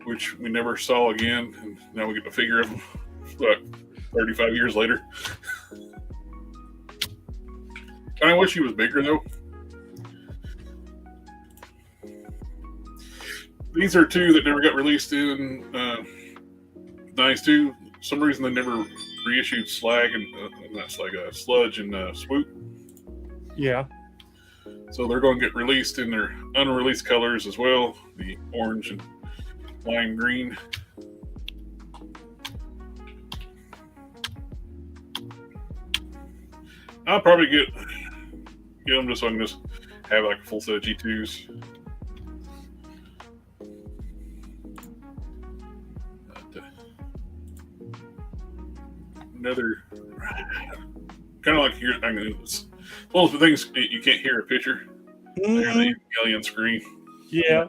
which we never saw again, and now we get to figure of him 35 years later. I wish he was bigger though. These are two that never got released in Nice 2. For some reason they never reissued Slag and that's like a Sludge and Swoop. Yeah. So they're going to get released in their unreleased colors as well, the orange and lime green. I'll probably get them just so I can just have like a full set of G2s. Another kind of like here. I mean, it's one of the things you can't hear a picture. They're the alien screen. Yeah.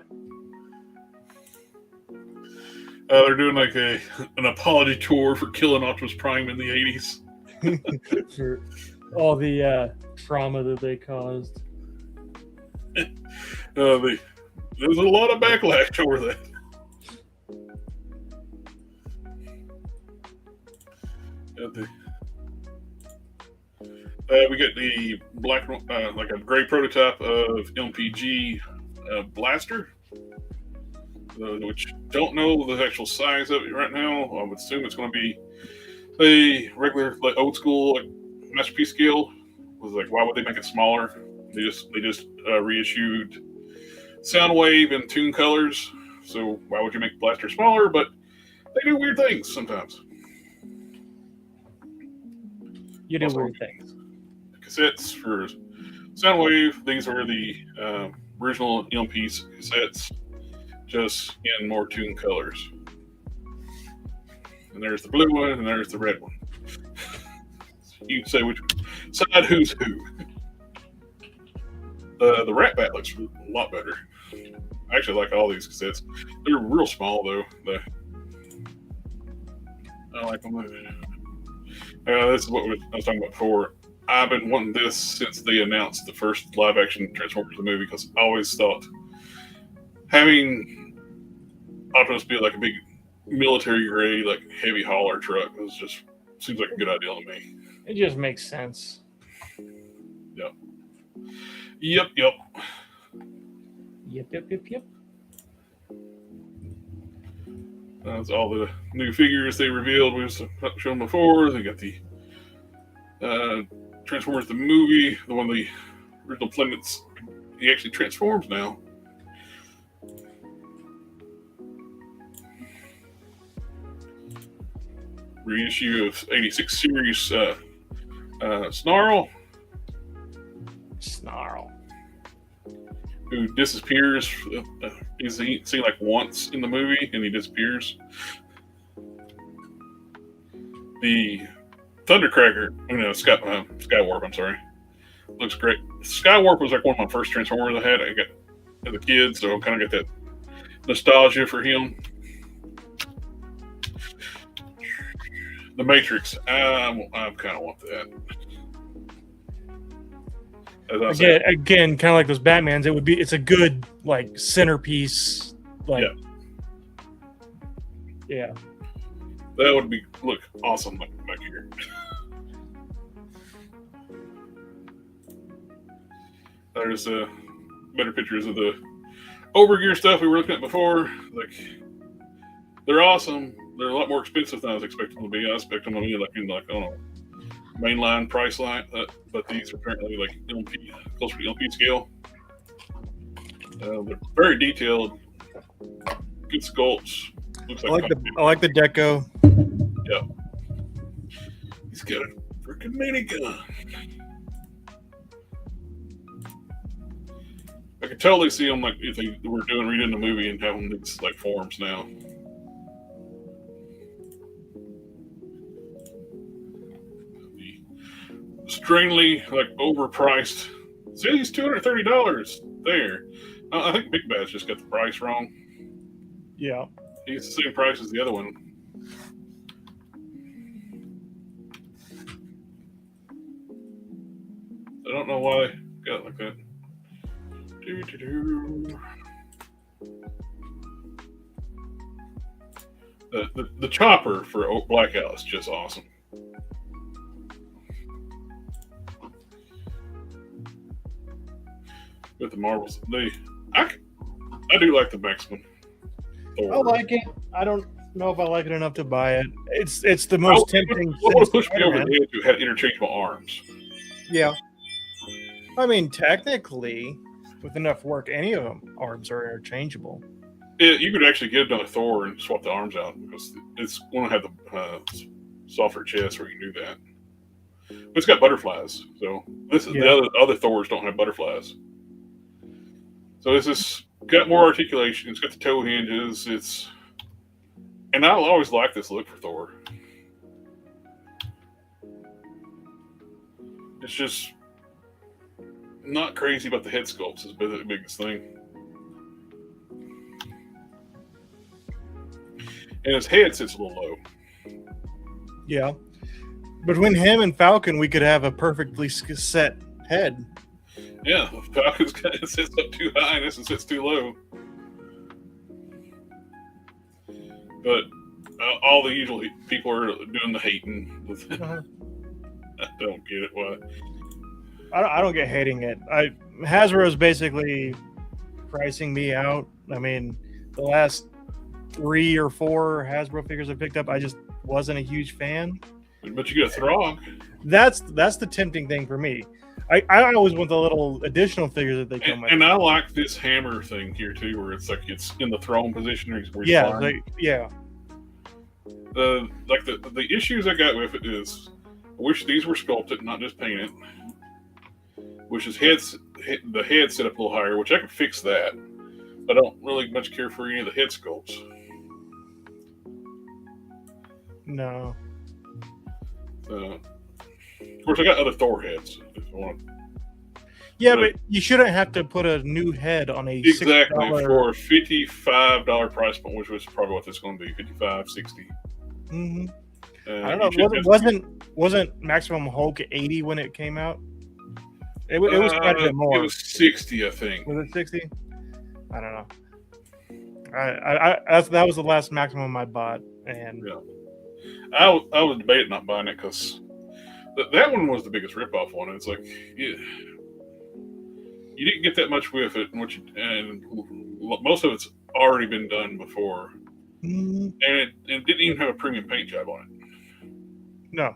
They're doing like an apology tour for killing Optimus Prime in the 80s. For all the trauma that they caused. There's a lot of backlash over that. We got the black, like a gray prototype of MPG blaster, which don't know the actual size of it right now. I would assume it's going to be a regular, like old school, like masterpiece scale. Was like, why would they make it smaller? They just reissued Soundwave and Toon Colors. So why would you make blaster smaller? But they do weird things sometimes. You do Also, weird things. Cassettes for Soundwave. These are the original piece cassettes, just in more Toon Colors. And there's the blue one, and there's the red one. You can say which side who's who. The Rat Bat looks a lot better. I actually like all these cassettes. They're real small though. I like them. This is what I was talking about before. I've been wanting this since they announced the first live-action Transformers movie, because I always thought having Optimus be like a big military-grade, like heavy hauler truck seems like a good idea to me. It just makes sense. Yep. Yep. That's all the new figures they revealed. We've shown before. They got the Transformers the movie, the one the original planets. He actually transforms now. Reissue of 86 series Snarl, who disappears. He's seen like once in the movie, and he disappears. The Thundercracker, Skywarp. I'm sorry, looks great. Skywarp was like one of my first Transformers I got as a kid, so I kind of got that nostalgia for him. The Matrix, I kind of want that. Again, kind of like those Batmans. It's a good like centerpiece. Like, yeah. That would look awesome back here. There's better pictures of the overgear stuff we were looking at before. Like, they're awesome. They're a lot more expensive than I was expecting them to be. I expect them to be like in I don't know, mainline price line, but these are apparently like LP, closer to LP scale. They're very detailed, good sculpts. Looks like I like the deco. Yeah, he's got a freaking minigun. I could totally see them like if they were redoing the movie and having these like forms now. Extremely like overpriced. See, he's $230 there. I think Big Bad's just got the price wrong. Yeah, He's the same price as the other one. I don't know why they got it like that. The chopper for Blackout is just awesome. With the marbles, I do like the Mexican. I like it. I don't know if I like it enough to buy it. It's the most tempting. I want to push me over the edge to have interchangeable arms. Yeah. I mean, technically, with enough work, any of them arms are interchangeable. You could actually get another Thor and swap the arms out, because it's going to have the softer chest where you can do that. It's got butterflies. So this is the other Thors don't have butterflies. So this is got more articulation. It's got the toe hinges. And I always like this look for Thor. It's just not crazy about the head sculpts is the biggest thing. And his head sits a little low. Yeah. Between him and Falcon, we could have a perfectly set head. Yeah, Falcon's it sits up too high and this one sits too low. But all the usual people are doing the hating. I don't get it. Why? I don't get hating it. Hasbro's basically pricing me out. I mean, the last 3 or 4 Hasbro figures I picked up, I just wasn't a huge fan. But you get a Throg. That's the tempting thing for me. I always want the little additional figures that they come with. And I like this hammer thing here too, where it's like it's in the throne position. Where Yeah. The issues I got with it is, I wish these were sculpted, not just painted. Which is the head set up a little higher, which I can fix that. I don't really much care for any of the head sculpts. No. Of course, I got other Thor heads. If you want. Yeah, but you shouldn't have to put a new head on a exactly $6... for a $55 price point, which was probably what this is going to be, $55, $60. Mm-hmm. I don't know. Wasn't Maximum Hulk 80 when it came out? It was quite a bit more. It was 60, I think. Was it 60? I don't know. That was the last Maximum I bought, and yeah, I was debating not buying it because that one was the biggest ripoff one. It's like you didn't get that much with it, and most of it's already been done before, and it didn't even have a premium paint job on it. No.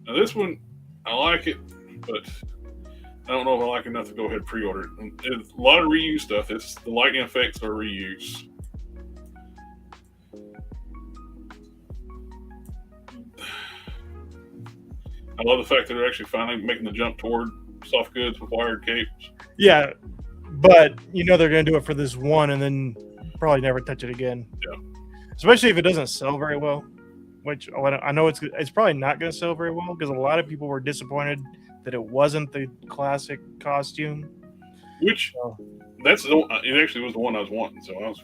Now this one, I like it, but I don't know if I like it enough to go ahead and pre-order it. It's a lot of reuse stuff. The lightning effects are reuse. I love the fact that they're actually finally making the jump toward soft goods with wired capes. Yeah, but they're going to do it for this one and then probably never touch it again. Yeah. Especially if it doesn't sell very well, which I know it's probably not going to sell very well because a lot of people were disappointed that it wasn't the classic costume. Which it actually was the one I was wanting, so I was.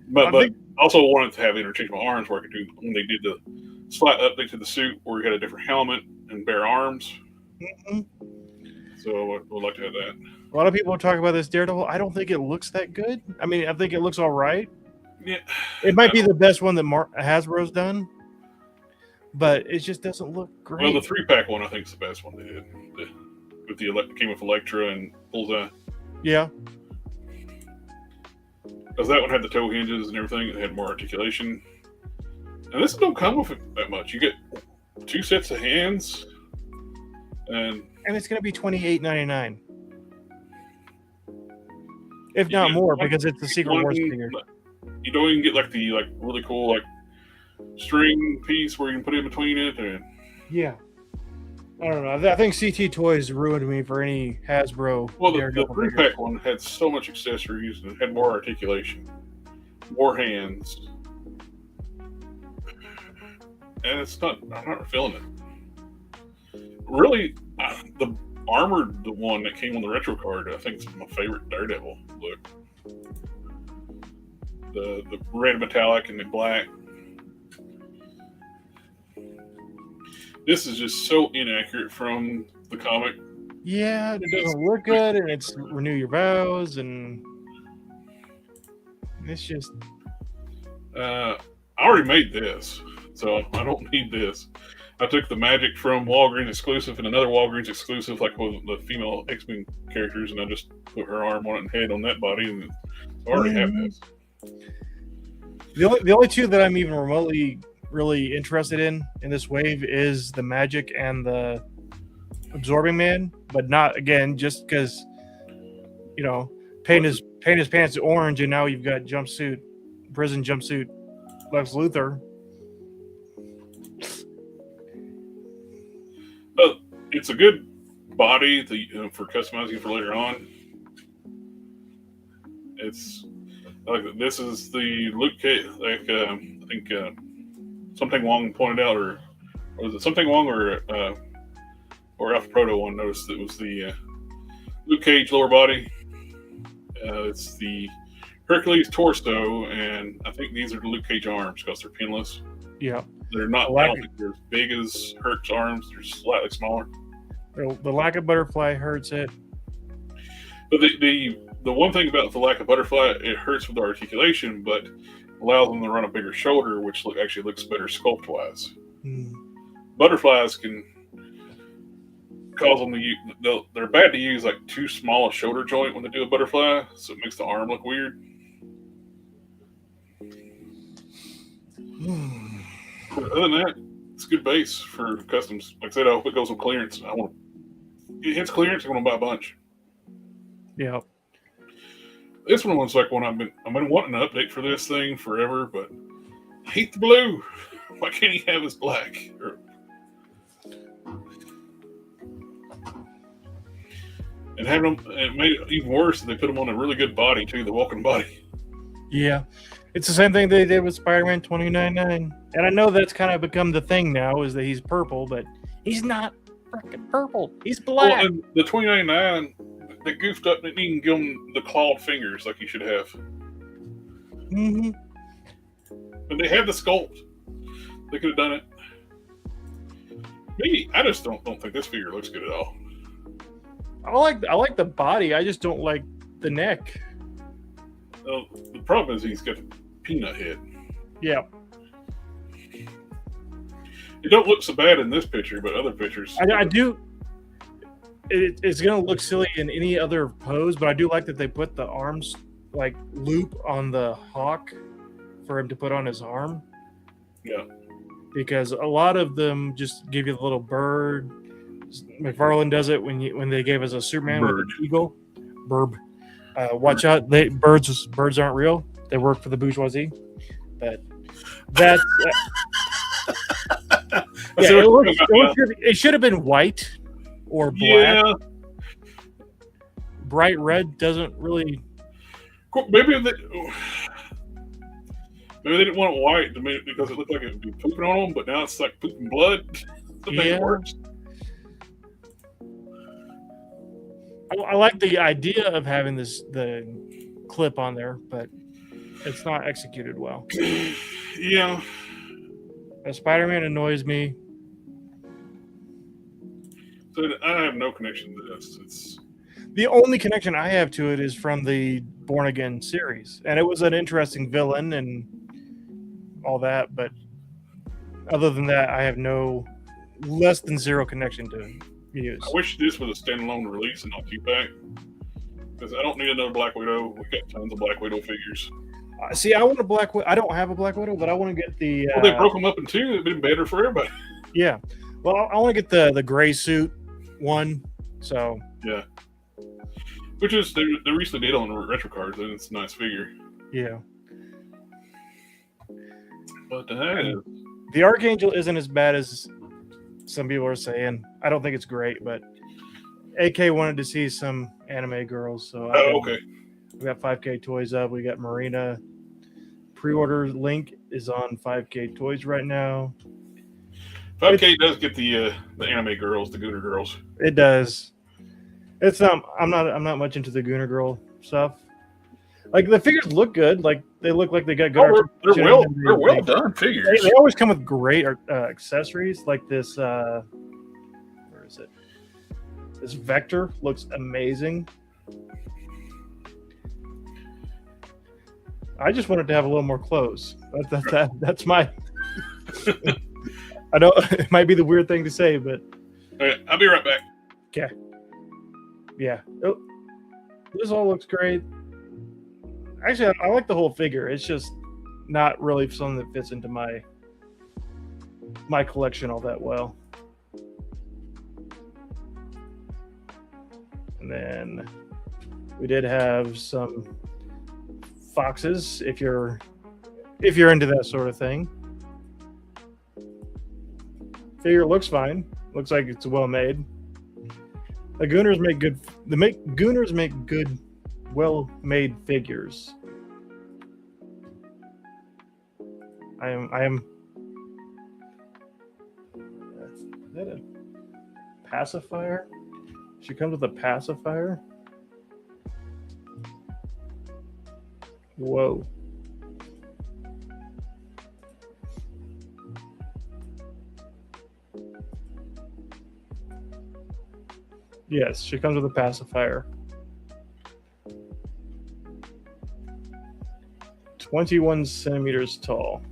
But I also wanted to have interchangeable arms where I could do when they did the slight update to the suit where you had a different helmet and bare arms. Mm-hmm. So I would like to have that. A lot of people talk about this Daredevil. I don't think it looks that good. I mean, I think it looks all right. Yeah, it might be the best one that Hasbro's done, but it just doesn't look great. Well, the 3-pack one I think is the best one they did. Came with Elektra and Bullseye. Yeah. Because that one had the toe hinges and everything. It had more articulation. And this don't come with it that much. You get 2 sets of hands, and it's going to be $28.99, if not more, because it's the Secret Wars figure. You don't even get the really cool string piece where you can put in between it. And yeah, I don't know. I think CT Toys ruined me for any Hasbro. Well, the 3-pack one had so much accessories and it had more articulation, more hands. And I'm not feeling it. Really, the armored, the one that came on the retro card, I think is my favorite Daredevil look. The red metallic and the black. This is just so inaccurate from the comic. Yeah, it doesn't look good, and it's renew your vows, and it's just. I already made this, so I don't need this. I took the magic from Walgreens exclusive and another Walgreens exclusive, like with the female X-Men characters, and I just put her arm on it and head on that body, and I already have this. The only 2 that I'm even remotely really interested in this wave is the Magic and the Absorbing Man, but not again just because paint his pants orange and now you've got prison jumpsuit Lex Luthor. it's a good body for customizing for later on. It's like this is the Luke Cage. Like I think something Wong pointed out, or was it something Wong or Alpha Proto one noticed it was the Luke Cage lower body. It's the Hercules torso, and I think these are the Luke Cage arms because they're pinless. Yeah. They're not. I don't think they're as big as Herc's arms. They're slightly smaller. The lack of butterfly hurts it. But the one thing about the lack of butterfly, it hurts with the articulation, but allows them to run a bigger shoulder, which actually looks better sculpt wise. Butterflies can cause them to use. They're bad to use like too small a shoulder joint when they do a butterfly, so it makes the arm look weird. But other than that, it's a good base for customs. Like I said, I hope it goes with clearance. It hits clearance, I'm gonna buy a bunch. Yeah. This one was like one I've been wanting an update for this thing forever, but I hate the blue. Why can't he have his black? And having them, it made it even worse that they put him on a really good body too, the walking body. Yeah. It's the same thing they did with Spider-Man 2099. And I know that's kind of become the thing now, is that he's purple, but he's not freaking purple. He's black. Well, and the 2099, they goofed up. They didn't even give him the clawed fingers like he should have. Mm-hmm. But they had the sculpt. They could have done it. Me, I just don't think this figure looks good at all. I like the body. I just don't like the neck. The problem is he's got a peanut head. Yeah. It don't look so bad in this picture, but other pictures. I do. It's going to look silly in any other pose, but I do like that they put the arms like loop on the hawk for him to put on his arm. Yeah. Because a lot of them just give you the little bird. McFarlane does it when they gave us a Superman with an eagle. Burb. Watch out! Birds aren't real. They work for the bourgeoisie. But that's it should have been white or black. Yeah. Bright red doesn't really. Maybe they didn't want it white because it looked like it would be pooping on them, but now it's like pooping blood. Yeah. It works. I like the idea of having the clip on there, but it's not executed well. Yeah. Spider-Man annoys me. So I have no connection to this. It's the only connection I have to it is from the Born Again series, and it was an interesting villain and all that. But other than that, I have less than zero connection to it. Use. I wish this was a standalone release and not 2-pack, because I don't need another Black Widow. We got tons of Black Widow figures. See, I want a Black Widow. I don't have a Black Widow, but I want to get the. Well, they broke them up in two. It'd been better for everybody. Yeah, well, I want to get the gray suit one. So yeah, which is they recently did on retro cards, and it's a nice figure. Yeah, but the Archangel isn't as bad as some people are saying. I don't think it's great, but AK wanted to see some anime girls, so okay. We got 5K Toys up. We got Marina. Pre-order link is on 5K Toys right now. 5K does get the anime girls, the Gooner girls. It does. It's not. I'm not much into the Gooner girl stuff. Like the figures look good. Like they look like they got good. They're well done figures. They always come with great accessories. Like this. Where is it? This Vector looks amazing. I just wanted to have a little more clothes. That's my. I know it might be the weird thing to say, but. Okay, I'll be right back. Okay. Yeah. Oh, this all looks great. Actually, I like the whole figure. It's just not really something that fits into my collection all that well. And then we did have some foxes if you're into that sort of thing. Figure looks fine. Looks like it's well made. The Gooners make good. Gooners make good, well-made figures. I am. Is that a pacifier? She comes with a pacifier. Whoa. Yes, she comes with a pacifier. 21 centimeters tall.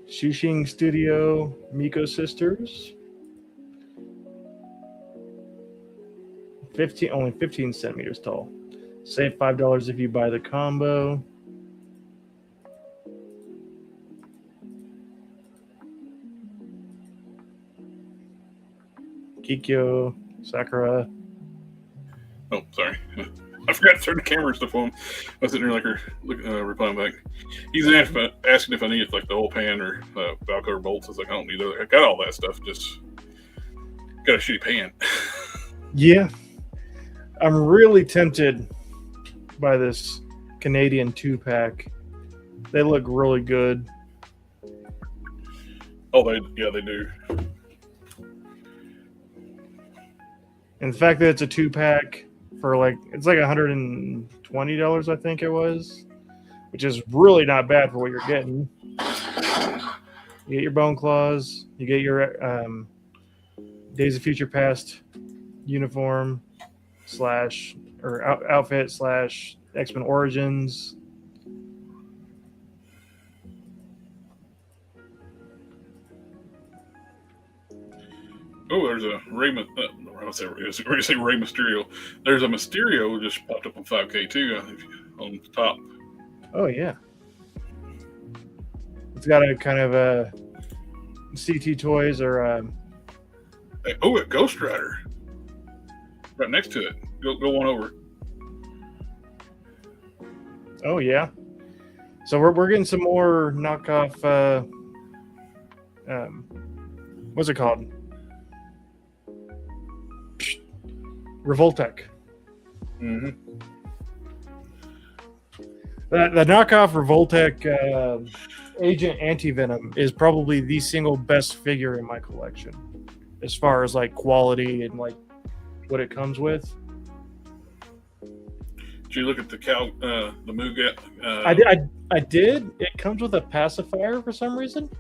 Shishing Studio Miko Sisters. Only 15 centimeters tall. Save $5 if you buy the combo. Kikyo, Sakura. Oh, sorry. I forgot to turn the camera and stuff on. I was sitting there replying back. He's asking if I needed like the oil pan or Valco bolts. I was like, I don't need that. I got all that stuff. Just got a shitty pan. Yeah. I'm really tempted by this Canadian 2-pack. They look really good. Oh, they do. And the fact that it's a 2-pack for it's like $120, I think it was, which is really not bad for what you're getting. You get your Bone Claws, you get your Days of Future Past uniform / outfit / X-Men Origins. Oh, there's a Rey Mysterio. There's a Mysterio just popped up on 5K too on the top. Oh yeah, it's got a kind of a CT Toys or a Ghost Rider right next to it. Go on over. Oh yeah. So we're getting some more knockoff. What's it called? Revoltech. Mm-hmm. The knockoff Revoltech Agent Anti-Venom is probably the single best figure in my collection, as far as like quality and like what it comes with. Did you look at the Mugat? I did. It comes with a pacifier for some reason.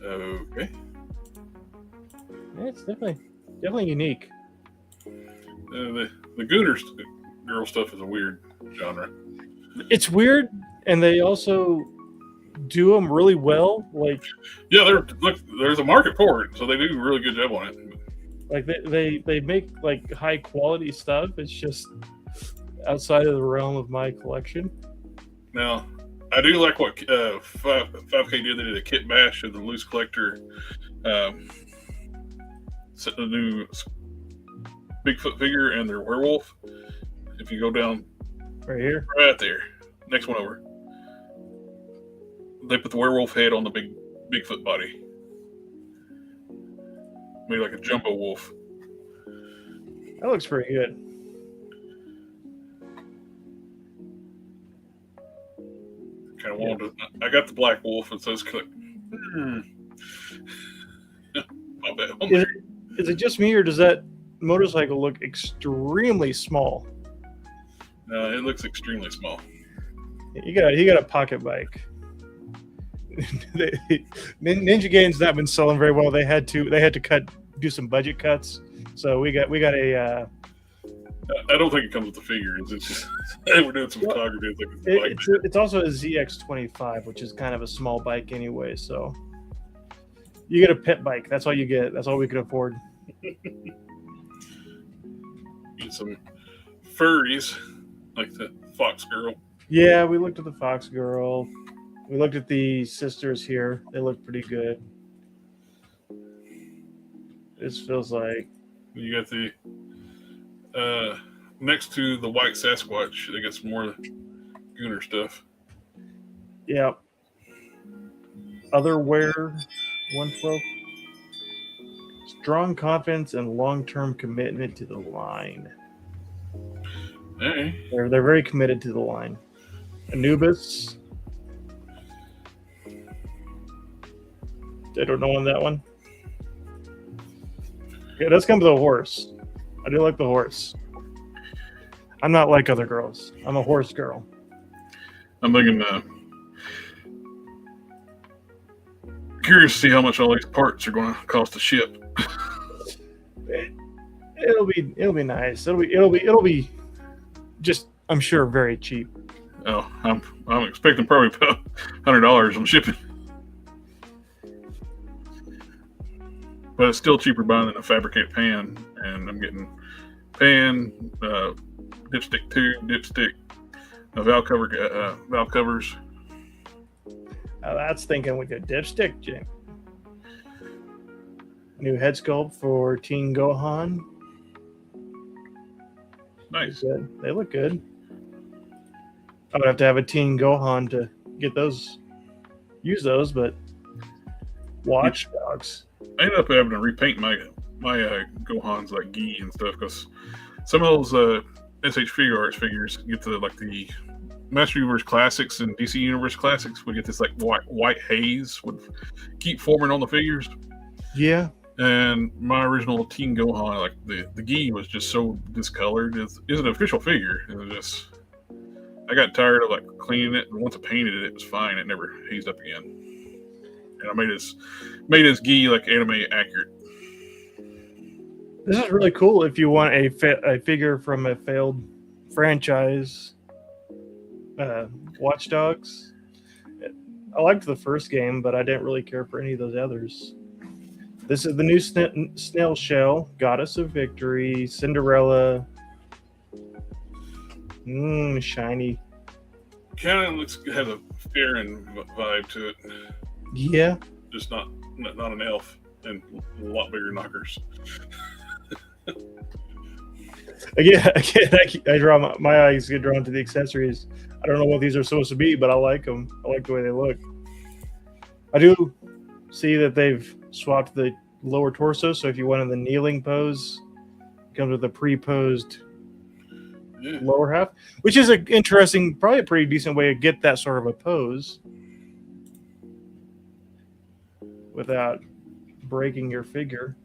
Okay. Yeah, it's definitely unique. The Gooners girl stuff is a weird genre. It's weird, and they also do them really well. Like, yeah, there's a market for it, so they do a really good job on it. Like they make like high quality stuff. It's just outside of the realm of my collection. Now, I do like what 5K did. They did a kit bash of the loose collector, the new Bigfoot figure and their werewolf. If you go down right here, right there, next one over, they put the werewolf head on the Bigfoot body, made like a jumbo wolf. That looks pretty good. Kind of wanted to, I got the black wolf, and so it's like, my bad. Is it just me, or does that motorcycle look extremely small? No, it looks extremely small. He got a pocket bike. Ninja Gain's not been selling very well. They had to do some budget cuts. So we got a. I don't think it comes with the figures. It's just they were doing some photography. It's also a ZX25, which is kind of a small bike anyway. So you get a pit bike. That's all you get. That's all we could afford. Get some furries like the Fox Girl. Yeah, we looked at the Fox Girl. We looked at the sisters here. They look pretty good. This feels like you got the next to the white Sasquatch. They got some more Gooner stuff. Yeah. Otherware 112. Strong confidence and long-term commitment to the line. Hey. They're very committed to the line. Anubis. I don't know on that one. Yeah, it does come with a horse. I do like the horse. I'm not like other girls. I'm a horse girl. I'm thinking, curious to see how much all these parts are going to cost to ship. It'll be nice. It'll be just, I'm sure, very cheap. Oh, I'm expecting probably about $100 on shipping, but it's still cheaper buying than a fabricated pan. And I'm getting pan, dipstick tube, dipstick, valve covers. That's thinking with a dipstick, Jim. New head sculpt for Teen Gohan. Nice. Good. They look good. I would have to have a Teen Gohan to get those, use those, but Watch Dogs. I ended up having to repaint my Gohans like gi and stuff because some of those SH Figure Arts figures get the Master Universe Classics and DC Universe Classics would get this like white haze would keep forming on the figures. Yeah. And my original Teen Gohan, like the gi was just so discolored. It's an official figure. It was just, I got tired of like cleaning it, and once I painted it, it was fine. It never hazed up again. And I made his gi like anime accurate. This is really cool if you want a figure from a failed franchise. Watch Dogs. I liked the first game, but I didn't really care for any of those others. This is the new Snail Shell, Goddess of Victory, Cinderella. Shiny. Kind of has a Farron vibe to it. Yeah. Just not an elf and a lot bigger knockers. Again, I draw my eyes get drawn to the accessories. I don't know what these are supposed to be, but I like them. I like the way they look. I do see that they've swapped the lower torso, so if you wanted the kneeling pose, it comes with a pre-posed lower half, which is an interesting, probably a pretty decent way to get that sort of a pose without breaking your figure.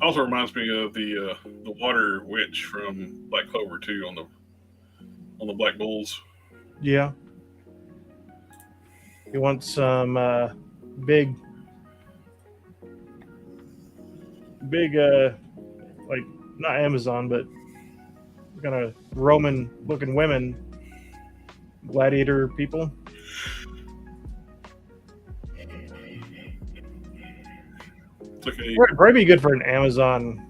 Also reminds me of the water witch from Black Clover 2 on the Black Bulls. Yeah. You want some big like not Amazon, but kind of Roman looking women, gladiator people. Okay. Probably be good for an Amazon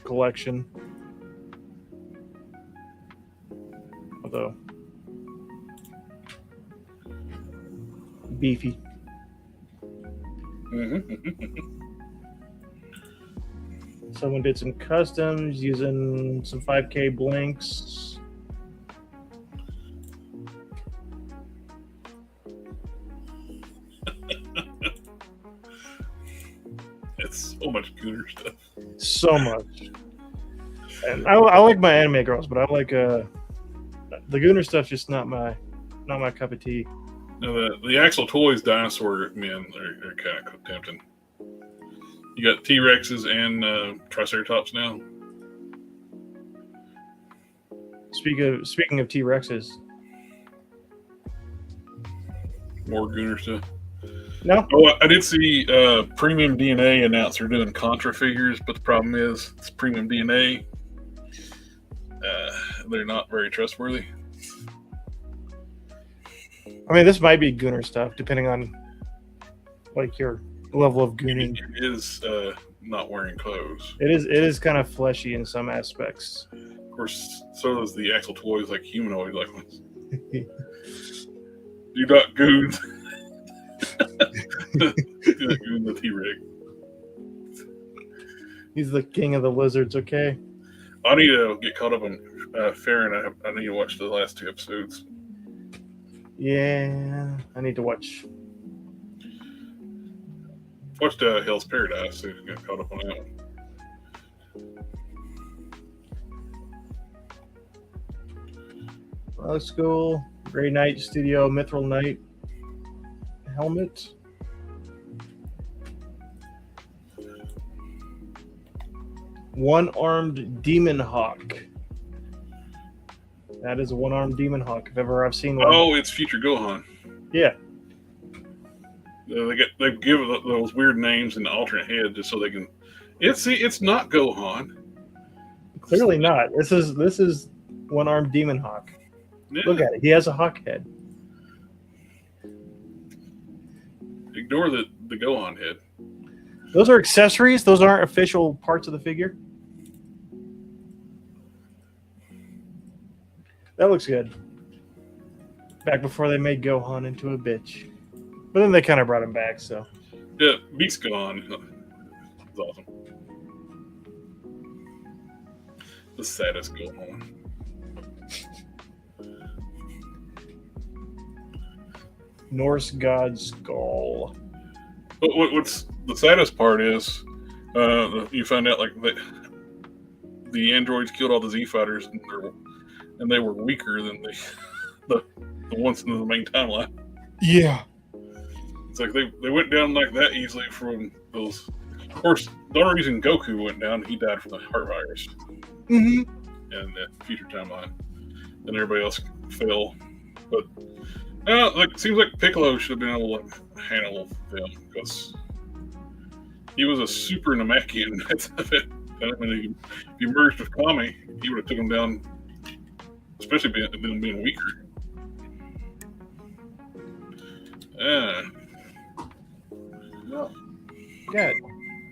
collection. Although beefy. Someone did some customs using some 5K blinks. It's so much gooner stuff. So much. And I like my anime girls, but I like the gooner stuff's just not my cup of tea. No, the Axel Toys dinosaur men are kind of tempting. You got T-Rexes and Triceratops now. Speaking of T-Rexes, More gooner stuff. no, Oh, I did see Premium DNA announce they're doing Contra figures, but the problem is it's Premium DNA. They're not very trustworthy. I mean this might be gooner stuff depending on like your level of gooning. It is not wearing clothes. It is kind of fleshy in some aspects. Of course, so does the Axel Toys, like humanoid like ones. Do not goon. Goon the T-Rex. He's the king of the lizards, okay? I need to get caught up on Farron. I need to watch the last 2 episodes. Yeah, I need to watch. Watched Hell's Paradise. So got caught up on that one. Looks cool. Grey Knight Studio Mithril Knight helmet. One-armed demon hawk. That is a one-armed demon hawk if ever I've seen one. Oh, it's Future Gohan. Yeah. They give those weird names and alternate head just so they can. It's not Gohan. Clearly not. This is one-armed demon hawk. Yeah. Look at it. He has a hawk head. Ignore the Gohan head. Those are accessories. Those aren't official parts of the figure. That looks good. Back before they made Gohan into a bitch. But then they kind of brought him back, so. Yeah, Beast Gohan. It's awesome. The saddest Gohan. Norse god skull. But what's the saddest part is, you find out like the androids killed all the Z fighters, and they were weaker than the ones in the main timeline. Yeah. It's like they went down like that easily from those. Of course, the only reason Goku went down, he died from the heart virus. Mm-hmm. And the future timeline, and everybody else fell. But it seems like Piccolo should have been able to handle them because he was a super Namekian. I mean, if he merged with Kami, he would have took him down, especially being weaker. Yeah.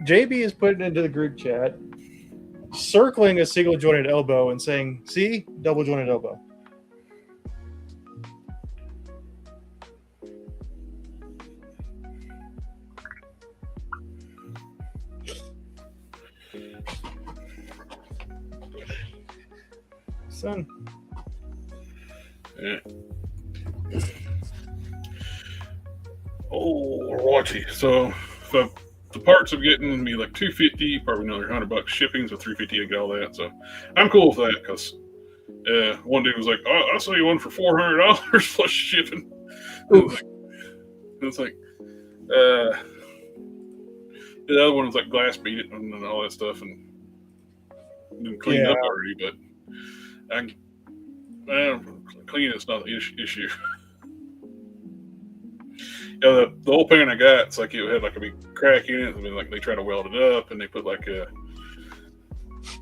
JB is putting into the group chat, circling a single jointed elbow and saying, "See, double jointed elbow." Son. Yeah. Oh, righty. So the parts I'm getting be like $250, probably another $100 shipping, so $350 I get all that. So I'm cool with that because one dude was like, "Oh, I'll sell you one for $400 plus shipping." It's like, the other one was like glass beat it and all that stuff and been cleaned up already, but clean it's not an issue. Yeah, the old pan I got, it's like it had like a big crack in it. I mean, like they try to weld it up, and they put like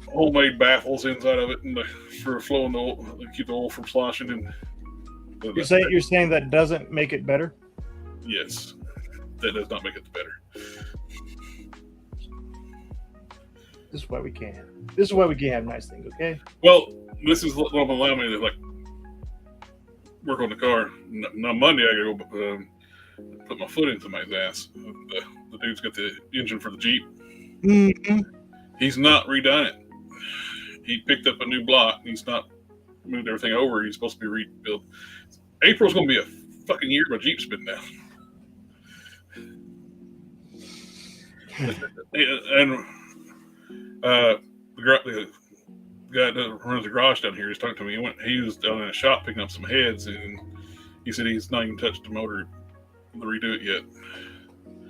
homemade baffles inside of it, and for flowing the oil, keep the oil from sloshing. And You're saying that doesn't make it better? Yes, that does not make it better. This is why we can't. This is why we can't have nice things, okay? Well, this is what will allow me to like work on the car. On Monday, I gotta go put my foot into my ass. The dude's got the engine for the Jeep. Mm-hmm. He's not redone it. He picked up a new block. He's not moved everything over. He's supposed to be rebuilt. April's going to be a fucking year my Jeep's been down. And the guy that runs the garage down here is talking to me. He was down in a shop picking up some heads, and he said he's not even touched the motor to redo it yet.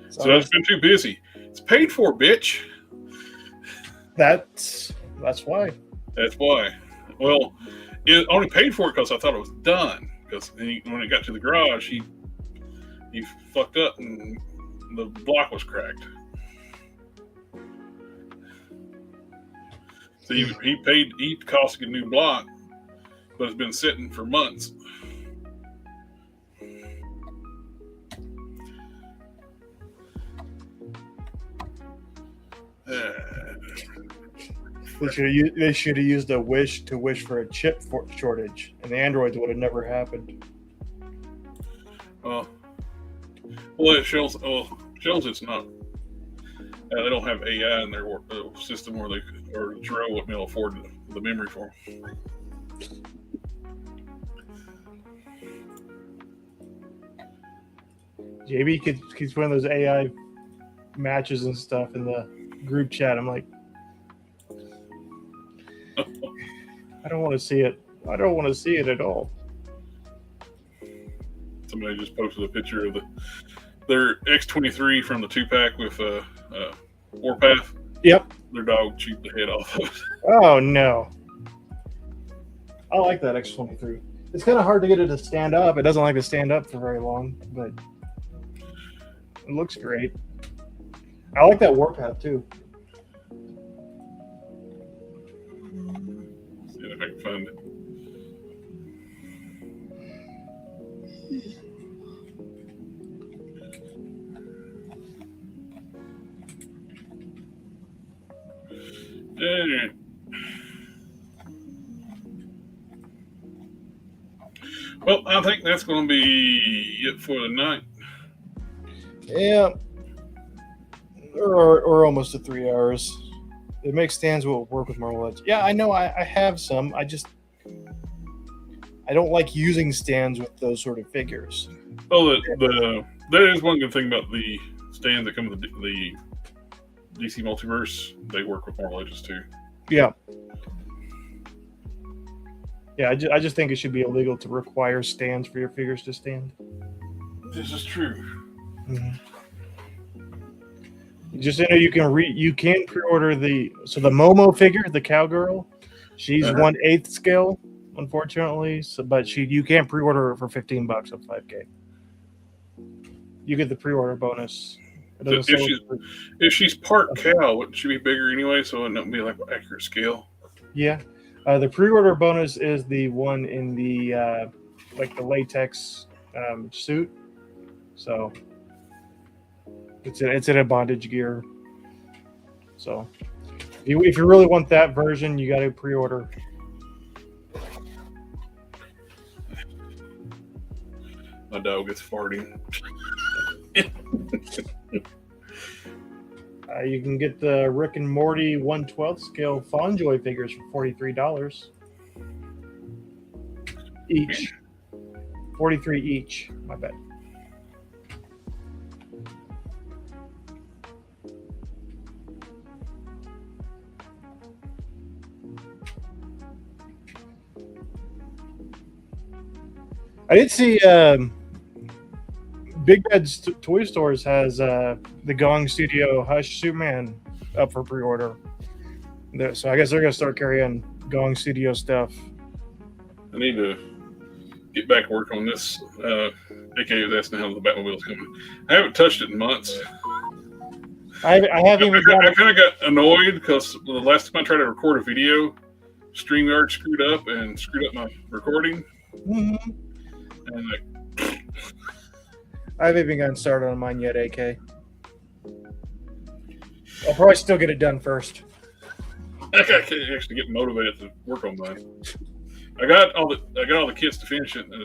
So that's been too busy. It's paid for, bitch. That's why. That's why. Well, it only paid for it because I thought it was done. Because when it got to the garage, he fucked up and the block was cracked. So he cost a new block, but it's been sitting for months. They should have used a wish to wish for a chip shortage, and the androids would have never happened. Well, it shows it's not. They don't have AI in their system, or Truro wouldn't be able to afford the memory for them. JB keeps putting those AI matches and stuff in the group chat. I'm like, I don't want to see it. I don't want to see it at all. Somebody just posted a picture of their X-23 from the 2-pack with Warpath. Yep. Their dog chewed the head off of it. Oh no. I like that X-23. It's kind of hard to get it to stand up. It doesn't like to stand up for very long, but it looks great. I like that Warpath too. See if I can find it. Alright. Well, I think that's going to be it for the night. Yeah. Or almost to 3 hours. It makes stands will work with Marvel Legends. Yeah, I know. I have some. I don't like using stands with those sort of figures. Oh, there is one good thing about the stands that come with the DC Multiverse. They work with Marvel Legends too. Yeah. Yeah, I just think it should be illegal to require stands for your figures to stand. This is true. Mm-hmm. Just so you know, you can pre-order the Momo figure, the cowgirl. She's 1/8 scale, unfortunately. But you can't pre-order her for $15 on 5K. You get the pre-order bonus. If she's part cow, wouldn't she be bigger anyway? So it wouldn't be like accurate scale. Yeah, the pre-order bonus is the one in the like the latex suit. So it's in a bondage gear. So if you really want that version, you got to pre-order. My dog is farting. You can get the Rick and Morty 1/12 scale Fawnjoy figures for $43 each. 43 each. My bad. I did see Big Bad's Toy Stores has the Gong Studio Hush Superman up for pre-order. So I guess they're going to start carrying Gong Studio stuff. I need to get back to work on this. AK was asking how the Batmobile's coming. I haven't touched it in months. I haven't even I kind of got annoyed because the last time I tried to record a video, StreamYard screwed up my recording. Mm-hmm. And I haven't even gotten started on mine yet, AK. I'll probably still get it done first. I can't actually get motivated to work on mine. I got all the kits to finish it, and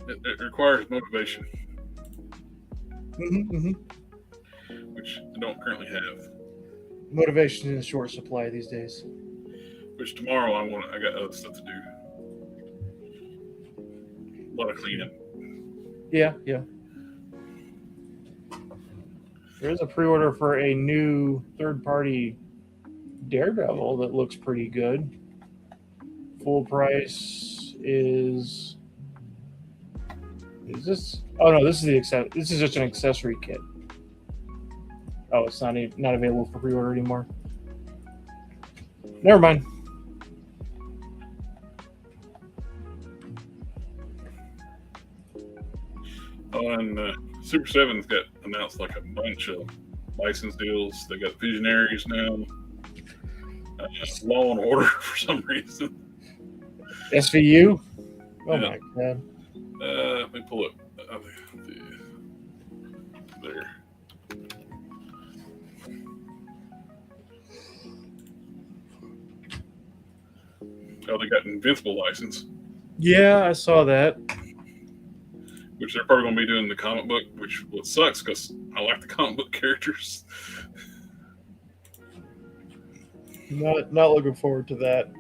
it requires motivation, which I don't currently have. Motivation is in short supply these days. Which tomorrow I got other stuff to do. A lot of cleaning. Yeah. There is a pre-order for a new third-party Daredevil that looks pretty good. Full price is this? Oh no, this is just an accessory kit. Oh, it's not available for pre-order anymore. Never mind. Oh, and Super 7's got announced like a bunch of license deals. They got Visionaries now. Law and Order for some reason. SVU? Oh Yeah. my god. Let me pull up. There. Oh, they got Invincible license, Yeah, I saw that. which they're probably going to be doing the comic book, which sucks because I like the comic book characters. Not looking forward to that.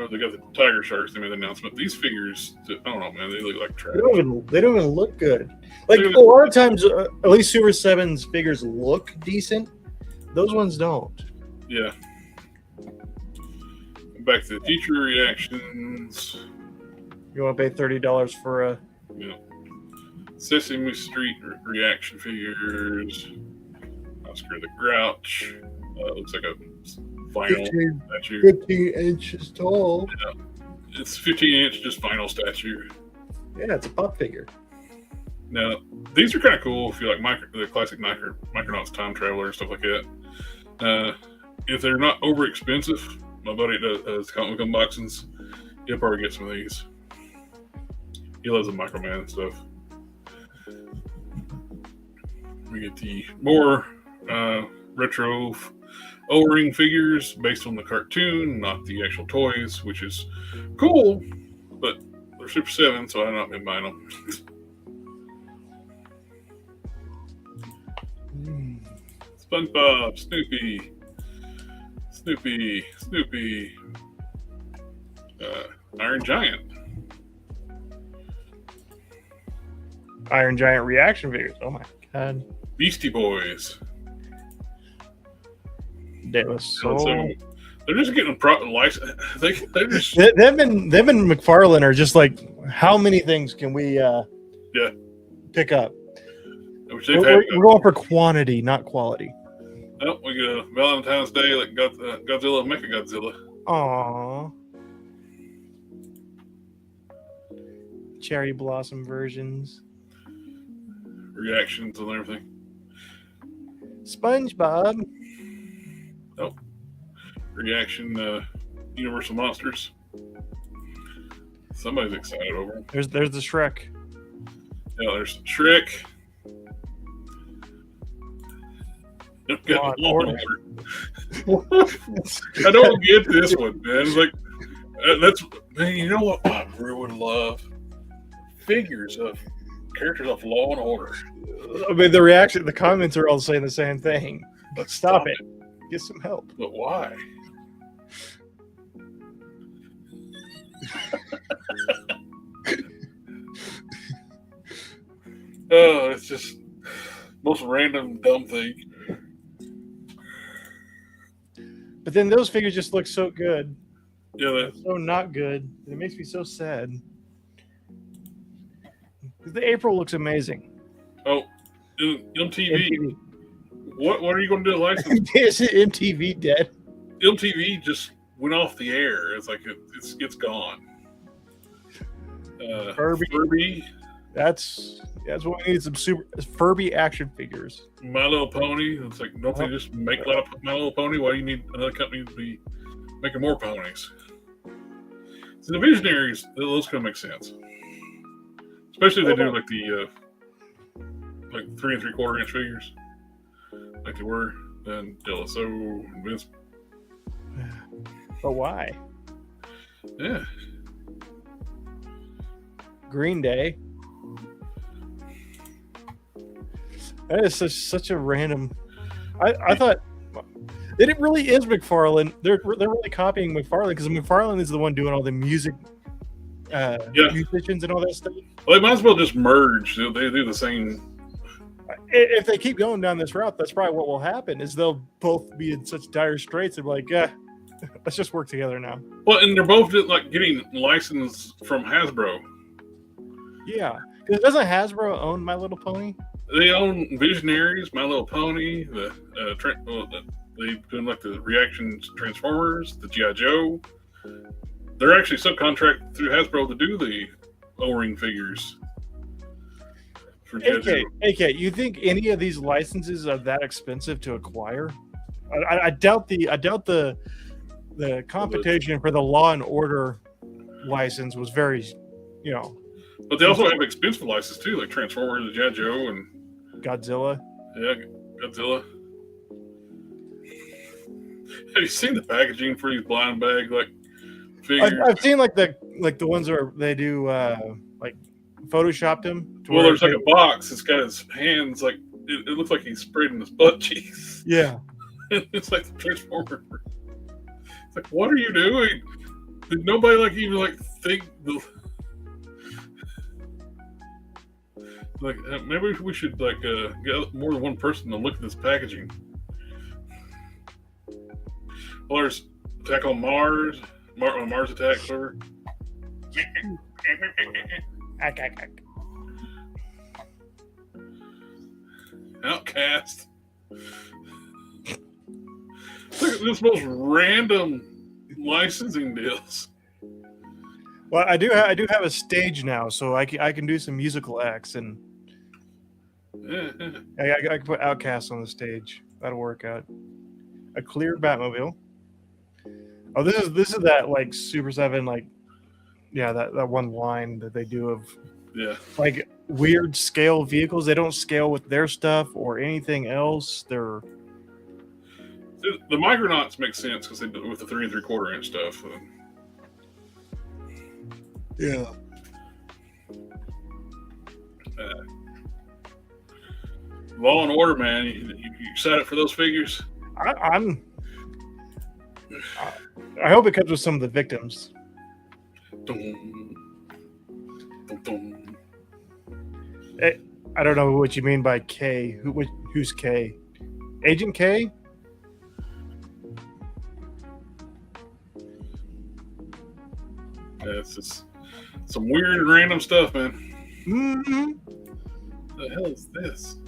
Oh, they got the tiger sharks. They made the announcement. These figures, I don't know, man. They look like trash. They don't even look good. Like a lot of times, at least Super 7's figures look decent. Those ones don't. Yeah. Back to the teacher reactions. You want to pay $30 for a? Yeah. Sesame Street reaction figures. Oscar the Grouch. Looks like a final statue. 15 inches tall. Yeah. It's 15-inch, just final statue. Yeah, it's a pop figure. Now, these are kind of cool if you like the classic Micronauts Time Traveler and stuff like that. If they're not over expensive, my buddy does comic book unboxings. He'll probably get some of these. He loves the Microman and stuff. We get the more retro O-ring figures based on the cartoon, not the actual toys, which is cool, but they're Super 7, so I've not been buying them. SpongeBob, Snoopy, Iron Giant. Iron Giant reaction figures. Oh my god. Beastie Boys. That was so. They're just getting license. They're just. Them and McFarlane are just like, how many things can we pick up? We're going for quantity, not quality. Oh, we get a Valentine's Day like Godzilla, Mechagodzilla. Aww. Cherry blossom versions. Reactions and everything. SpongeBob. Oh. Reaction Universal Monsters. Somebody's excited over them. There's the Shrek. Yeah, there's Shrek. I don't get this one, man. It's like man. You know what I really would love? Figures of characters of Law and Order. I mean, the comments are all saying the same thing. But stop it. Get some help. But why? Oh, it's just most random dumb thing. But then those figures just look so good. Yeah, they're so not good. It makes me so sad. The April looks amazing. Oh, MTV. What are you going to do to license? Is MTV dead? MTV just went off the air. It's like it's gone. Furby. That's what we need, some super Furby action figures. My Little Pony. It's like, don't they just make a lot of My Little Pony? Why do you need another company to be making more ponies? So the Visionaries, those kind of make sense. Especially if they do like the like 3 3/4 inch figures, like they were. Then Delaso and Vince. But why? Yeah. Green Day. That is such a random. I thought it really is McFarlane. They're really copying McFarlane because McFarlane is the one doing all the music, musicians and all that stuff. Well, they might as well just merge. They do the same. If they keep going down this route, that's probably what will happen. Is they'll both be in such dire straits and be like, yeah, let's just work together now. Well, and they're both like getting licensed from Hasbro. Yeah, because doesn't Hasbro own My Little Pony? They own Visionaries, My Little Pony, they doing like the reactions Transformers, the G.I. Joe. They're actually subcontract through Hasbro to do the O-ring figures. For AK, you think any of these licenses are that expensive to acquire? I doubt the competition for the Law and Order license was very, But they also have expensive licenses too, like Transformers, the G.I. Joe, and Godzilla. Yeah, Godzilla. Have you seen the packaging for these blind bag figures? I've seen the ones where they do photoshopped him. Well, there's like a box. It's got his hands it looks like he's spreading his butt cheeks. Yeah, it's like the Transformer. It's like, what are you doing? Did nobody like even like think like maybe we should like get more than one person to look at this packaging. Well, there's Attack on Mars, Mars Attack, whatever. Outcast. Look at this most random licensing deals. Well, I do have a stage now, so I can do some musical acts, and I can put Outcast on the stage. That'll work out. A clear Batmobile. Oh, this is that like Super 7, like, yeah, that one line that they do of like weird scale vehicles. They don't scale with their stuff or anything else. They're the Micronauts make sense because they do with the 3 3/4 inch stuff. Yeah. Law and Order, man. You excited for those figures? I hope it comes with some of the victims. Dum, dum, dum. I don't know what you mean by K. Who's K? Agent K? Yeah, it's just some weird and random stuff, man. Mm-hmm. What the hell is this?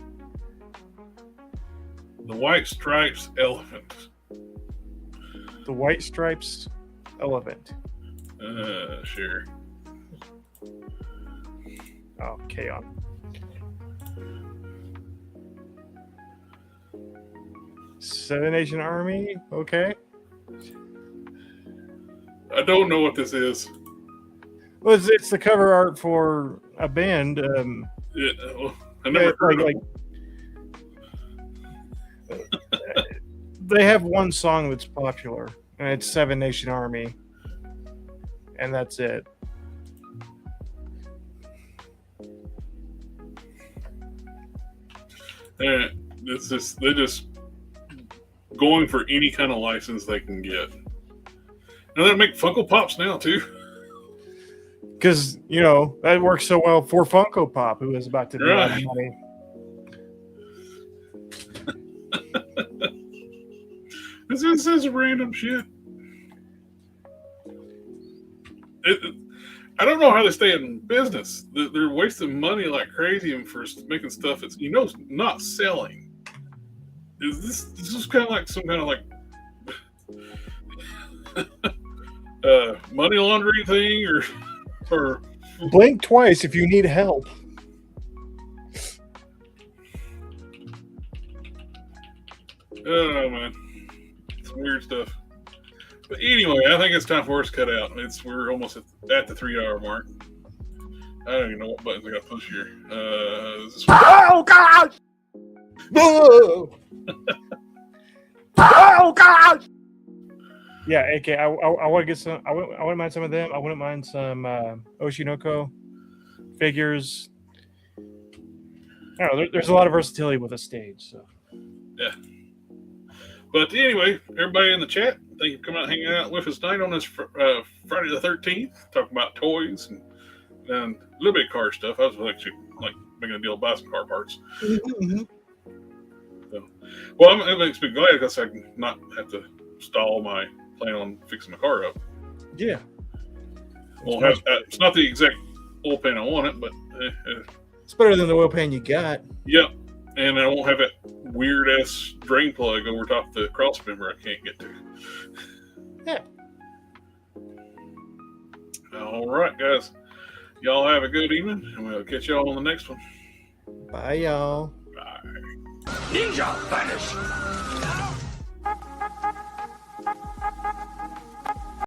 The White Stripes Elephant. The White Stripes Elephant. Sure. Oh, K-On. Seven Nation Army. Okay. I don't know what this is. Well, it's the cover art for a band. Yeah, well, I never heard of it. They have one song that's popular, and it's Seven Nation Army, and that's it. They're just going for any kind of license they can get. And they make Funko Pops now too. Because, you know, that works so well for Funko Pop, who is about to be out of money. This is random shit. I don't know how they stay in business. They're wasting money like crazy and for making stuff that's not selling. Is this is kind of like some kind of like money laundering thing or blink twice if you need help. I don't know, man. Some weird stuff. But anyway, I think it's time for us to cut out. We're almost at the 3-hour mark. I don't even know what buttons I got to push here. Oh God! No! Oh God! Yeah, AK. I want to get some. I wouldn't mind some of them. I wouldn't mind some Oshinoko figures. I don't know. There's a lot of versatility with a stage. So yeah. But anyway, everybody in the chat, thank you for coming out and hanging out with us tonight on this Friday the 13th, talking about toys and a little bit of car stuff. I was actually like making a deal to buy some car parts. Mm-hmm. So, well, it makes me glad because I can not have to stall my plan on fixing my car up. Yeah. Well, it's not the exact oil pan I want it, but it's better than the oil pan you got. Yep. And I won't have that weird ass drain plug over top the cross member I can't get to. Yeah. All right, guys. Y'all have a good evening, and we'll catch y'all on the next one. Bye, y'all. Bye. Ninja vanish.